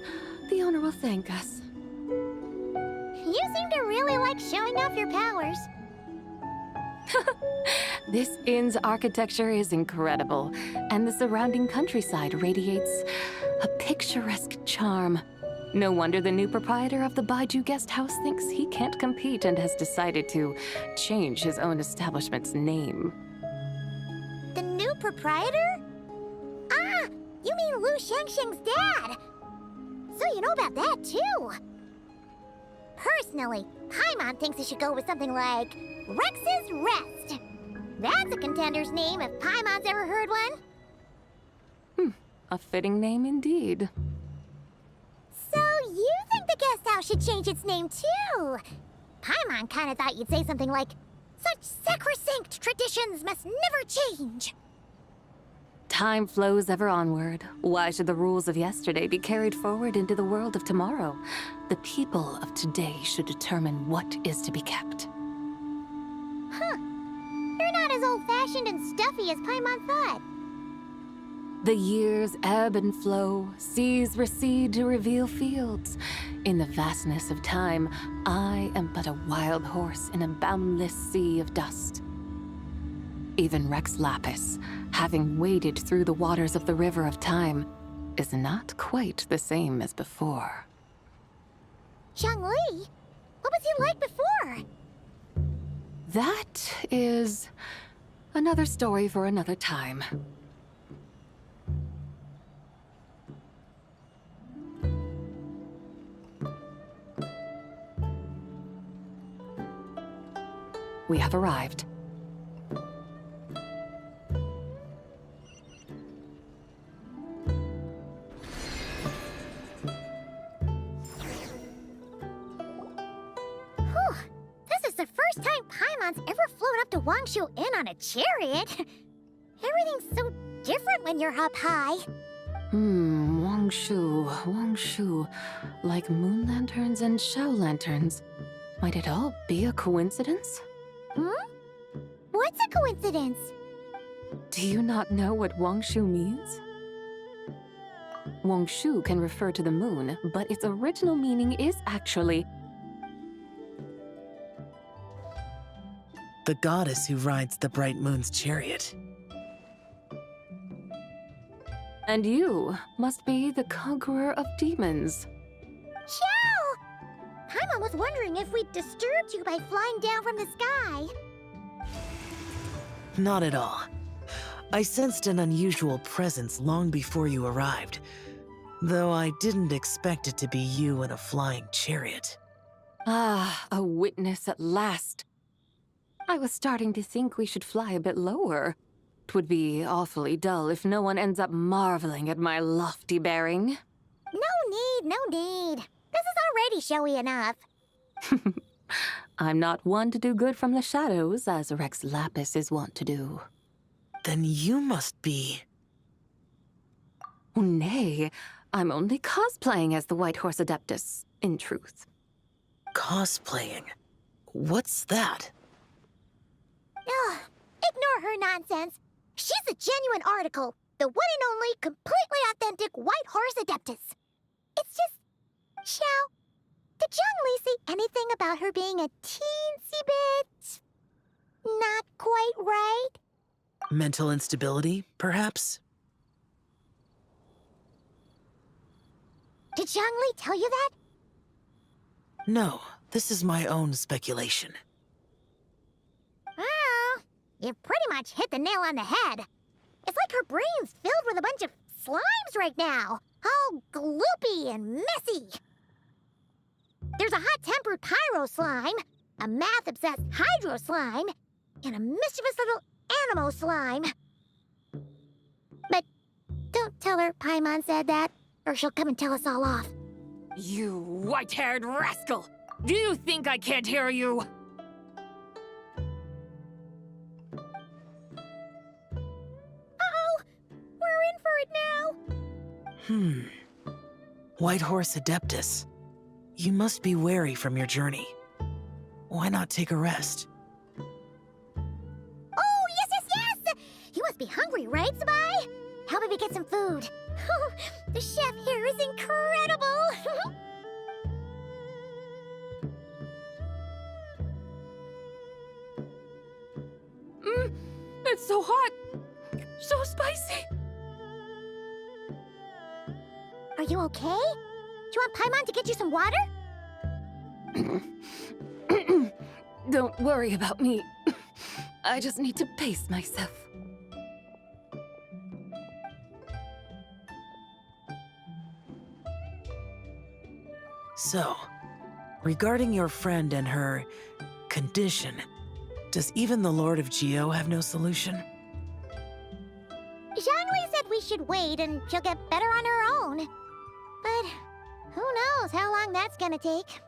The owner will thank us. You seem to really like showing off your powers. This inn's architecture is incredible, and the surrounding countryside radiates a picturesque charm. No wonder the new proprietor of the Baiju guest house thinks he can't compete and has decided to change his own establishment's name. The new proprietor? Ah, you mean Lu Shengsheng's dad. So you know about that, too. Personally, Paimon thinks it should go with something like Rex's Rest. That's a contender's name if Paimon's ever heard one. A fitting name indeed. So you think the guest house should change its name, too? Paimon kind of thought you'd say something like, such sacrosanct traditions must never change. Time flows ever onward. Why should the rules of yesterday be carried forward into the world of tomorrow? The people of today should determine what is to be kept. Huh. You're not as old-fashioned and stuffy as Paimon thought. The years ebb and flow, seas recede to reveal fields. In the vastness of time, I am but a wild horse in a boundless sea of dust. Even Rex Lapis, having waded through the waters of the river of time, is not quite the same as before. Zhongli? What was he like before? That is another story for another time. We have arrived. This is the first time Paimon's ever flown up to Wangshu Inn on a chariot. Everything's so different when you're up high. Wangshu. Like moon lanterns and shell lanterns. Might it all be a coincidence? What's a coincidence? Do you not know what Wangshu means? Wangshu can refer to the moon, but its original meaning is actually the goddess who rides the bright moon's chariot. And you must be the conqueror of demons. Chow! Paimon was wondering if we'd disturbed you by flying down from the sky. Not at all. I sensed an unusual presence long before you arrived, though I didn't expect it to be you in a flying chariot. Ah, a witness at last. I was starting to think we should fly a bit lower. It would be awfully dull if no one ends up marveling at my lofty bearing. No need. This is already showy enough. I'm not one to do good from the shadows, as Rex Lapis is wont to do. Then you must be... Oh, nay, I'm only cosplaying as the White Horse Adeptus, in truth. Cosplaying? What's that? Ugh, ignore her nonsense. She's a genuine article. The one and only, completely authentic White Horse Adeptus. It's just... Xiao, did young Lee say anything about her being a teensy bit... not quite right? Mental instability, perhaps? Did Zhang Li tell you that? No, this is my own speculation. Well, you've pretty much hit the nail on the head. It's like her brain's filled with a bunch of slimes right now. All gloopy and messy. There's a hot-tempered pyro slime, a math-obsessed hydro slime, and a mischievous little animo slime. But don't tell her Paimon said that, or she'll come and tell us all off. You white-haired rascal! Do you think I can't hear you? Uh-oh! We're in for it now! White Horse Adeptus. You must be weary from your journey. Why not take a rest? Oh, yes! You must be hungry, right, Sabai? How about we get some food? The chef here is incredible! It's so hot! So spicy! Are you okay? Do you want Paimon to get you some water? Don't worry about me. I just need to pace myself. So, regarding your friend and her condition, does even the Lord of Geo have no solution? Zhangli said we should wait and she'll get better on her own. But who knows how long that's gonna take.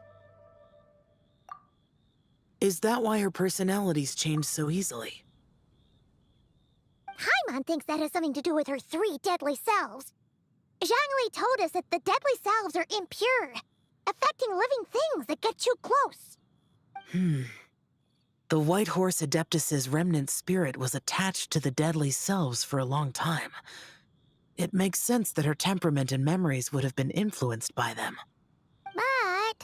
Is that why her personalities change so easily? Paimon thinks that has something to do with her 3 deadly selves. Zhangli told us that the deadly selves are impure, affecting living things that get too close. The White Horse Adeptus's remnant spirit was attached to the deadly selves for a long time. It makes sense that her temperament and memories would have been influenced by them. But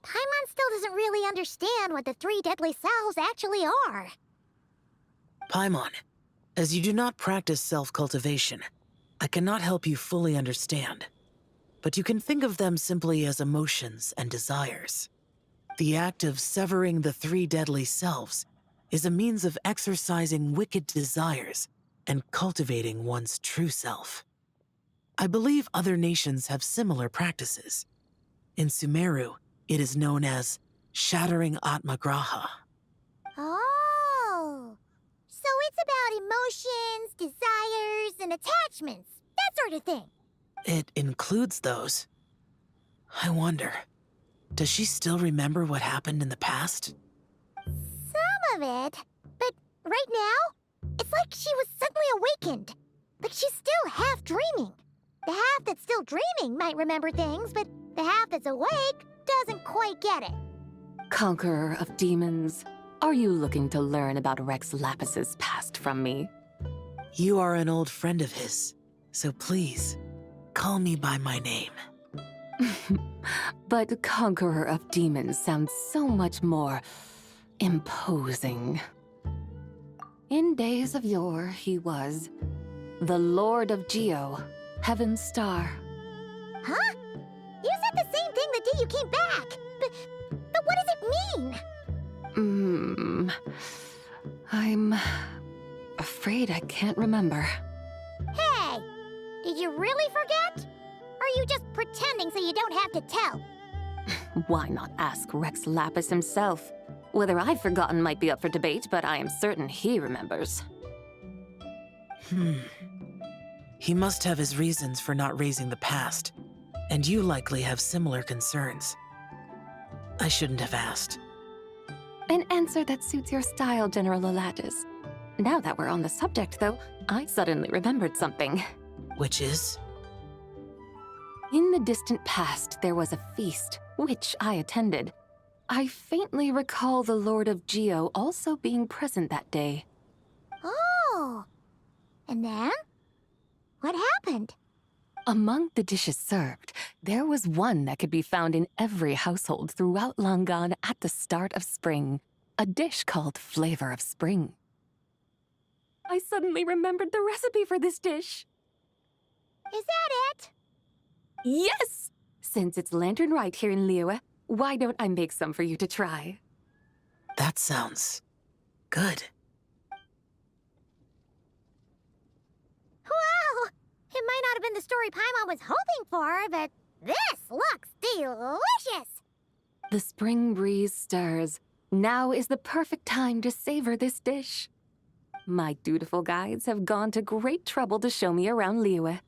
Paimon still doesn't really understand what the 3 deadly selves actually are. Paimon, as you do not practice self-cultivation, I cannot help you fully understand. But you can think of them simply as emotions and desires. The act of severing the 3 deadly selves is a means of exercising wicked desires and cultivating one's true self. I believe other nations have similar practices. In Sumeru, it is known as shattering Atmagraha. Oh, so it's about emotions, desires, and attachments, that sort of thing. It includes those. I wonder, does she still remember what happened in the past? Some of it, but right now, it's like she was suddenly awakened. Like she's still half dreaming. The half that's still dreaming might remember things, but the half that's awake doesn't quite get it. Conqueror of demons, are you looking to learn about Rex Lapis's past from me? You are an old friend of his, so please, call me by my name. But Conqueror of Demons sounds so much more imposing. In days of yore, he was the Lord of Geo, Heaven's Star. Huh? You said the same thing the day you came back. But what does it mean? I'm afraid I can't remember. Hey! Did you really forget? Or are you just pretending so you don't have to tell? Why not ask Rex Lapis himself? Whether I've forgotten might be up for debate, but I am certain he remembers. He must have his reasons for not raising the past, and you likely have similar concerns. I shouldn't have asked. An answer that suits your style, General Elatis. Now that we're on the subject, though, I suddenly remembered something. Which is? In the distant past, there was a feast, which I attended. I faintly recall the Lord of Geo also being present that day. Oh! And then? What happened? Among the dishes served, there was one that could be found in every household throughout Langan at the start of spring. A dish called Flavor of Spring. I suddenly remembered the recipe for this dish. Is that it? Yes! Since it's Lantern Rite here in Liyue, why don't I make some for you to try? That sounds good. Wow! It might not have been the story Paimon was hoping for, but this looks delicious! The spring breeze stirs. Now is the perfect time to savor this dish. My dutiful guides have gone to great trouble to show me around Liyue.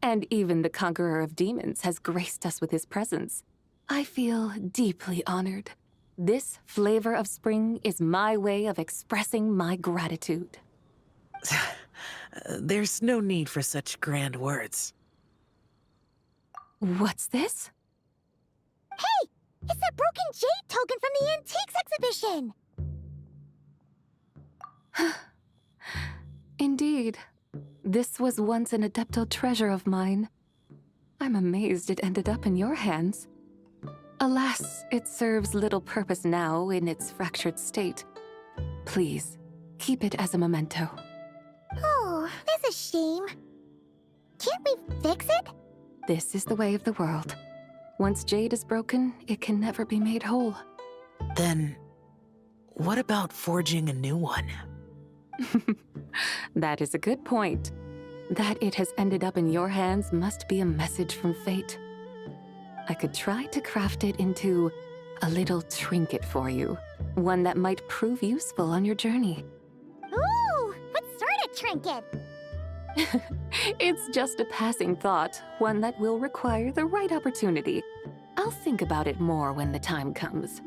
And even the Conqueror of Demons has graced us with his presence. I feel deeply honored. This Flavor of Spring is my way of expressing my gratitude. There's no need for such grand words. What's this? Hey! It's that broken jade token from the Antiques exhibition! Indeed. This was once an Adepto treasure of mine. I'm amazed it ended up in your hands. Alas, it serves little purpose now in its fractured state. Please, keep it as a memento. Oh, that's a shame. Can't we fix it? This is the way of the world. Once jade is broken, it can never be made whole. Then, what about forging a new one? That is a good point. That it has ended up in your hands must be a message from fate. I could try to craft it into a little trinket for you. One that might prove useful on your journey. Ooh, what sort of trinket? It's just a passing thought, one that will require the right opportunity. I'll think about it more when the time comes.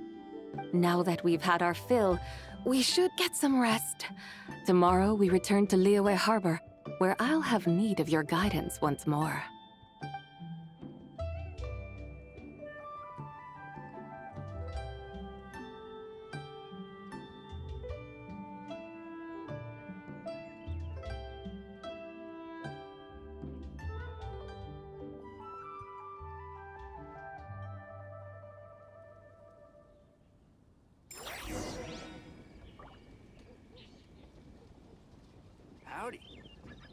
Now that we've had our fill, we should get some rest. Tomorrow we return to Liyue Harbor, where I'll have need of your guidance once more. Howdy.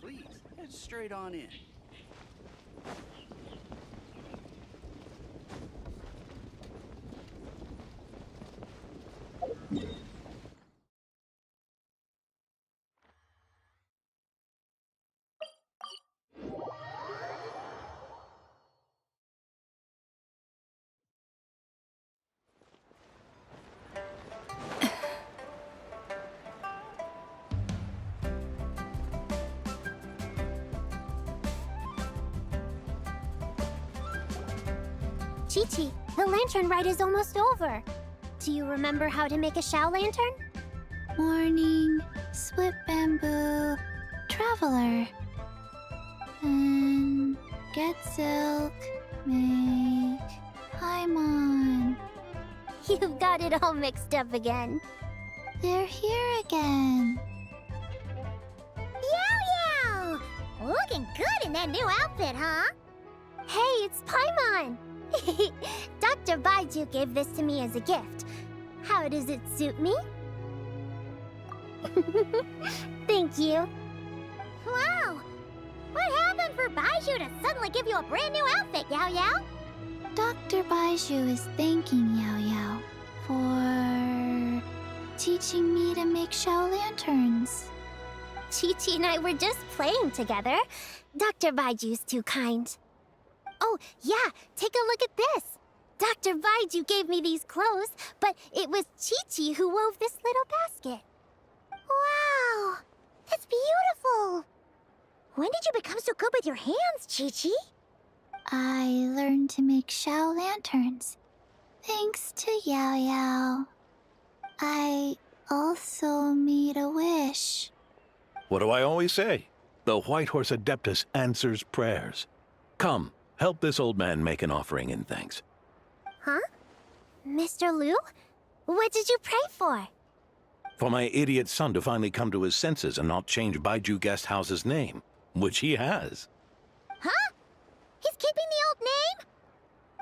Please, head straight on in. Chi-Chi, the lantern rite is almost over. Do you remember how to make a Shao lantern? Morning, split bamboo, traveler. And get silk, make Paimon. You've got it all mixed up again. They're here again. Yow! Looking good in that new outfit, huh? Hey, it's Paimon! Dr. Baiju gave this to me as a gift. How does it suit me? Thank you. Wow! What happened for Baiju to suddenly give you a brand new outfit, Yao Yao? Dr. Baiju is thanking Yao Yao for teaching me to make Shao lanterns. Chi-Chi and I were just playing together. Dr. Baiju's too kind. Oh, yeah, take a look at this. Dr. Baiju gave me these clothes, but it was Chi-Chi who wove this little basket. Wow, that's beautiful. When did you become so good with your hands, Chi-Chi? I learned to make Xiao lanterns. Thanks to Yao Yao. I also made a wish. What do I always say? The White Horse Adeptus answers prayers. Come, help this old man make an offering in thanks. Huh? Mr. Liu? What did you pray for? For my idiot son to finally come to his senses and not change Baiju Guest House's name, which he has. Huh? He's keeping the old name?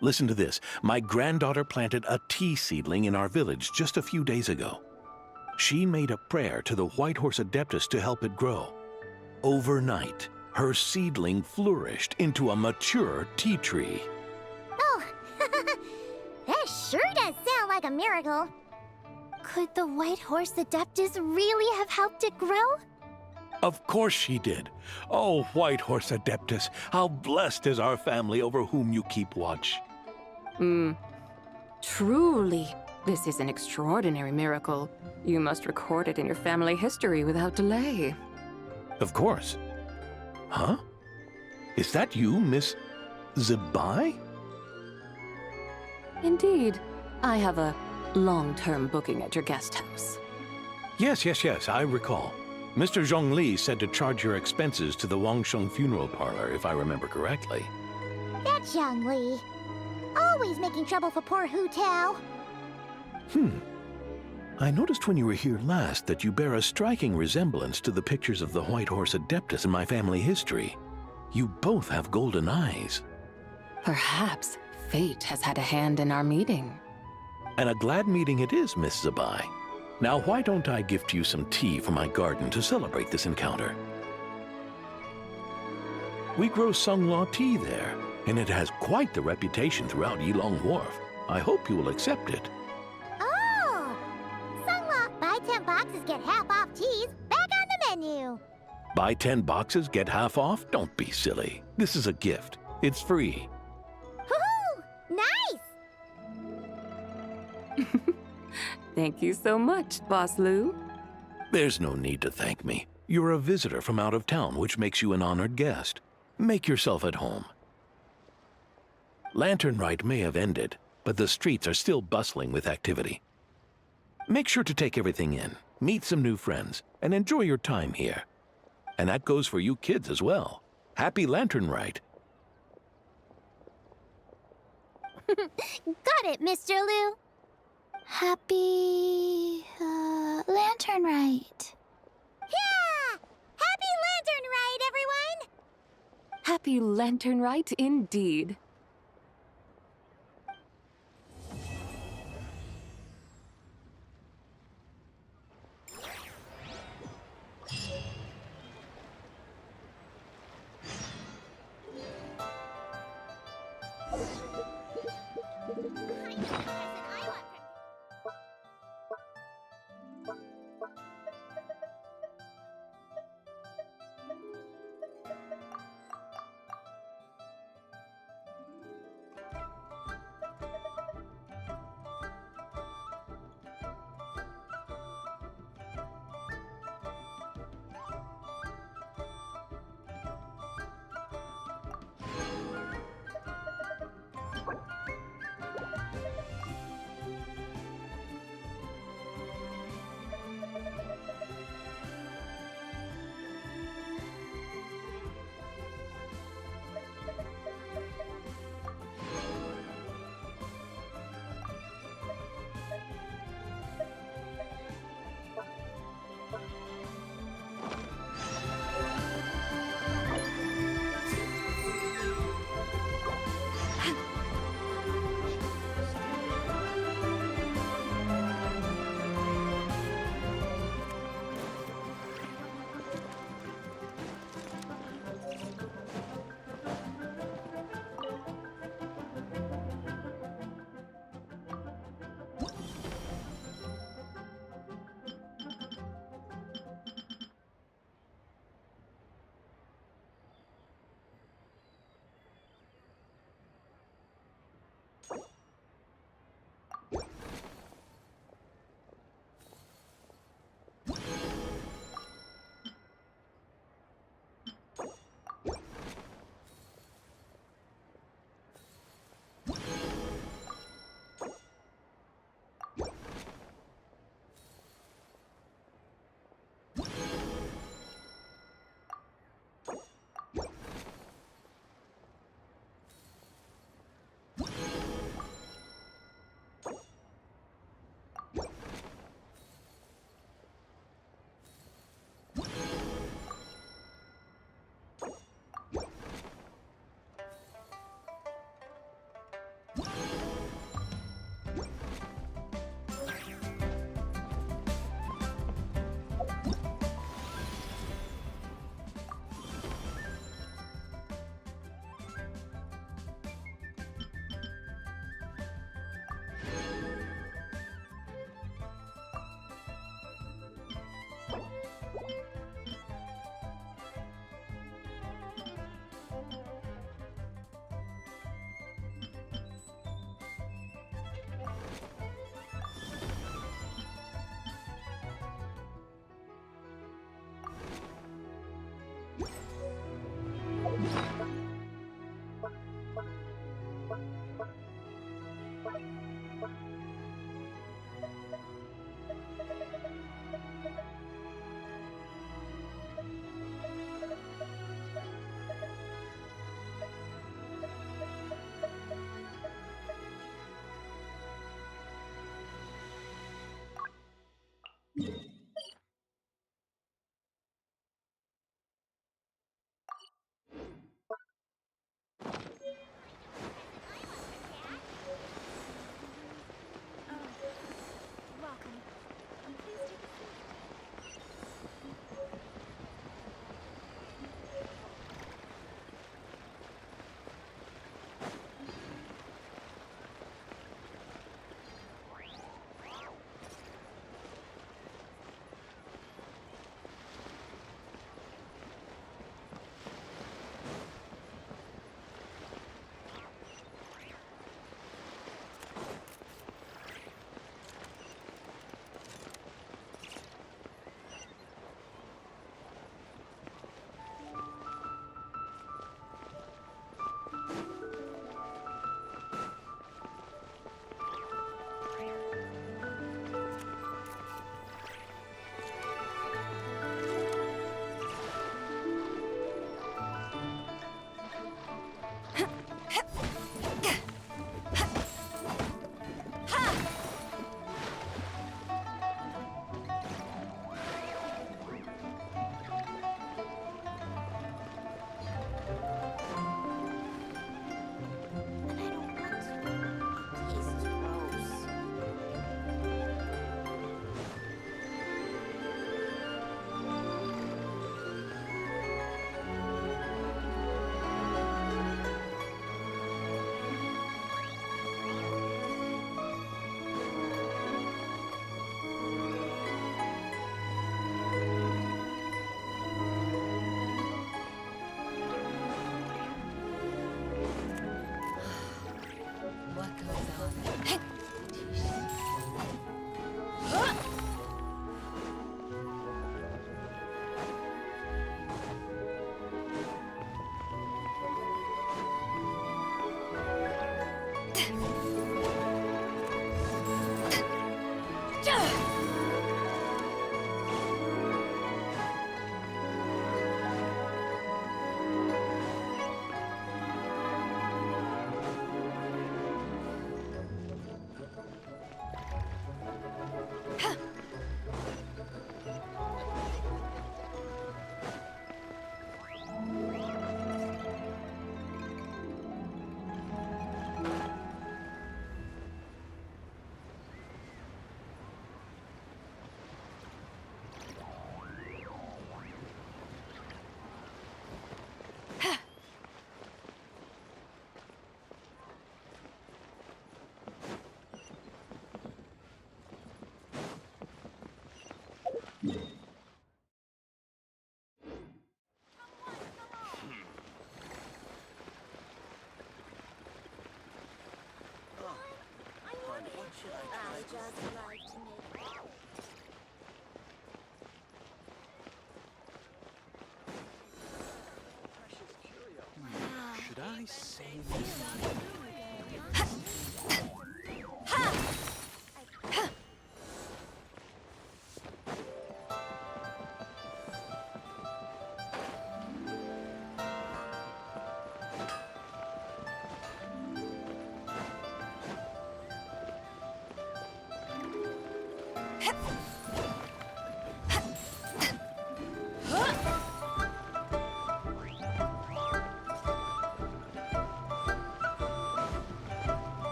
Listen to this. My granddaughter planted a tea seedling in our village just a few days ago. She made a prayer to the White Horse Adeptus to help it grow. Overnight, her seedling flourished into a mature tea tree. Oh, that sure does sound like a miracle. Could the White Horse Adeptus really have helped it grow? Of course she did. Oh, White Horse Adeptus, how blessed is our family over whom you keep watch. Truly, this is an extraordinary miracle. You must record it in your family history without delay. Of course. Huh? Is that you, Miss Zibai? Indeed. I have a long-term booking at your guest house. Yes, I recall. Mr. Zhongli said to charge your expenses to the Wangsheng Funeral Parlor, if I remember correctly. That's Young Li. Always making trouble for poor Hu Tao. I noticed when you were here last that you bear a striking resemblance to the pictures of the White Horse Adeptus in my family history. You both have golden eyes. Perhaps fate has had a hand in our meeting. And a glad meeting it is, Miss Zabai. Now, why don't I gift you some tea from my garden to celebrate this encounter? We grow Sunghua tea there, and it has quite the reputation throughout Yilong Wharf. I hope you will accept it. Oh! Sunghua, buy 10 boxes, get half off teas. Back on the menu. Buy 10 boxes, get half off? Don't be silly. This is a gift. It's free. Woohoo! Nice! Thank you so much, Boss Liu. There's no need to thank me. You're a visitor from out of town, which makes you an honored guest. Make yourself at home. Lantern Rite may have ended, but the streets are still bustling with activity. Make sure to take everything in, meet some new friends, and enjoy your time here. And that goes for you kids as well. Happy Lantern Rite. Got it, Mr. Liu. Happy... Lantern Rite. Yeah! Happy Lantern Rite, everyone! Happy Lantern Rite indeed. Should I save this?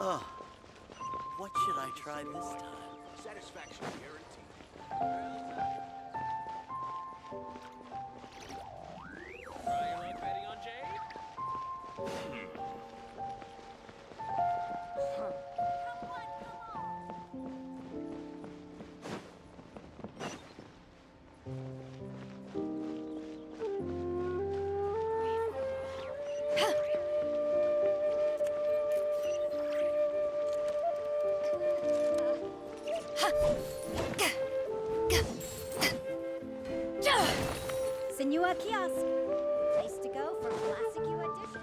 Oh, what should I try this time? Satisfaction guaranteed. Try your luck betting on Jade? Senua Kiosk. Place to go for classic Yua dishes.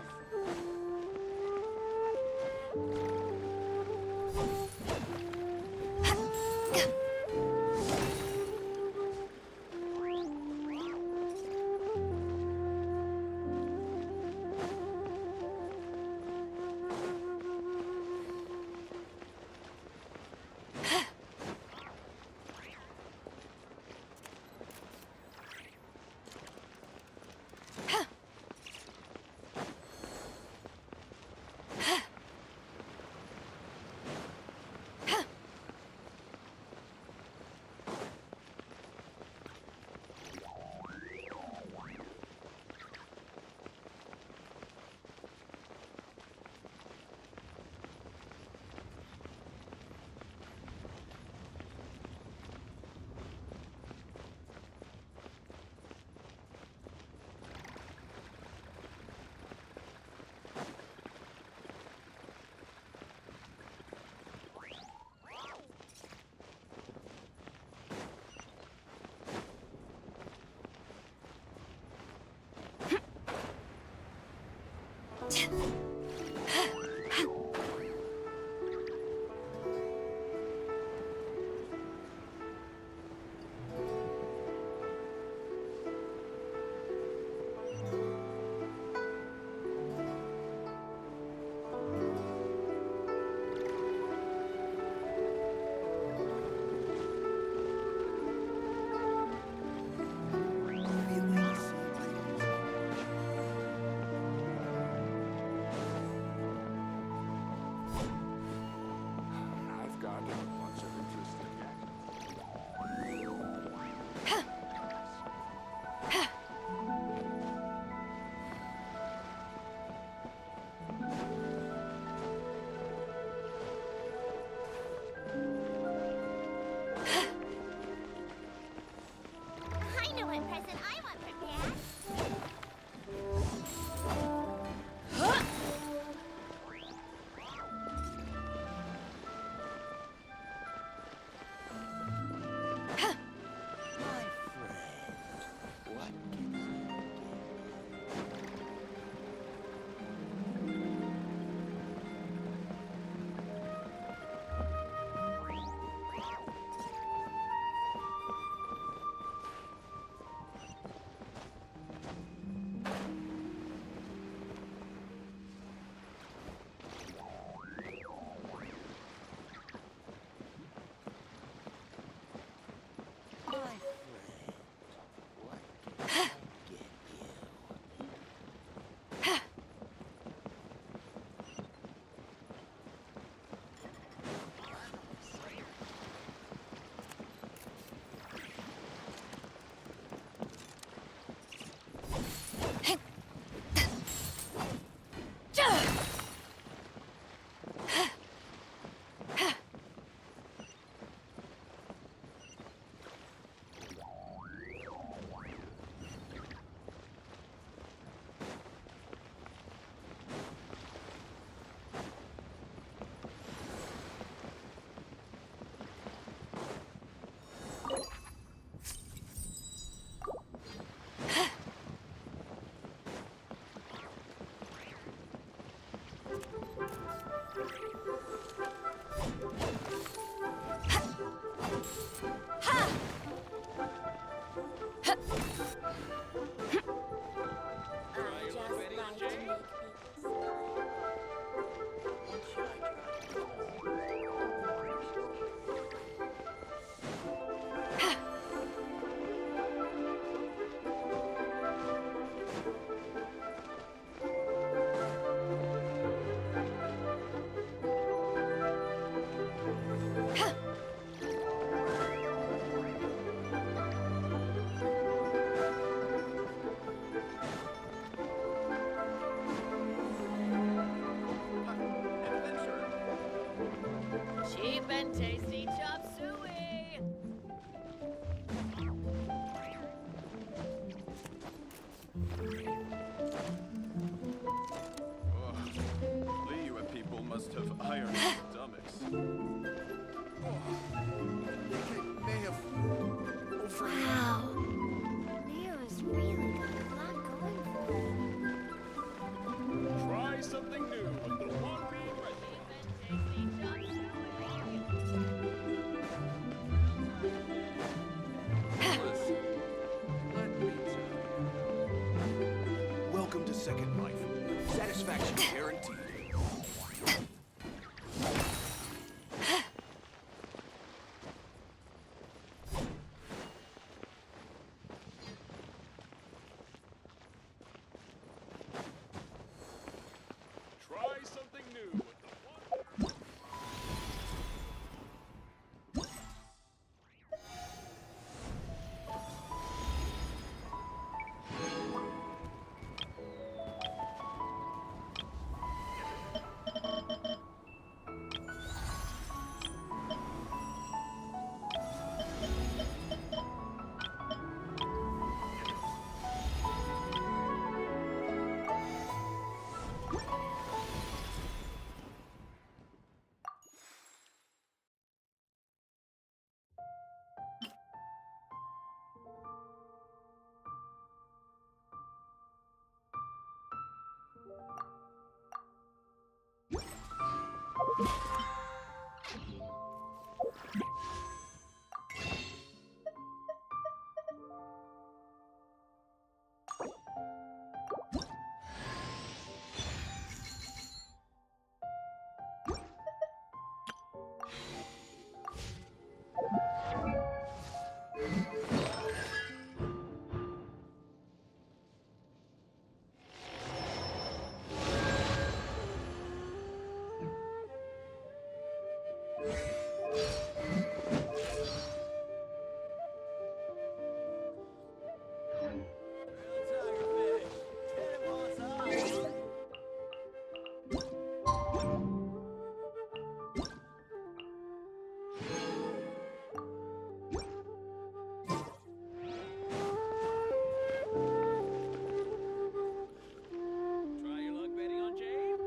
Tasty chop suey! Liyue people must have iron stomachs. They may have overeaten. Wow. Leo's really got a lot going for him. Try something new with the one being ready. Listen, let me tell you. Welcome to Second Life. Satisfaction guaranteed. Try something new with the one. Try your luck betting on Jade?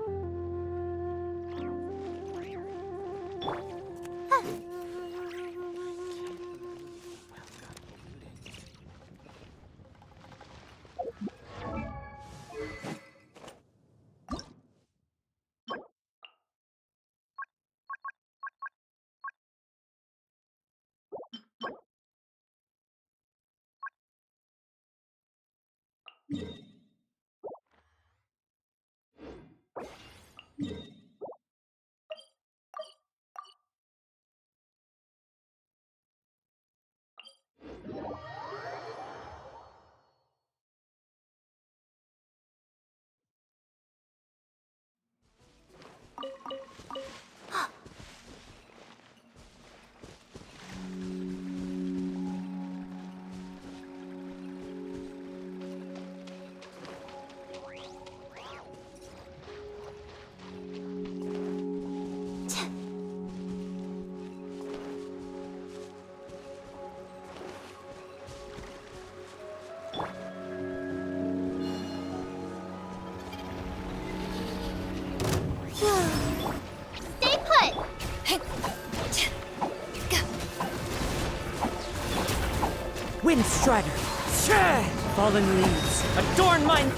Stay put! Windstrider! Fallen leaves, adorn mine!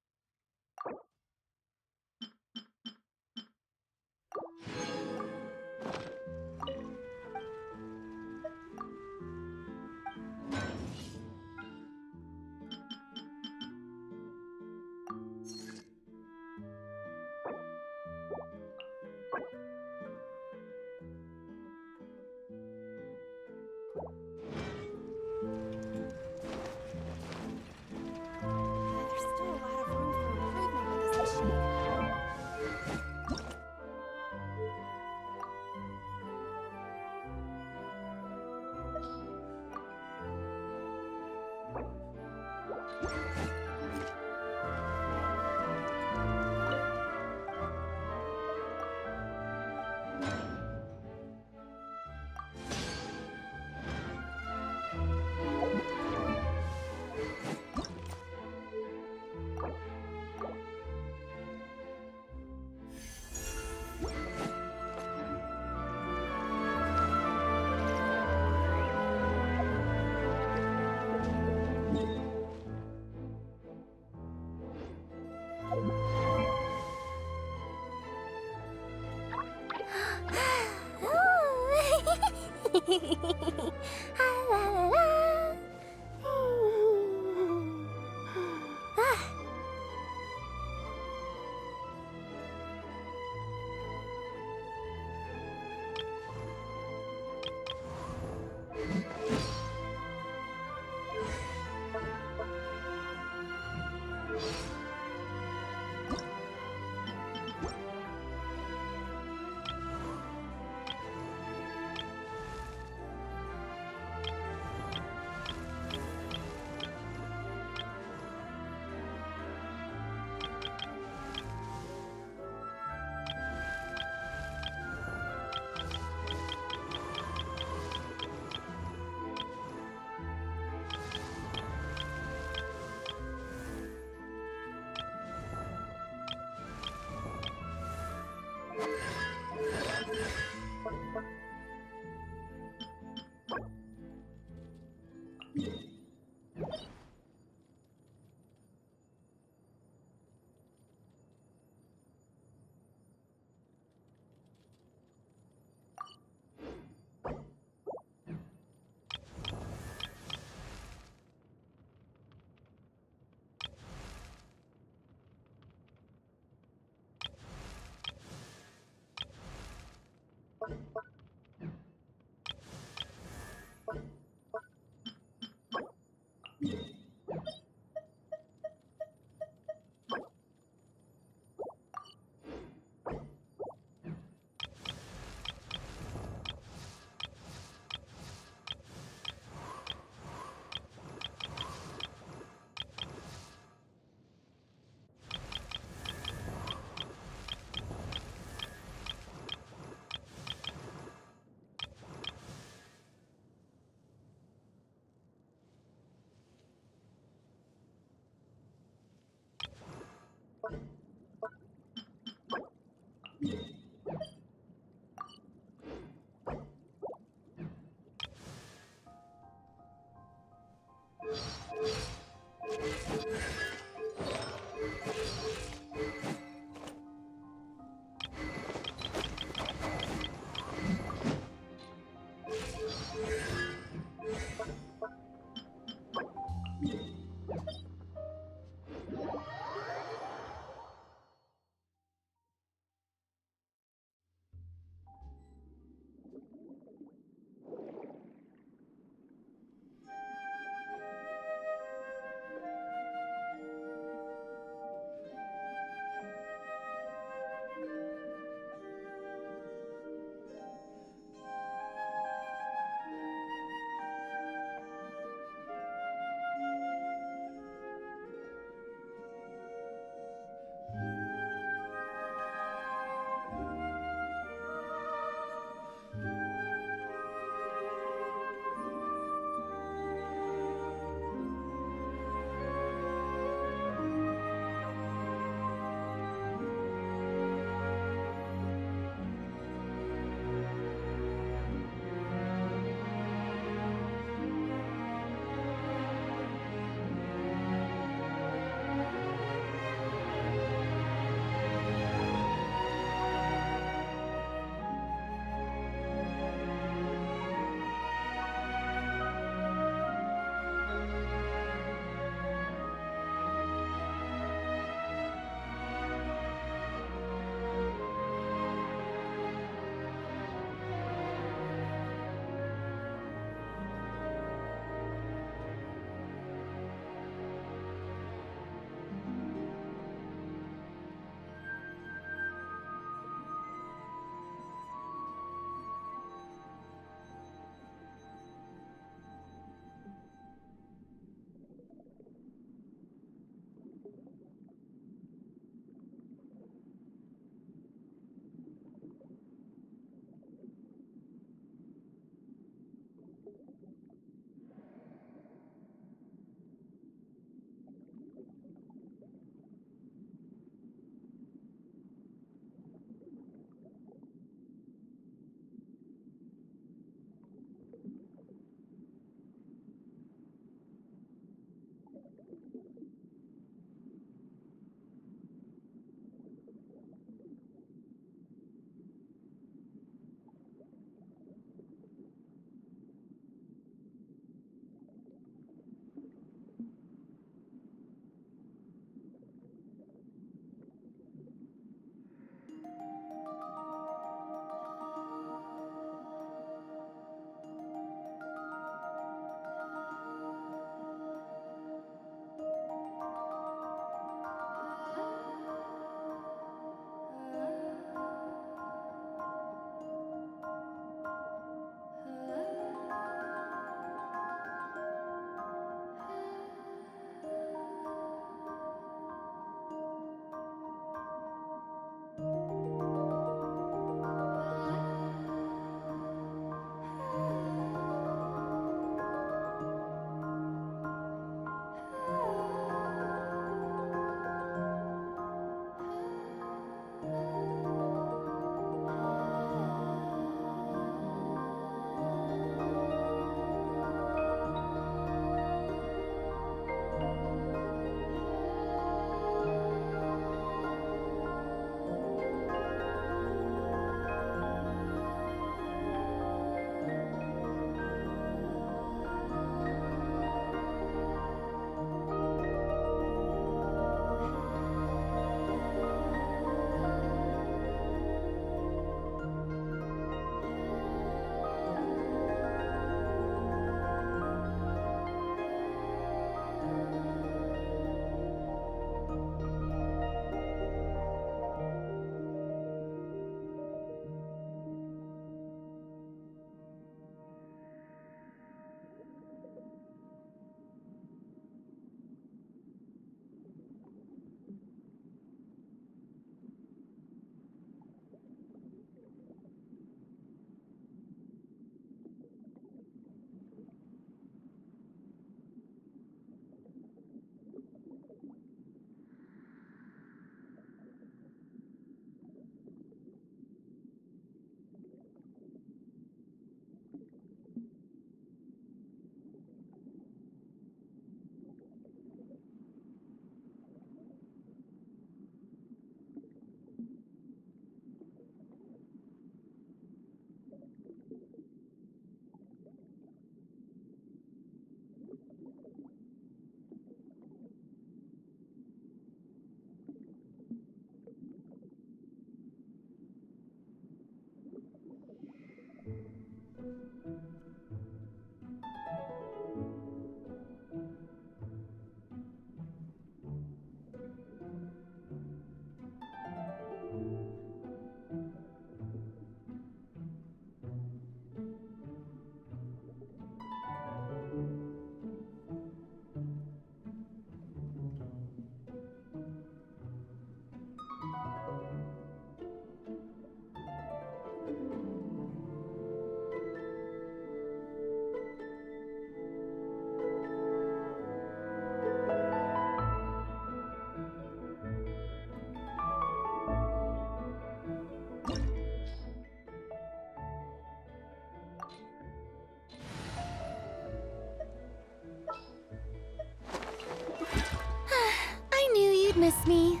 you'd miss me.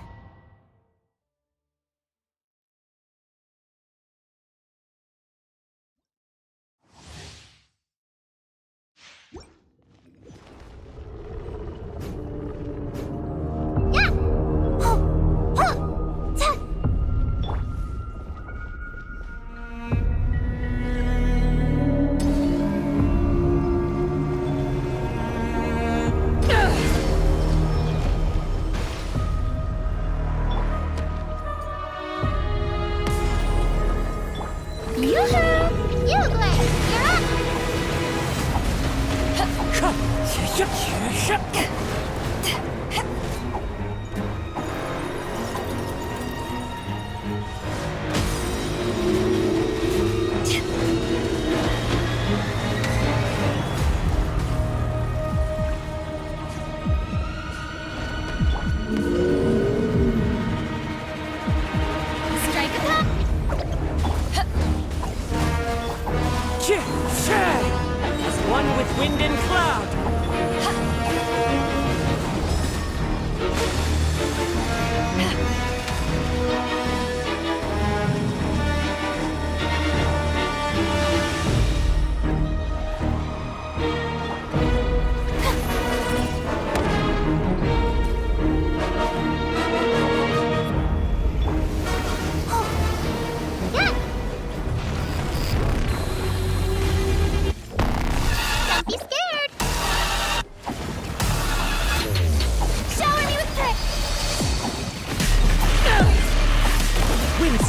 One with wind and cloud.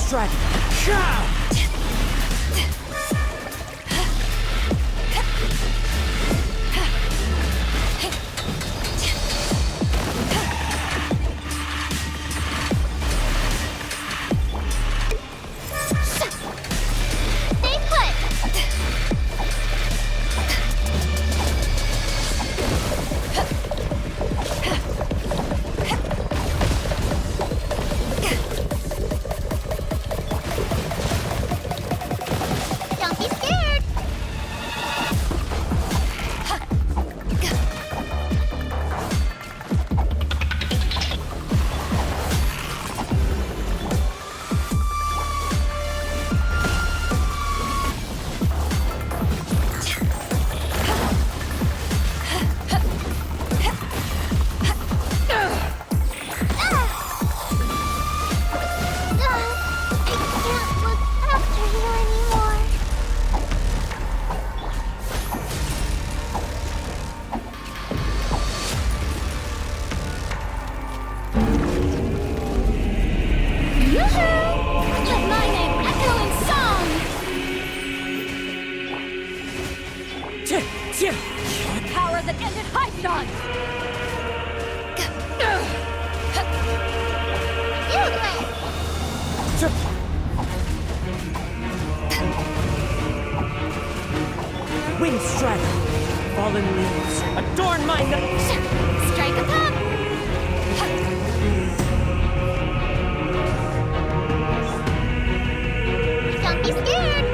Strike! Power that ended Hypnon! Wind strike! Fallen leaves! Adorn my Strike a pump! Don't be scared!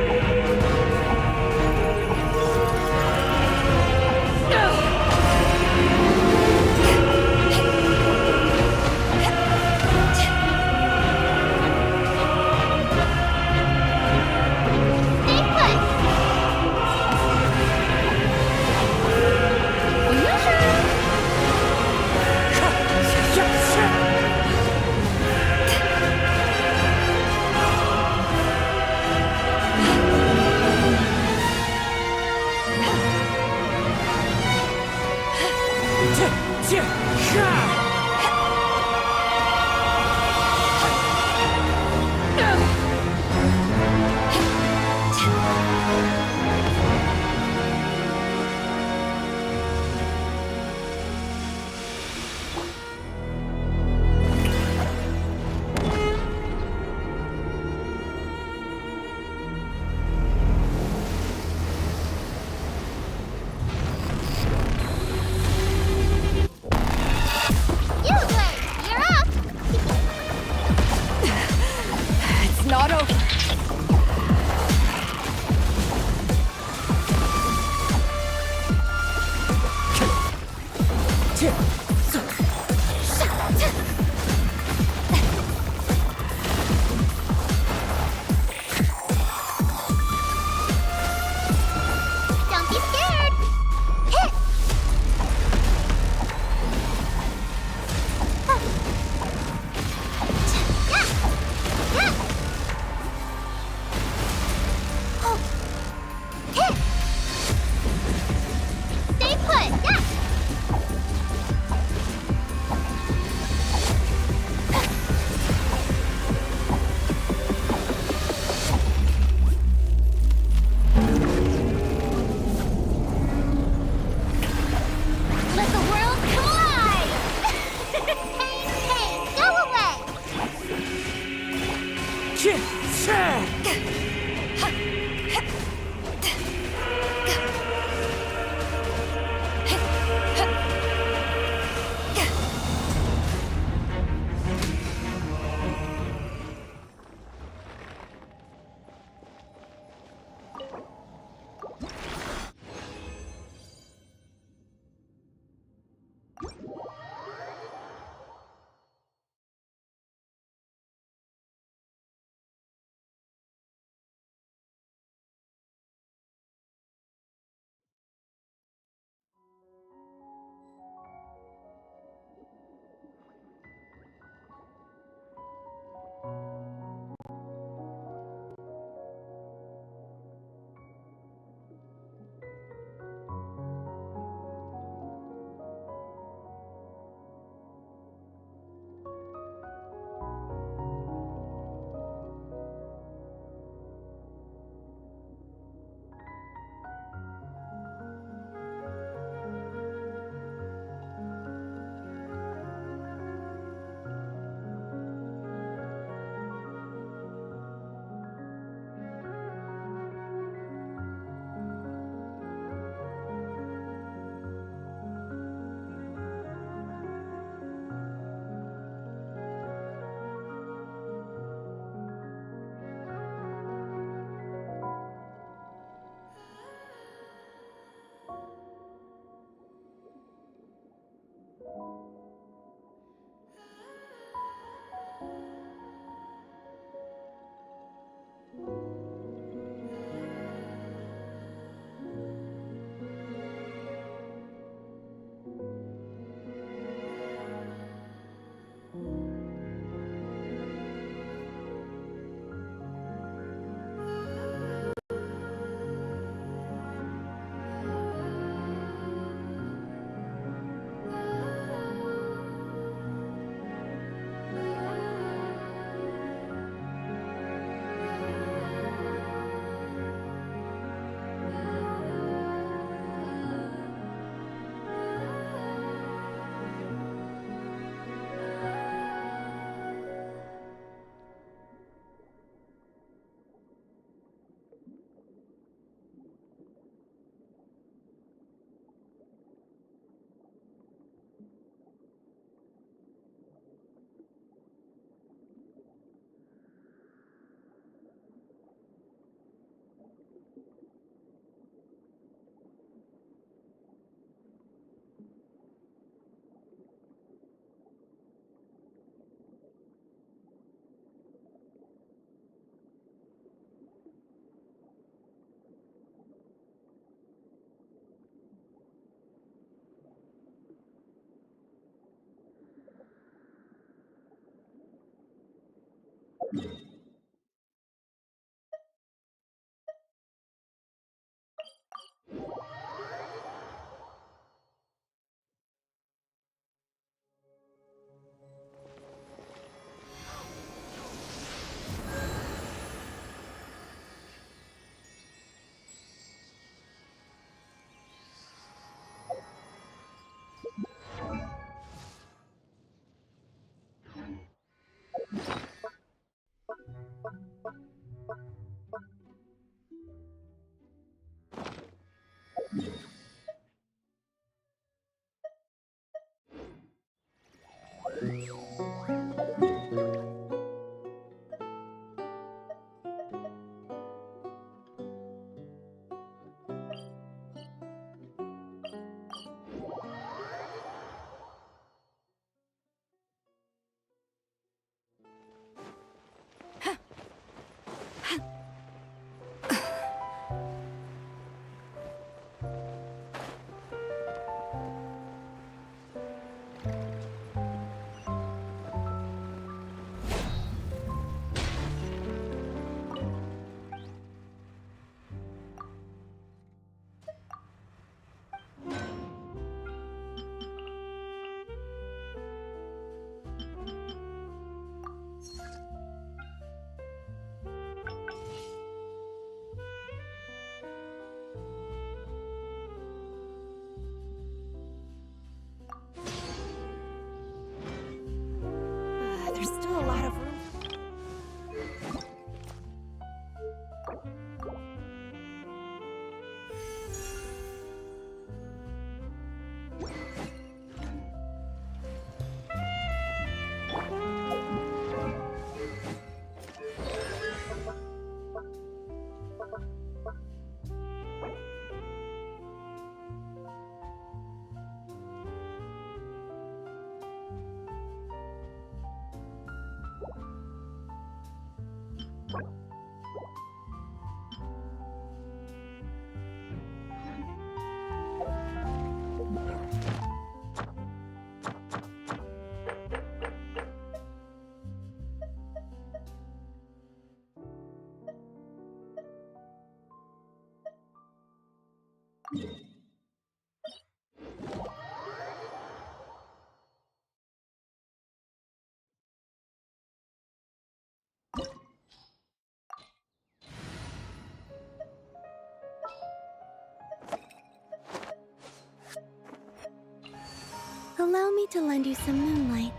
Allow me to lend you some moonlight.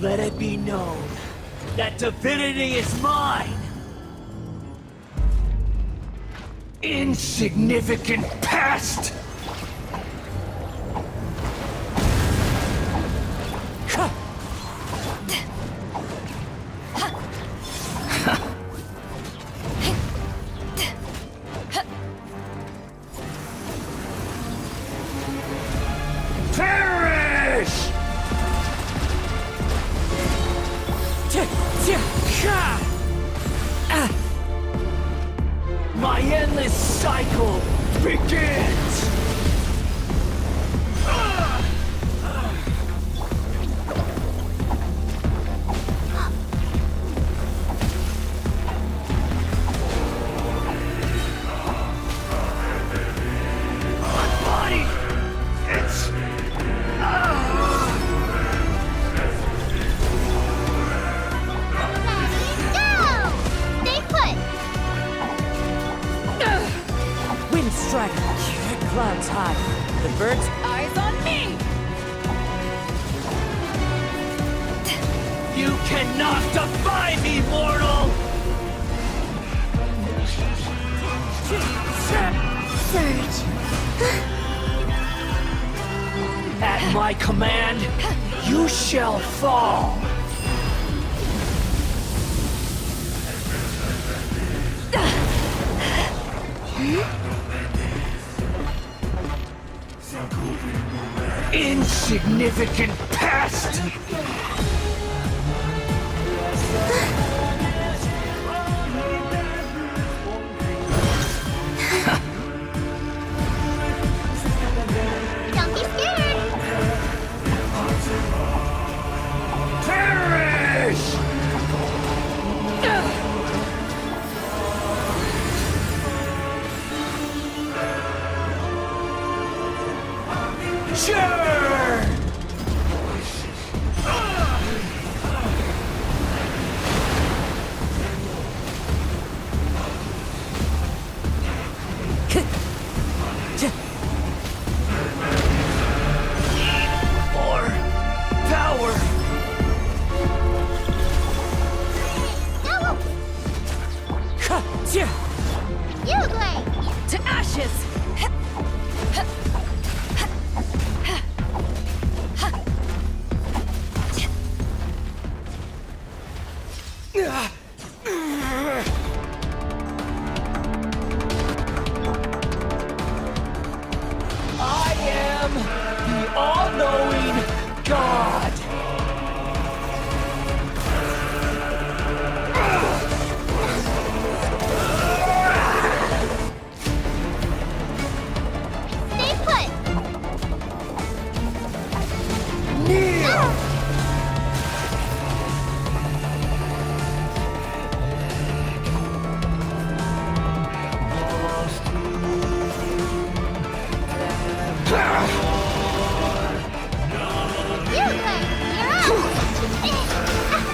Let it be known that divinity is mine! Insignificant pest! Perish! My endless cycle begins! My body! It's... Go! Stay put! Wind strike, clouds high. The bird's eyes on me! You cannot defy me, mortal! Surge. At my command, you shall fall! Insignificant pest! Don't be scared! Perish! Sure! More power! You Blade! To ashes! I am the all-knowing God! Stay put! Kneel! You Blade! You're up!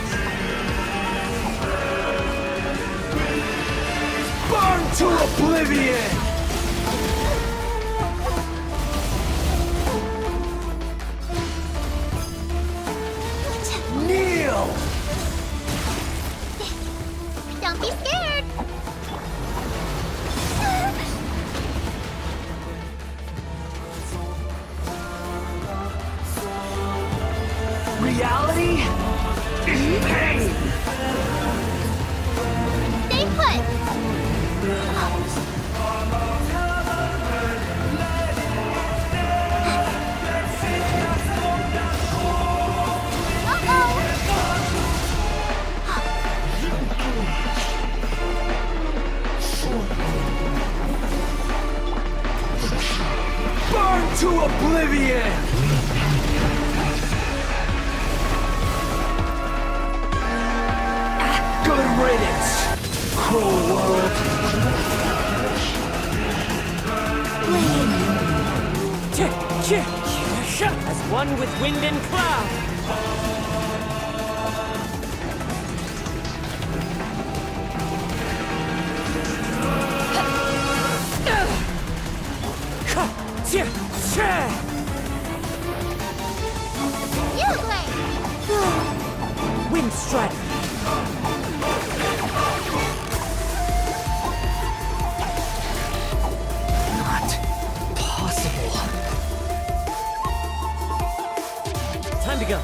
Burn to oblivion! Kneel! Don't be scared! Burn to oblivion! Good riddance, cruel world. As one with wind and cloud. You play! Wind strike. Not possible. Time to go.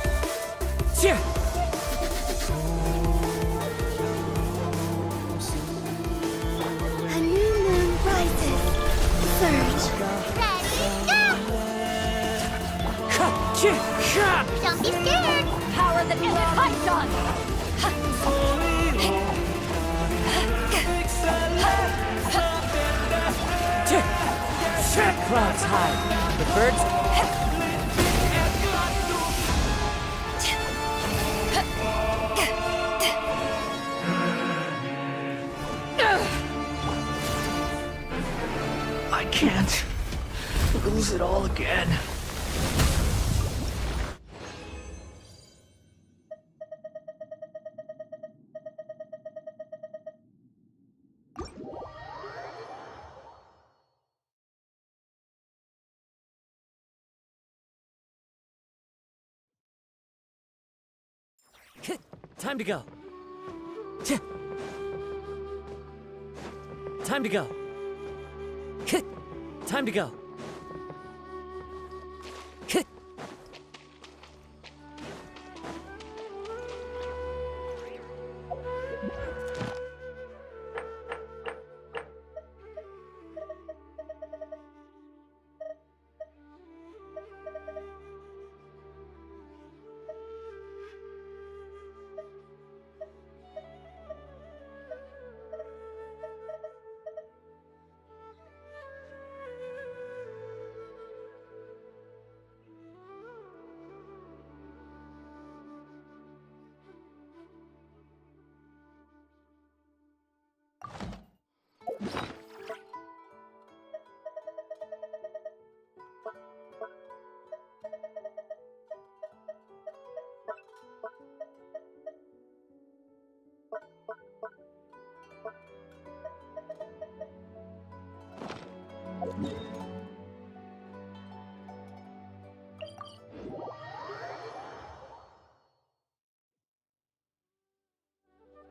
A new moon rises. Surge. Ready, go! Don't be scared! Power that isn't Python! Clouds high. The birds. I can't lose it all again. Time to go. Time to go. Time to go.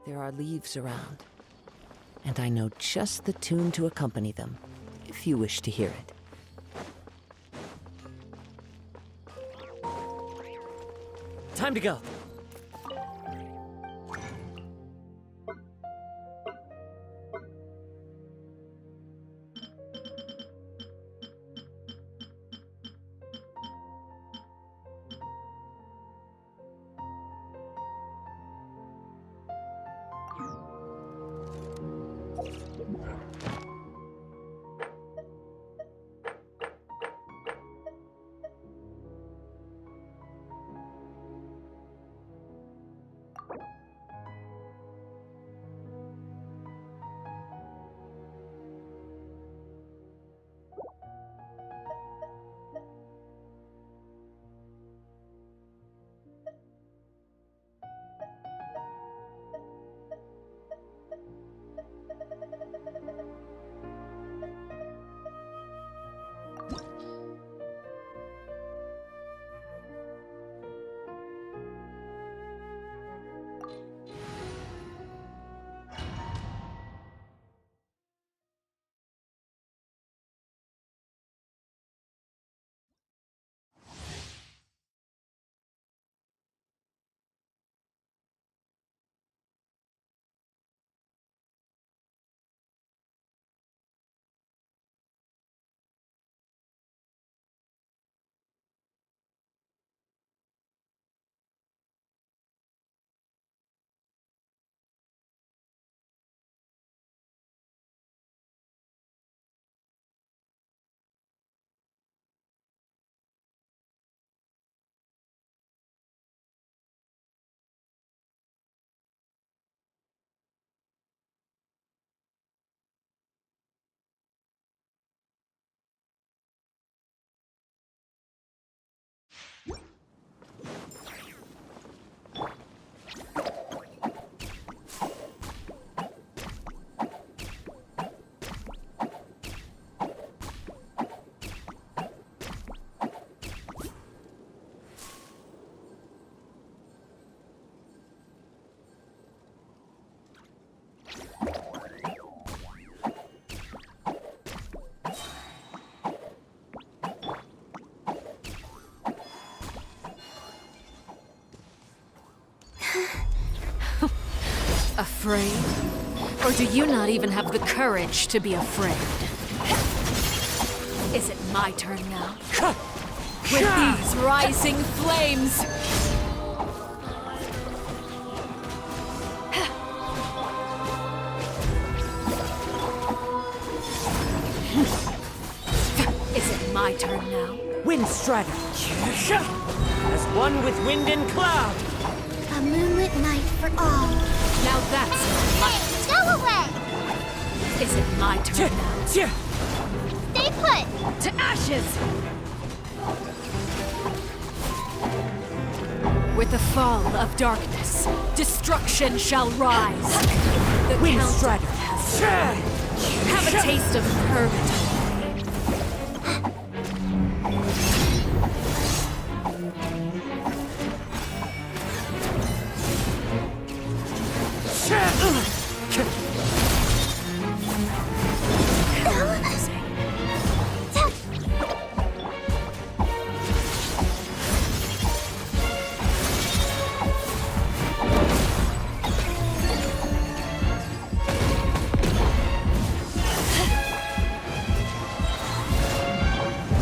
There are leaves around, and I know just the tune to accompany them, if you wish to hear it. Time to go. Afraid? Or do you not even have the courage to be afraid? Is it my turn now? With these rising flames! Is it my turn now? Wind Strider. As one with wind and cloud. A moonlit night for all. Now that's my Hey, go away! Is it my turn now? Stay put! To ashes! With the fall of darkness, destruction shall rise. The Wind countdown Strider. has begun. Have a taste of purgatory.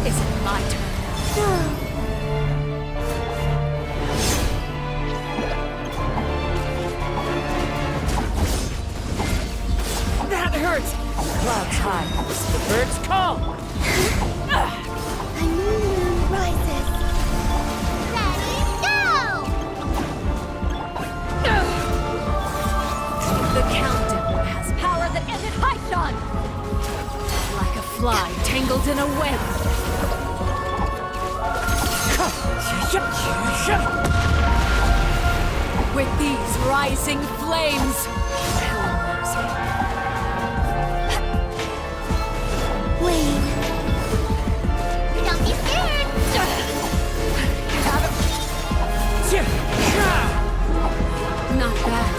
Is it my turn now? That hurts! Clouds high, the birds call! A new moon rises. Ready, go! The countdown has power that ended Hypnon! Like a fly tangled in a web. With these rising flames, Wayne. Don't be scared! not bad.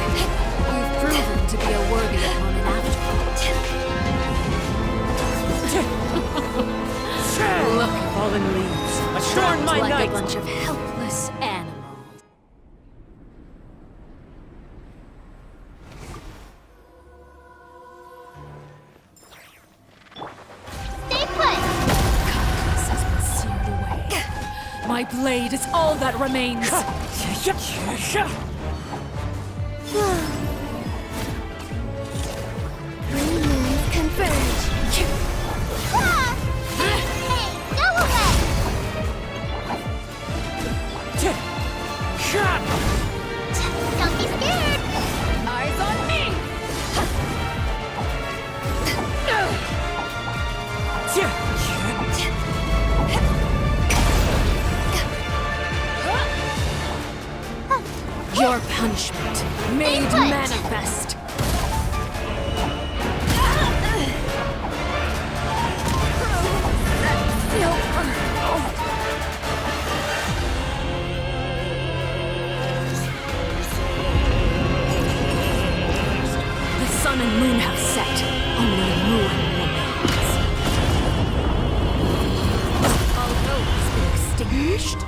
You've proven to be a worthy opponent after all. Look, Fallen leaves, adorn trapped my like night! a bunch of helpless animals. Stay put! Kindness has been seared away. My blade is all that remains. Three moons converge. Ah! Hey, go away! Don't be scared! Eyes on me! Your punishment made put. manifest. The sun and moon have set, only ruin remains. Although it's been extinguished,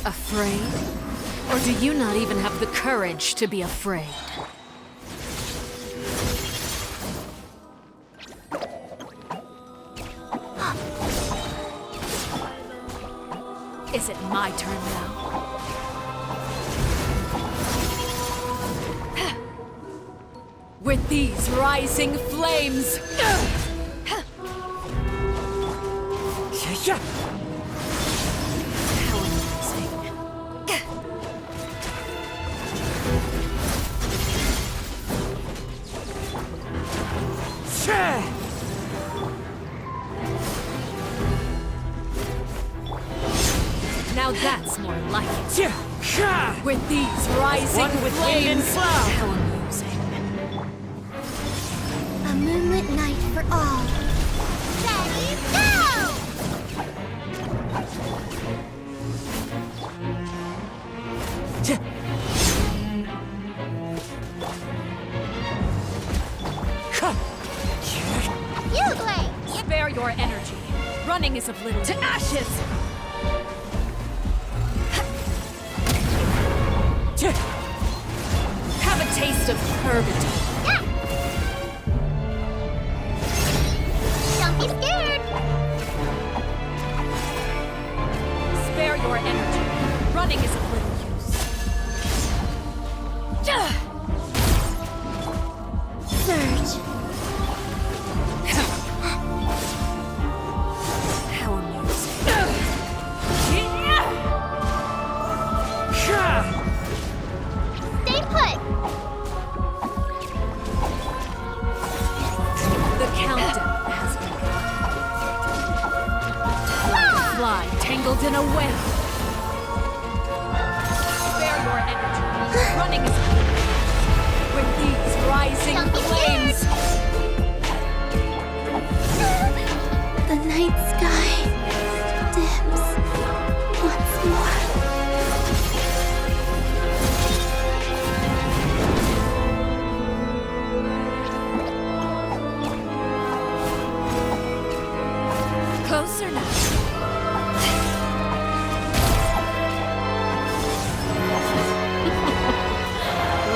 Afraid? Or do you not even have the courage to be afraid? Is it my turn now? With these rising flames! How amusing. Now that's more like it. With these rising flames! How amusing. A moonlit night for all. Ready, go! You play! Spare your energy. Running is of little to ashes! Have a taste of purgatory. Yeah. Don't be scared! Spare your energy. Running is of little use. Surge. How amusing. Stay put! The countdown has begun. Like a fly tangled in a web. Spare your energy. Running is with these rising flames. The night sky dims once more. Closer now.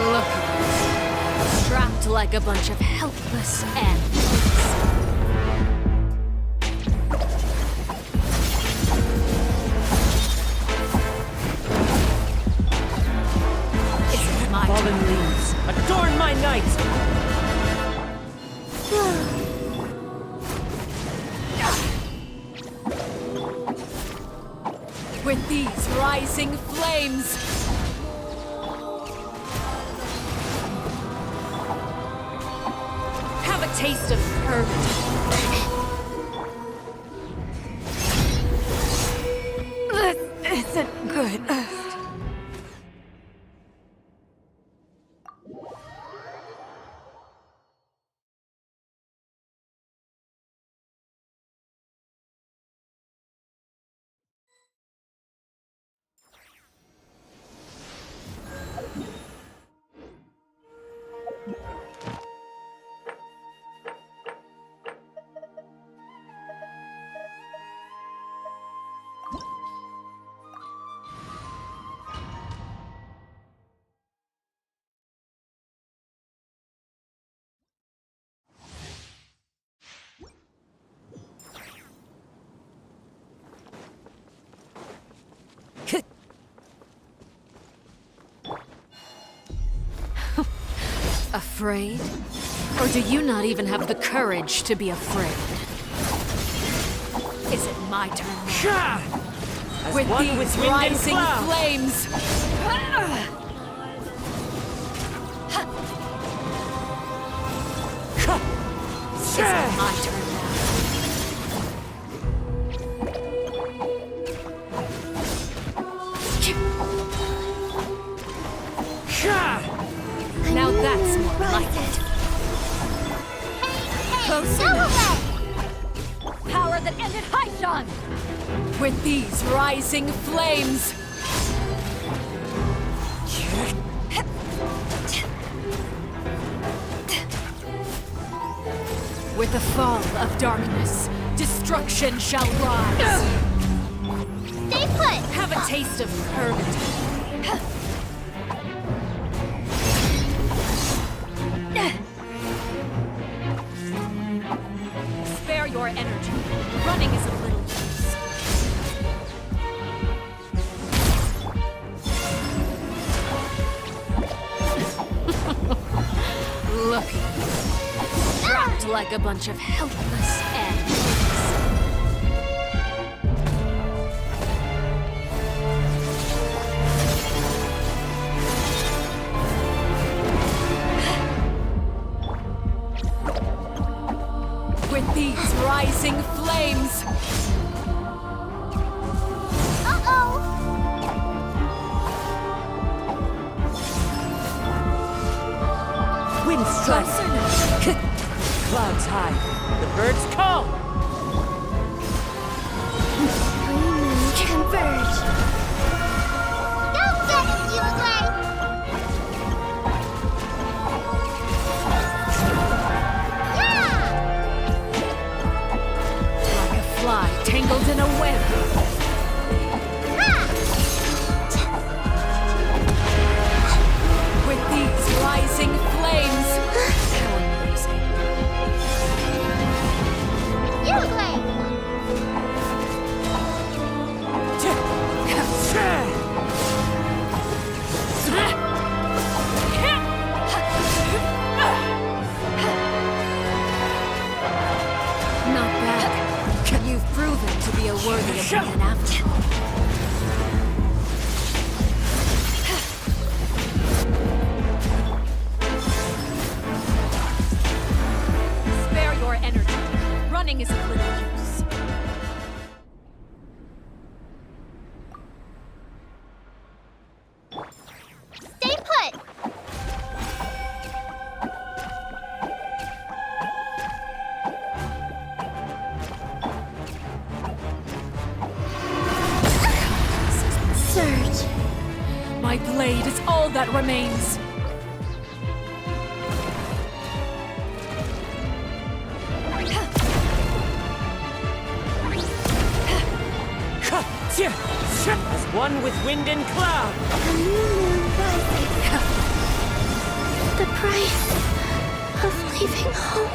Look at us. Strapped like a bunch of helpless animals. Is it my Fallen turn? leaves, adorn my night! With these rising flames. Have a taste of purgatory. This isn't good. Afraid? Or do you not even have the courage to be afraid? Is it my turn now? With these rising flames! Is it my turn now? Now that's more like it. Closer now. Power that ended Haishan! With these rising flames! With the fall of darkness, destruction shall rise! Stay put! Have Have a taste of courage. Spare your energy. Running is of little use. Look. Trapped like a bunch of helpless animals. With these rising flames. Wind strike. Clouds high. The birds call. Three moons converge. Go get it, Uruguay! Like a fly tangled in a web. With these rising flames. How amusing. Uruguay! Not bad. You've proven to be a worthy opponent after. Spare your energy. Running is of little use. Stay put! Surge. My blade is all that remains. As one with wind and cloud. A new moon rising. The price of leaving home.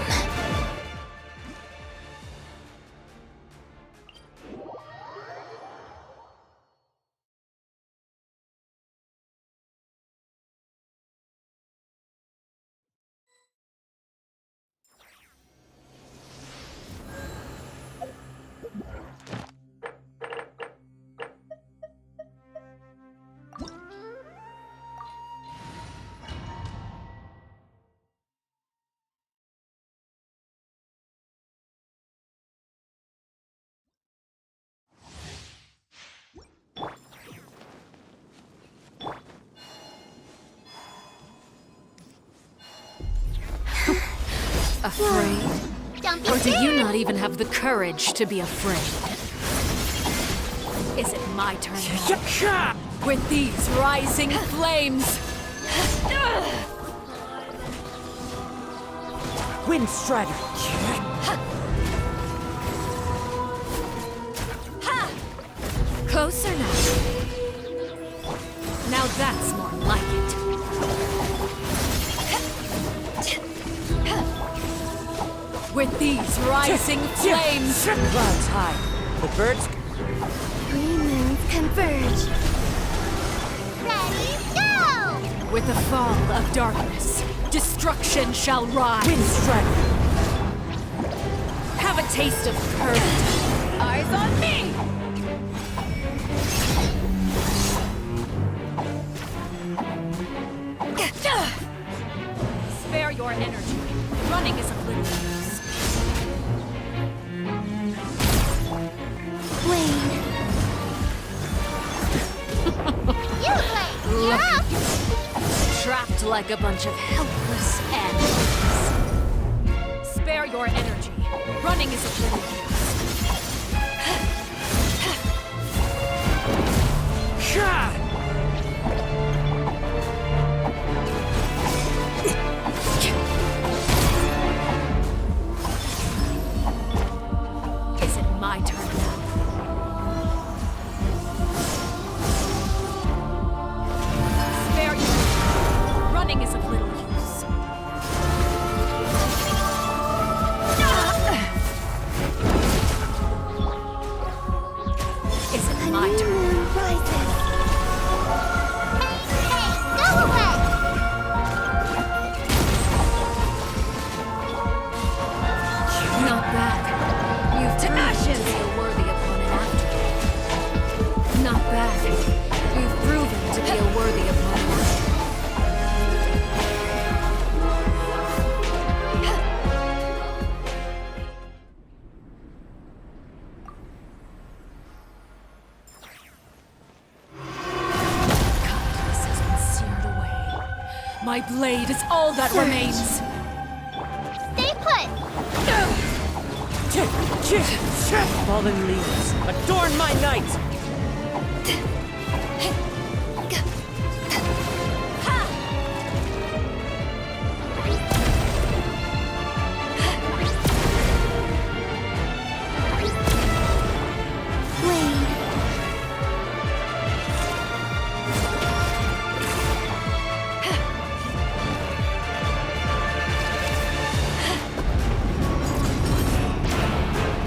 Afraid? Don't be Or do you scared. not even have the courage to be afraid? Is it my turn now? With these rising flames! Wind strider. Closer now. Now that's more like it. With these rising flames! Clouds high. The birds. Three moons converge. Ready, go! With the fall of darkness, destruction shall rise. Wind strider. Have a taste of courage. Eyes on me! Spare your energy. Running is of little use. Wayne. Uruguay, you're up! Trapped like a bunch of helpless animals. Spare your energy. Running is of little use. Is it my turn now? My blade is all that remains. Stay put! Fallen leaves, adorn my night!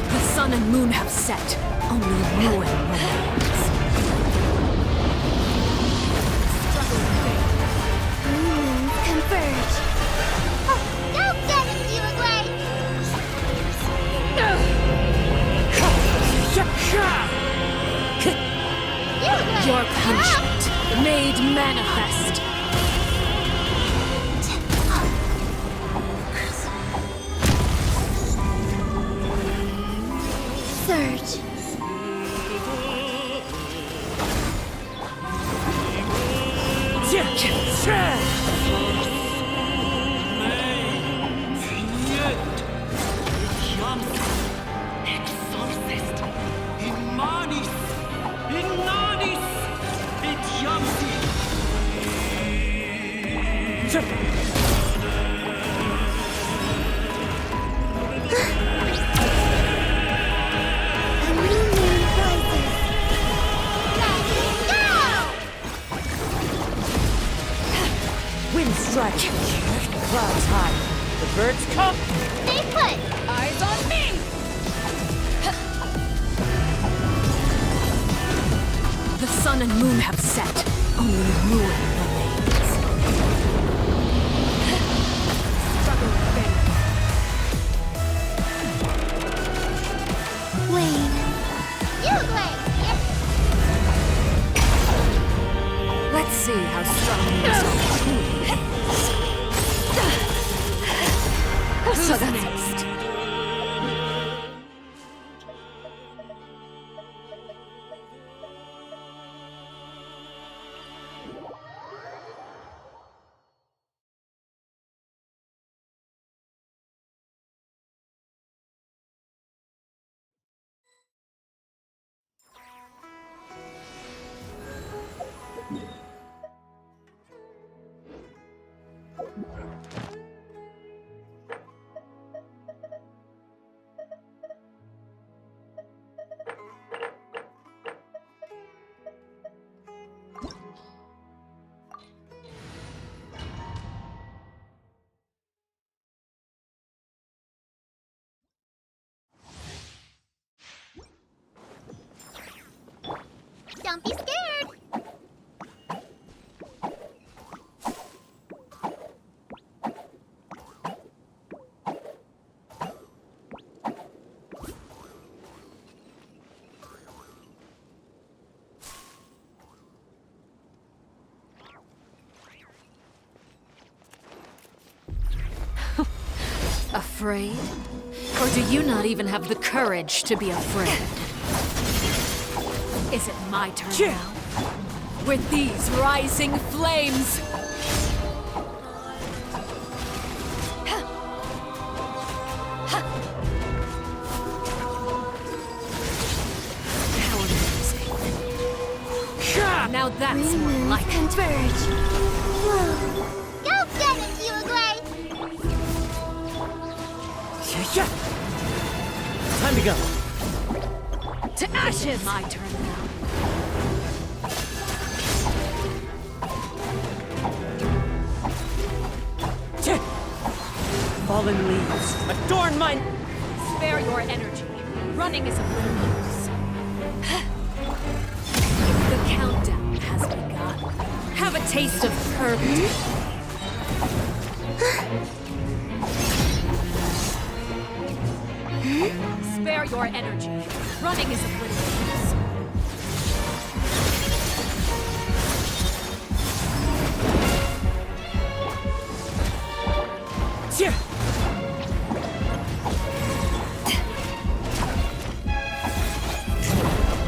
The sun and moon have set. Only ruin remains. Moons converge. Oh, go get him, Uruguay! Your punishment made manifest. Surge. Exorcist! Immanis! Innanis! Etiamsi! A new moon rises. Let's go! Wind strike! Clouds high. The birds come! Stay put! Eyes on me! The sun and moon have set. Only ruin remains. Struggle fade. Wayne. Uruguay! Let's see how strong this truly is. Who's next? Don't be scared! Afraid? Or do you not even have the courage to be afraid? Is it my turn now? With these rising flames! How amusing. Now that's more like it. Converge. Whoa. Go get it, Uruguay! Time to go. To ashes! My turn now. Fallen leaves, adorn my... Spare your energy. Running is of little use. The countdown has begun. Have a taste of purity. Spare your energy. Running is of little use.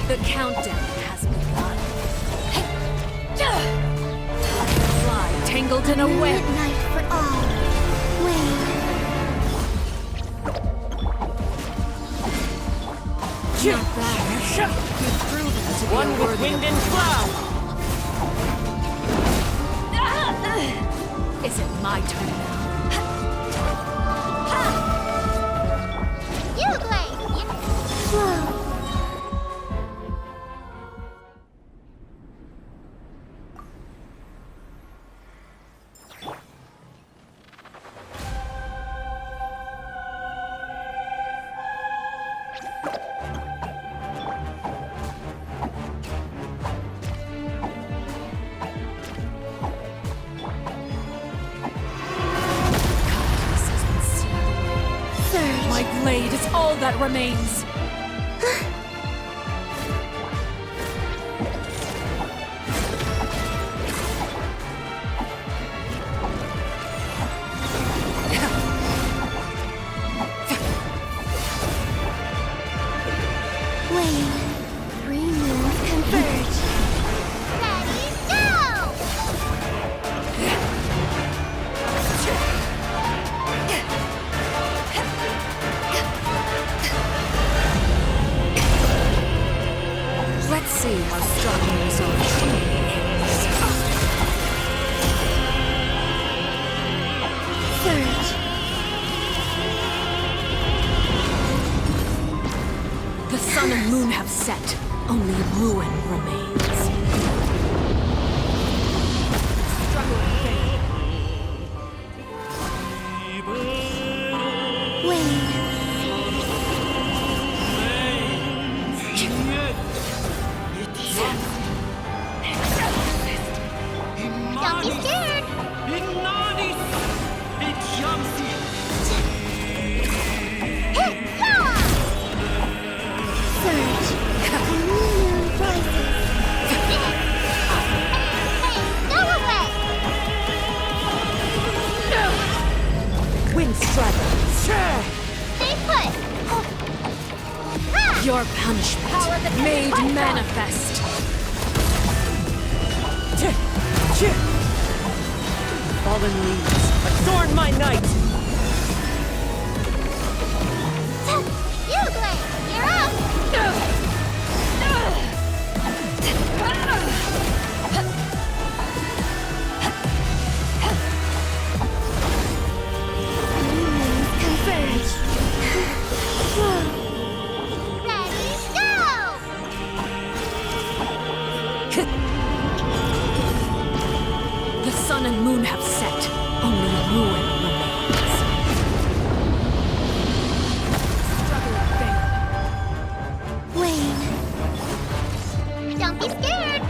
The countdown has begun. Fly, tangled in a web. Midnight for all. Wayne. Not bad. You've proven to be One a with worthy wind and opponent. cloud! Is it my turn now? You, Blade! Whoa. My blade is all that remains. Wayne. Three moons converge. Ready, go! Let's see how strong your resolve truly is. Surge. The sun and moon have set. Only ruin remains. Struggle in vain. Wayne. Don't be scared! Hit-ya! Surge. A new moon rises. Hey, go away! Wind strike. Stay put! Your punishment made manifest. Fallen leaves, adorn my night! You, Blade! You're up! New moons converge. Ready, go! The sun and moon have set. Only ruin remains. Struggle in vain. Wayne. Don't be scared!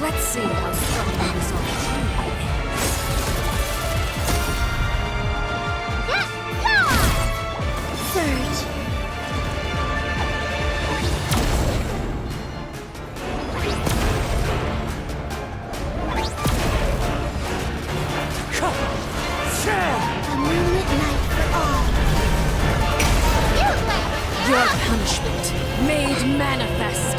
Let's see how strong your resolve truly is. Surge. A moonlit night for all. You, Blade! Your punishment made manifest.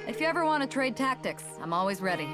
If you ever want to trade tactics, I'm always ready.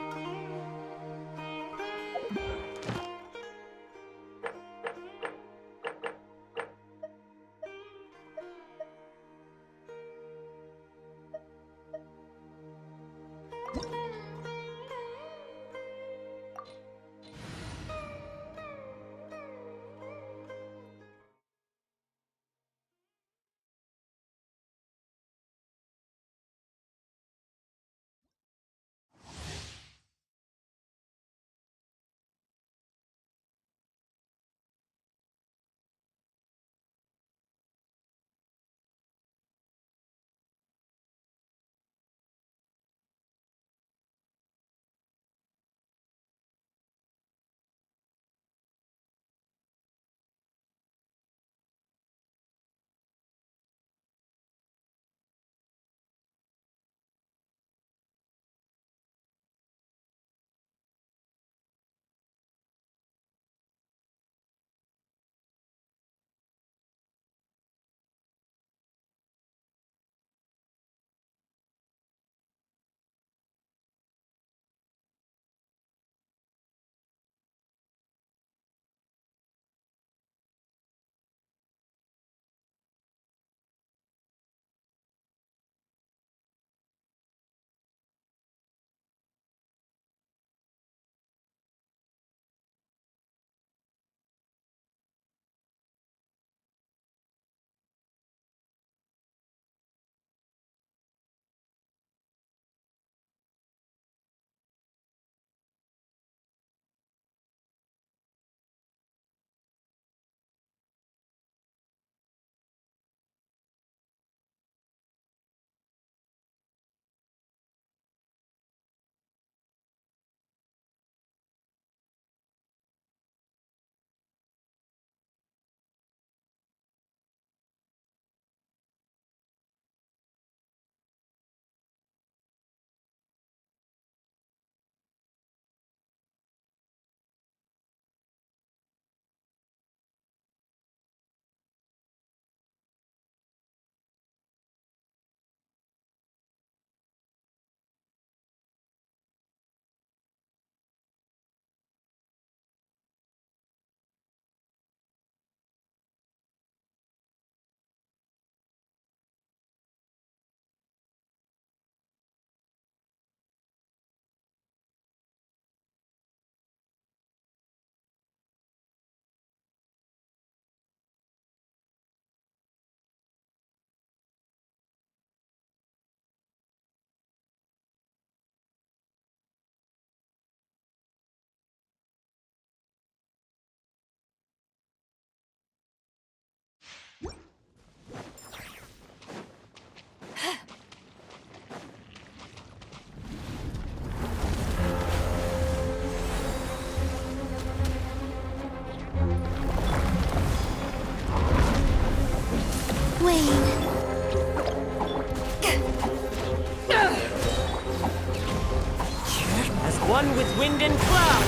one with wind and cloud.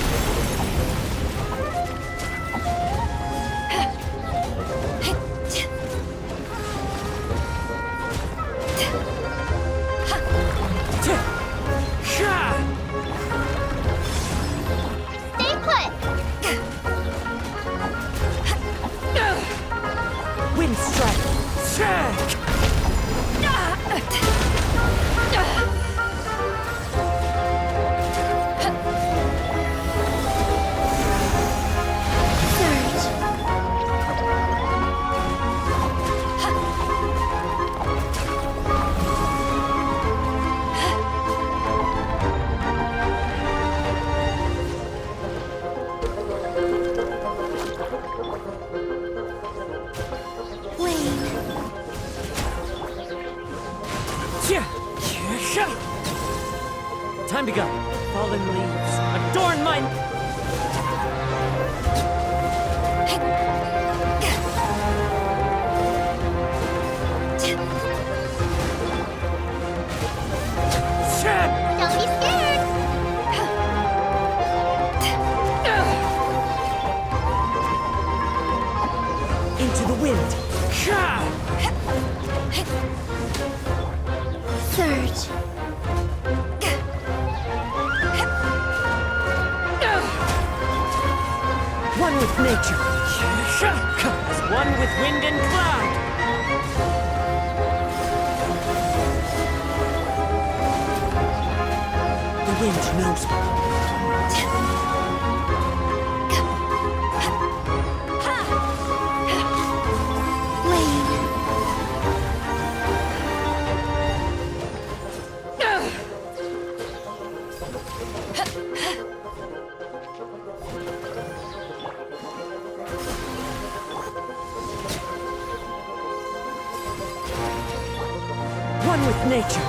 Stay put! Wind strike. Time to go. Fallen leaves, adorn my... Don't be scared! Into the wind. Surge. One with nature. One with wind and cloud. The wind knows me. One with nature.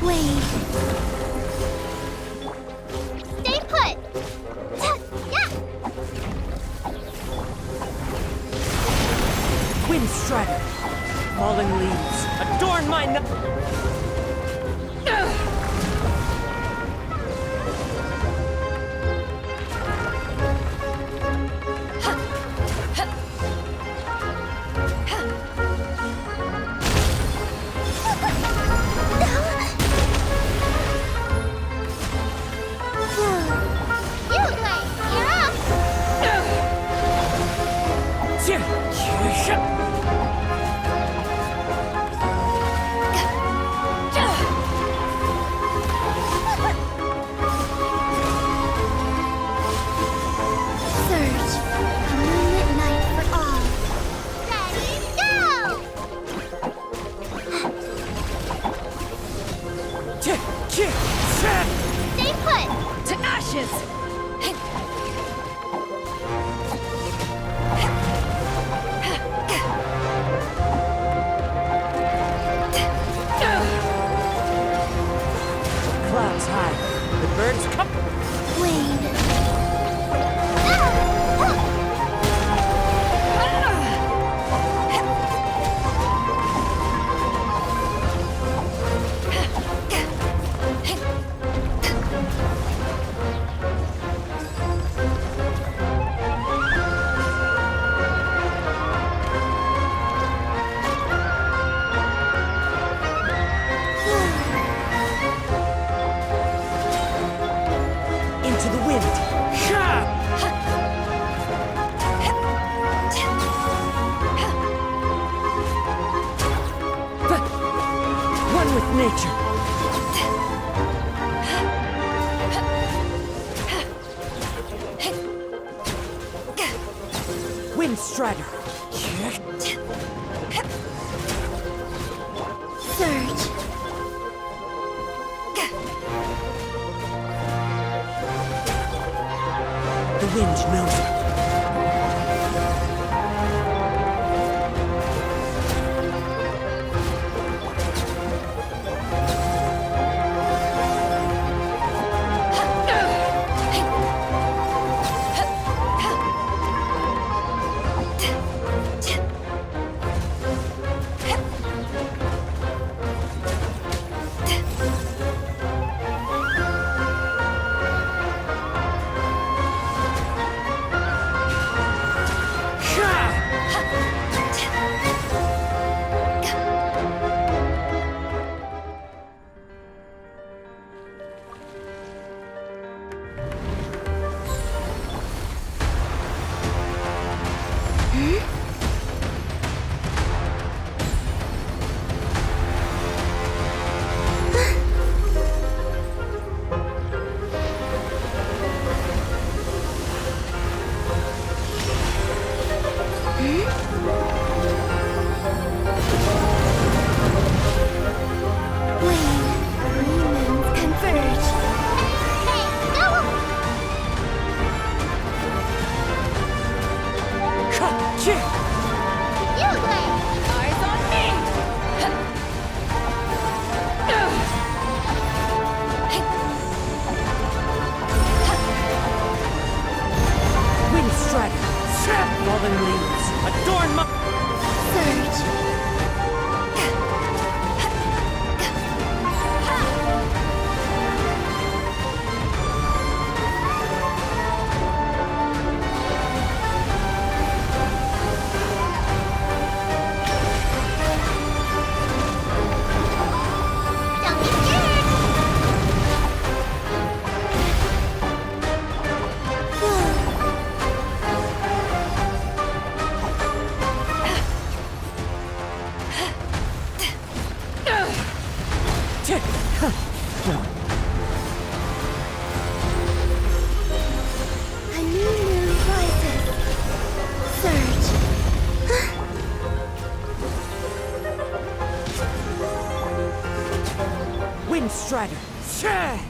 Wait. Stay put! Yeah! Wind strider. Fallen leaves. Adorn my Surge. A moonlit night for all. Ready, go! Stay put! To ashes! clouds high. The birds come. Wayne. Into the wind. One with nature. Wind strider. Surge. The wind knows it. Lightning Strider!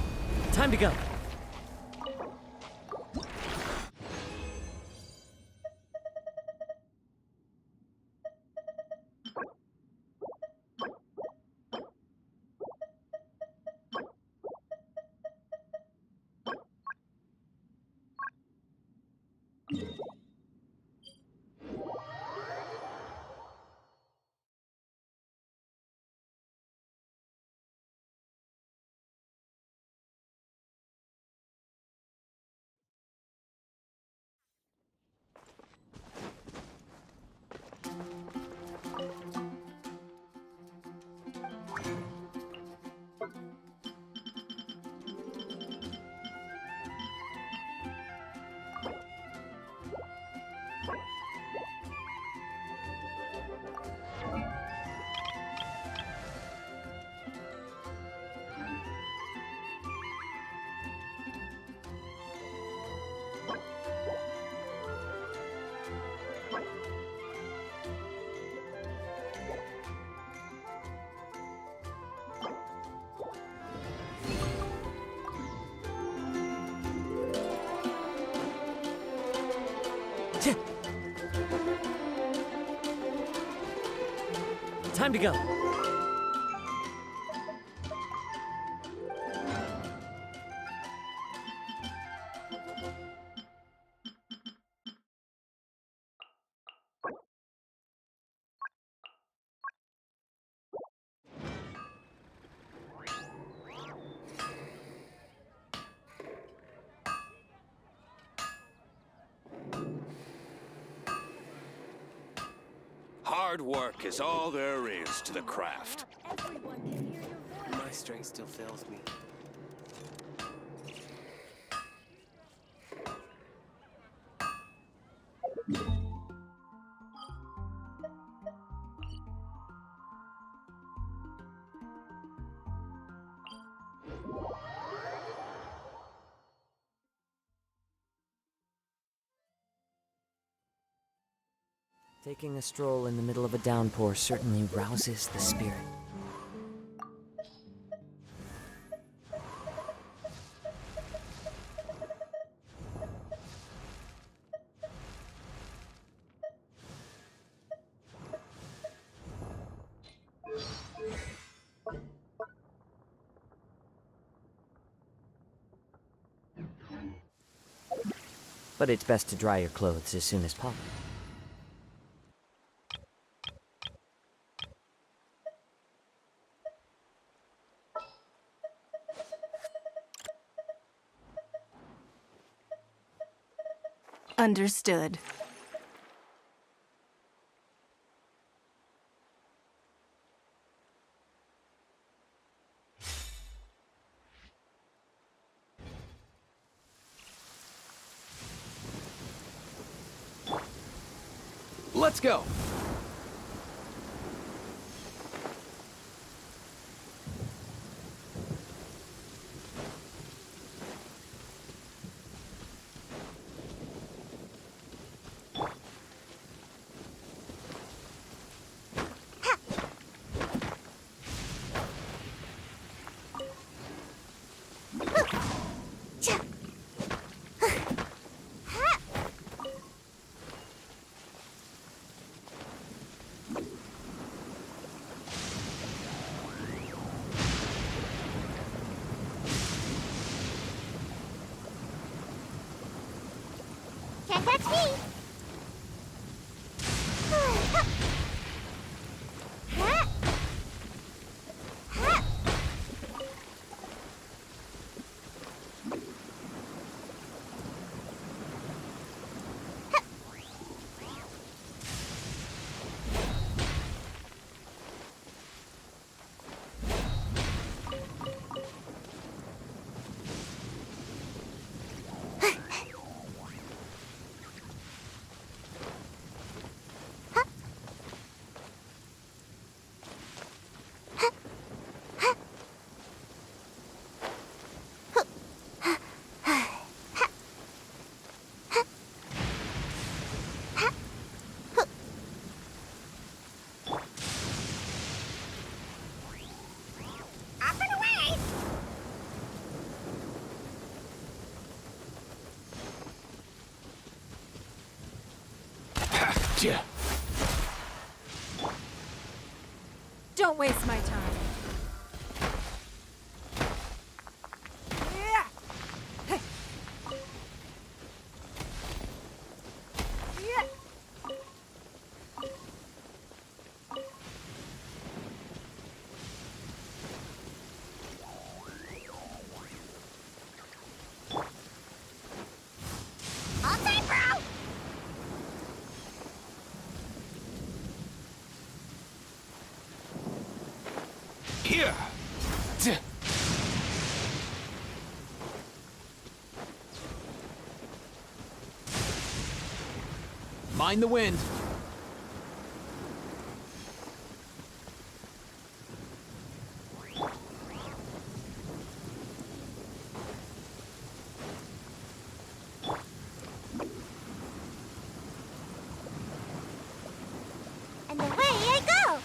Time to go. Time to go. Hard work is all there is to the craft. My strength still fails me. Taking a stroll in the middle of a downpour certainly rouses the spirit. But it's best to dry your clothes as soon as possible. Understood. Let's go! Don't waste my time. All time, bro! Here! Mind the wind. And away I go!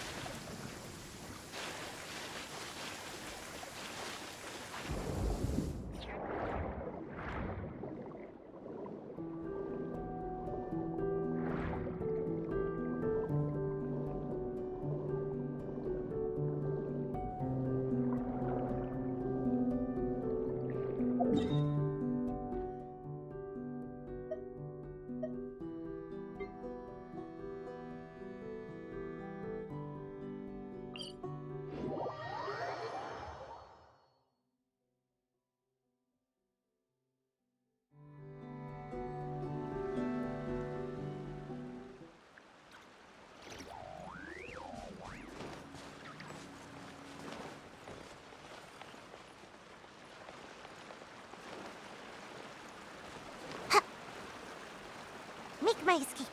Make my escape.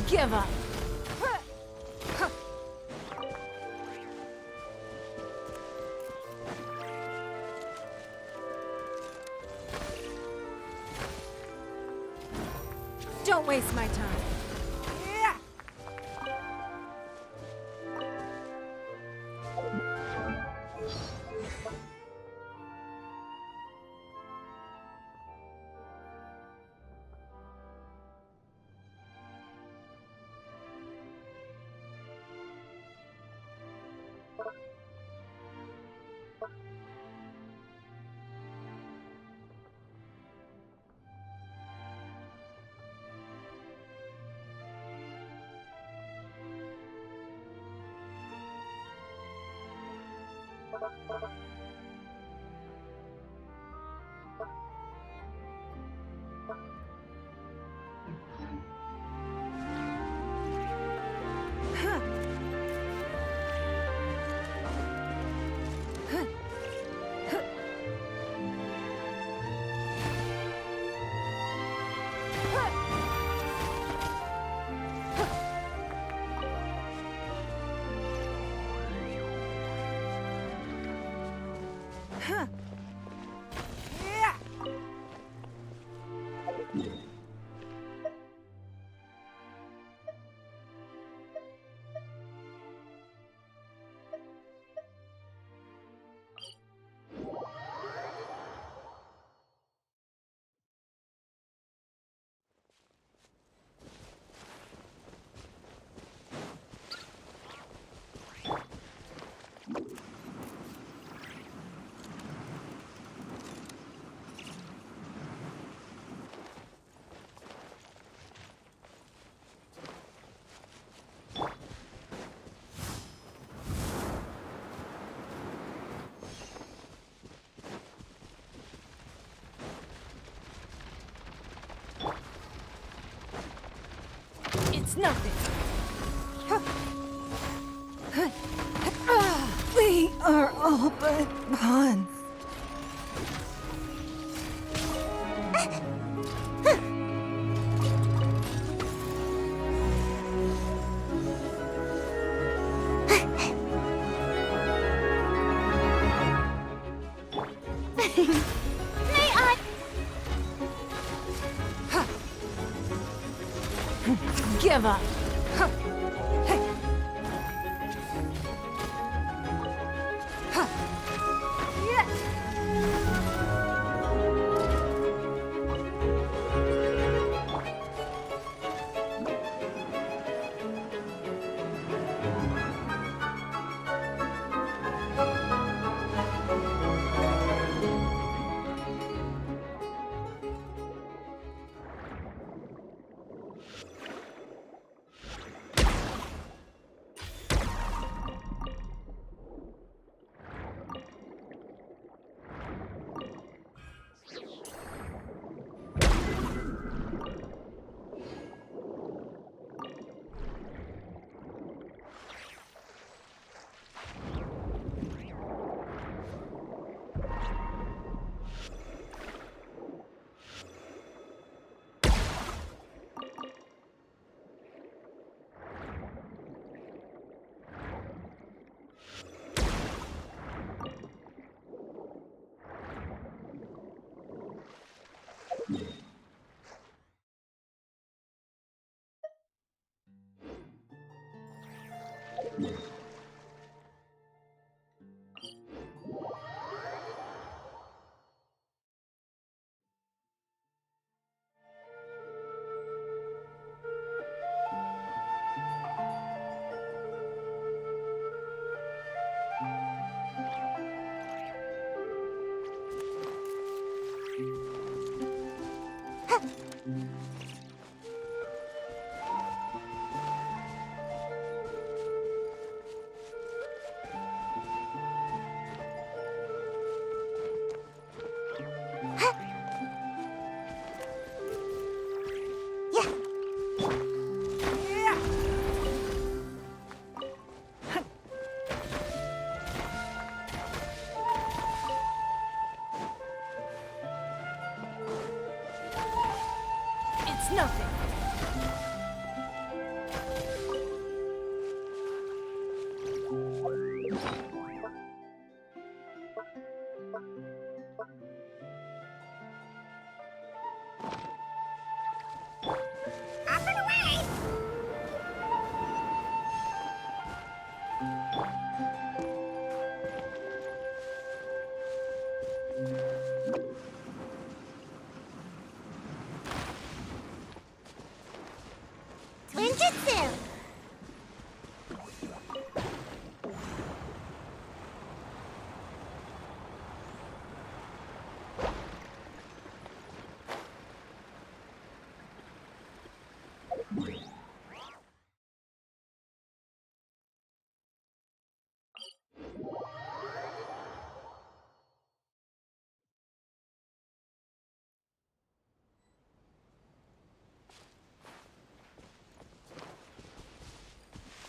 Give up. Don't waste my time. It's nothing. We are all but pawns. May I? Give up. It's nothing. Up and away! Twinjitsu!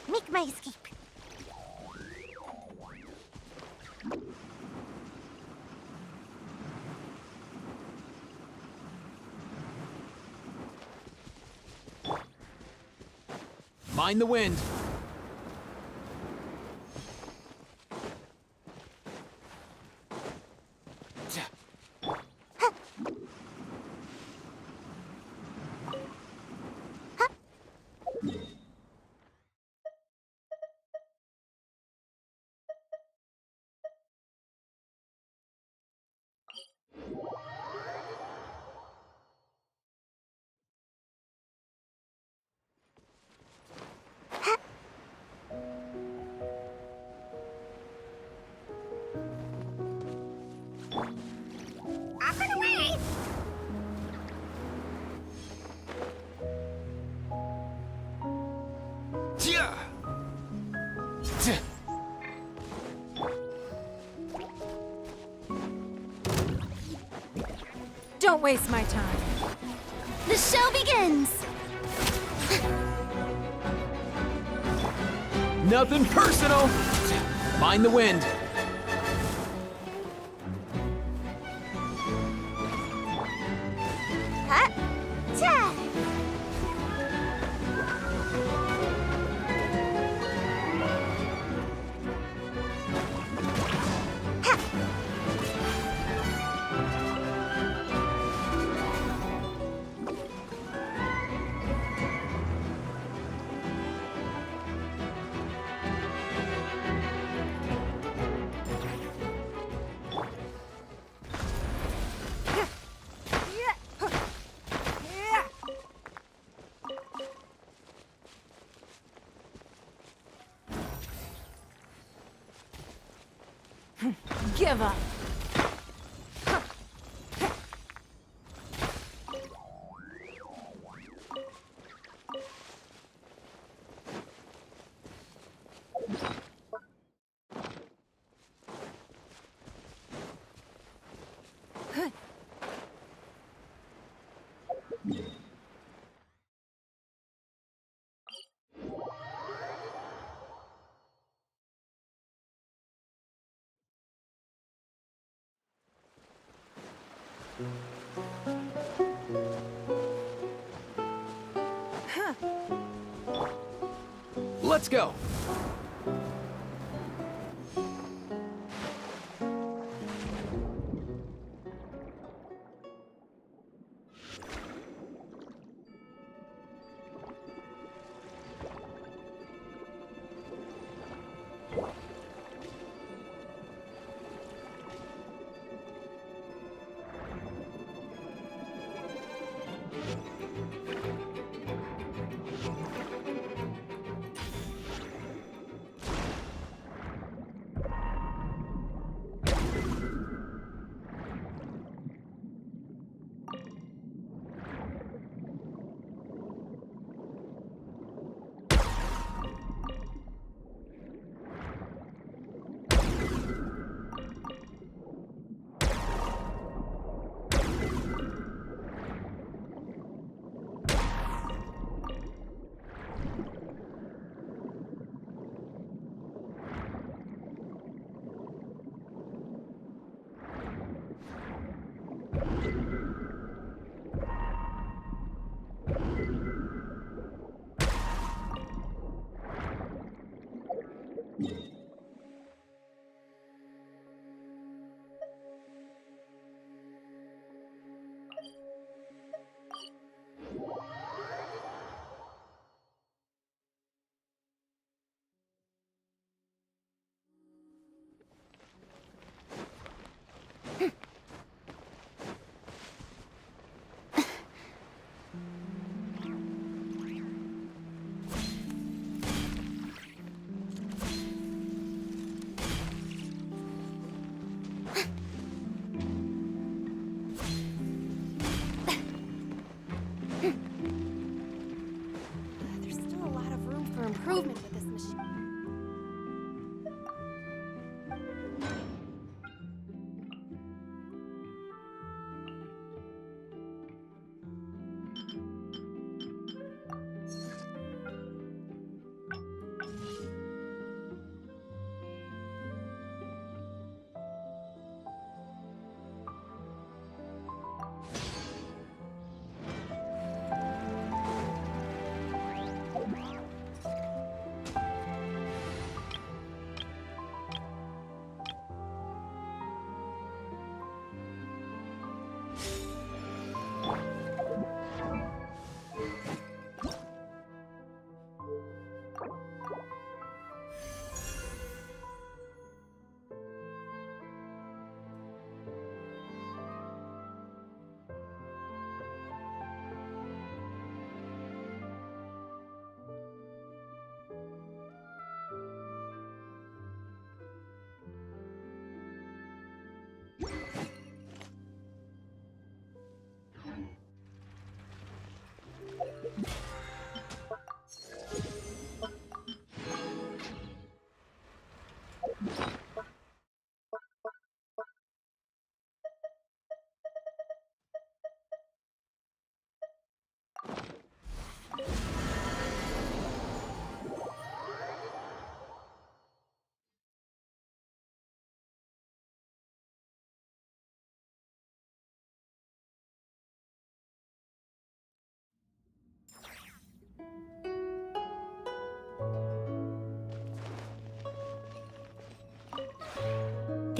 Make my escape. Mind the wind. Up and away! Don't waste my time. The show begins! Nothing personal. Mind the wind. Ha! Ta! Give up. Let's go.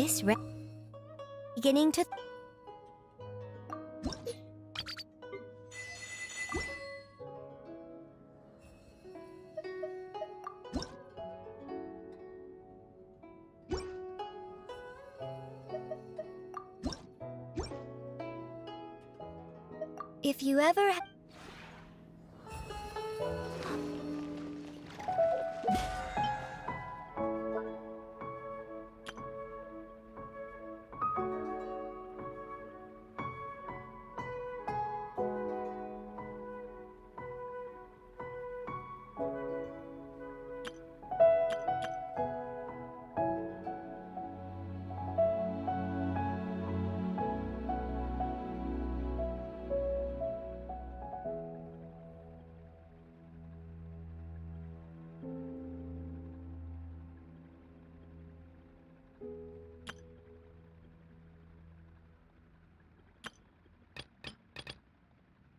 This beginning to. If you ever.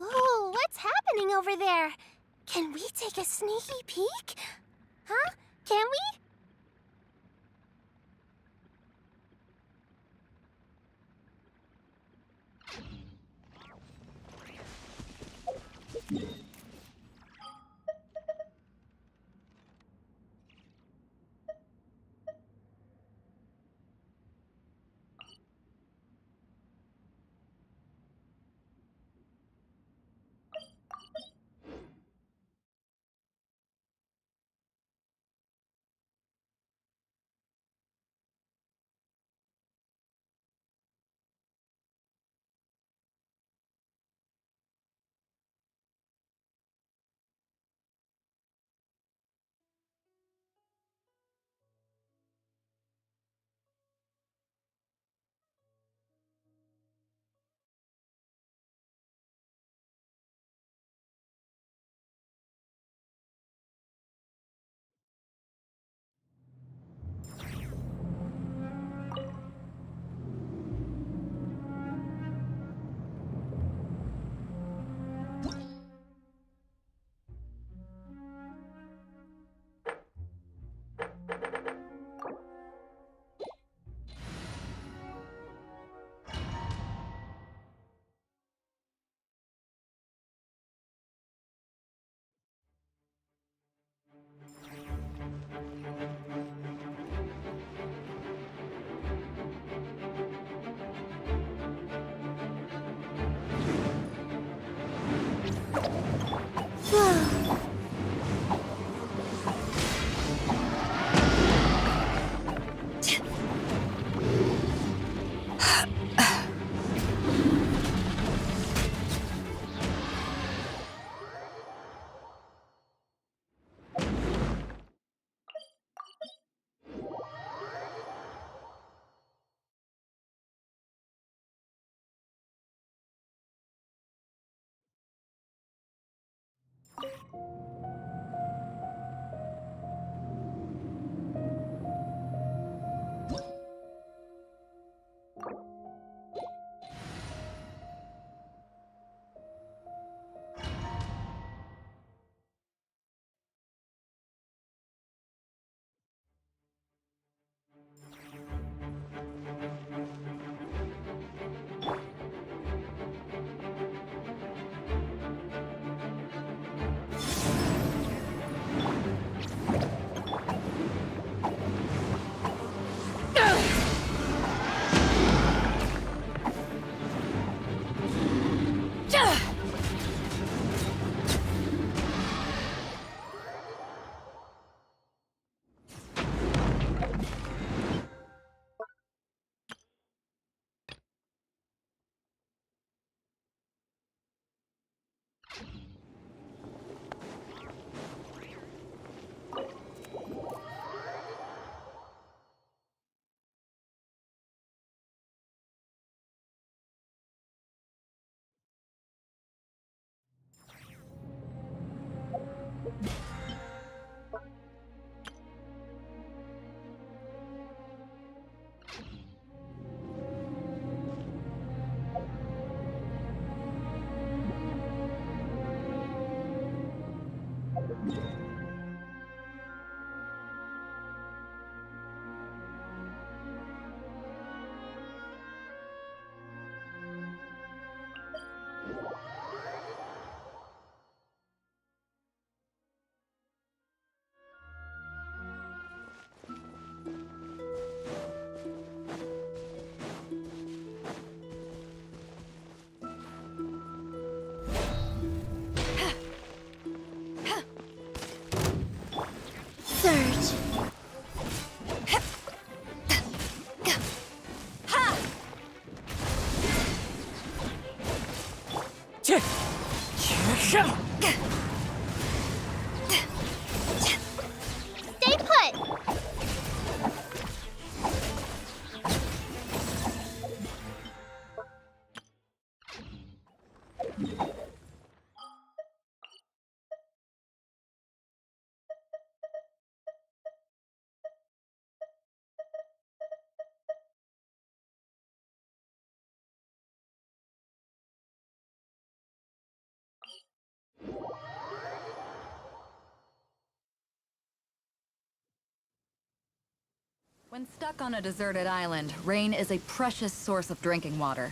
Ooh, what's happening over there? Can we take a sneaky peek? Huh? Can we? Stay put! When stuck on a deserted island, rain is a precious source of drinking water.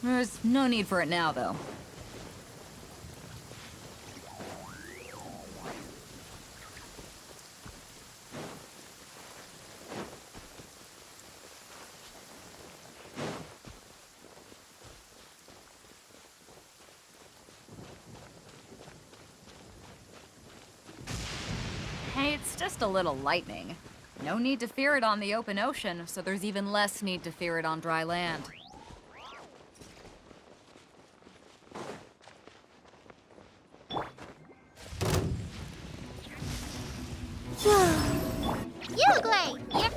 There's no need for it now, though. Hey, it's just a little lightning. No need to fear it on the open ocean, so there's even less need to fear it on dry land. Uglay! Yep.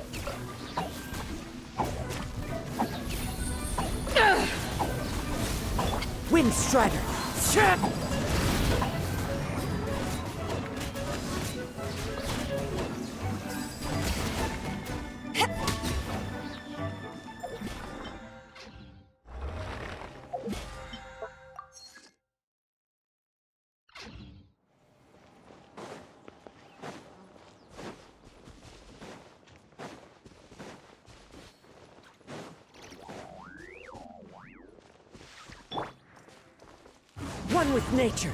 Wind Strider! One with nature!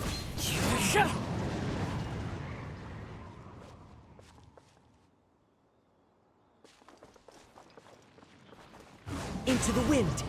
Into the wind!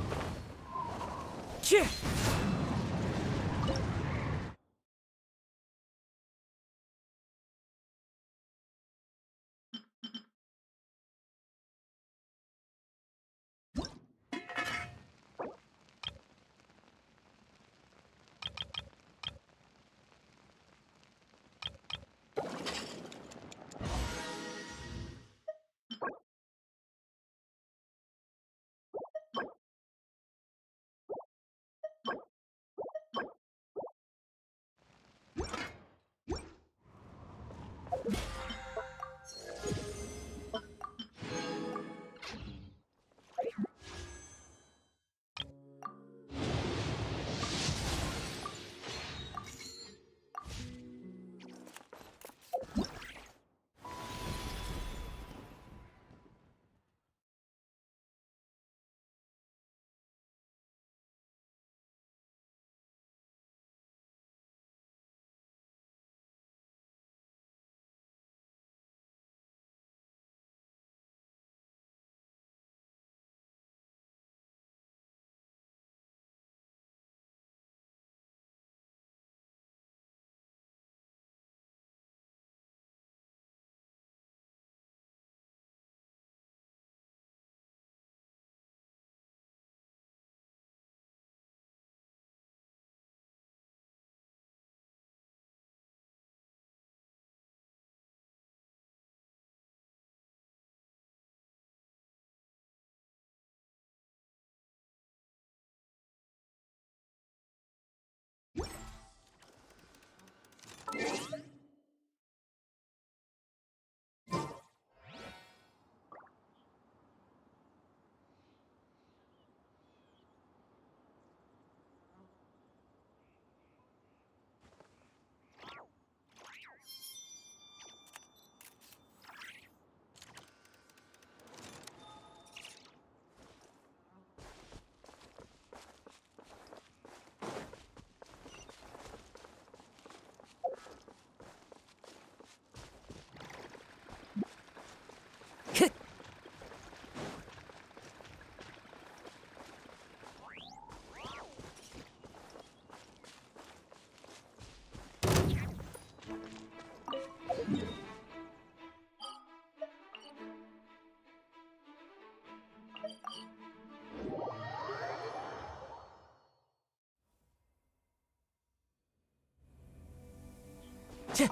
One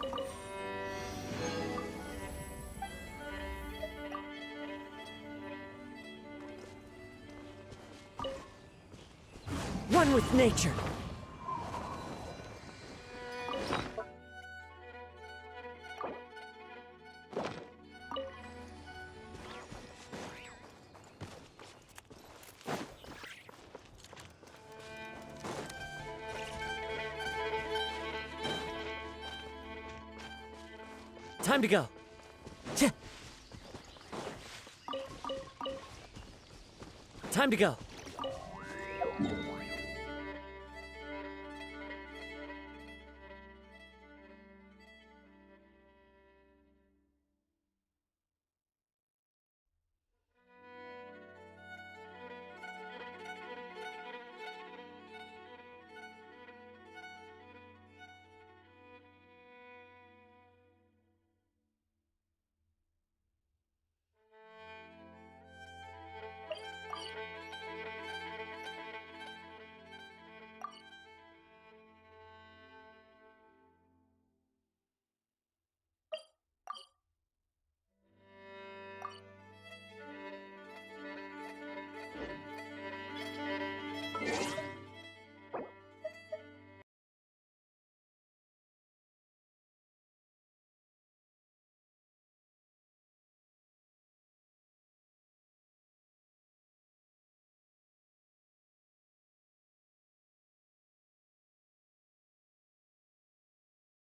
with nature. Time to go. Time to go.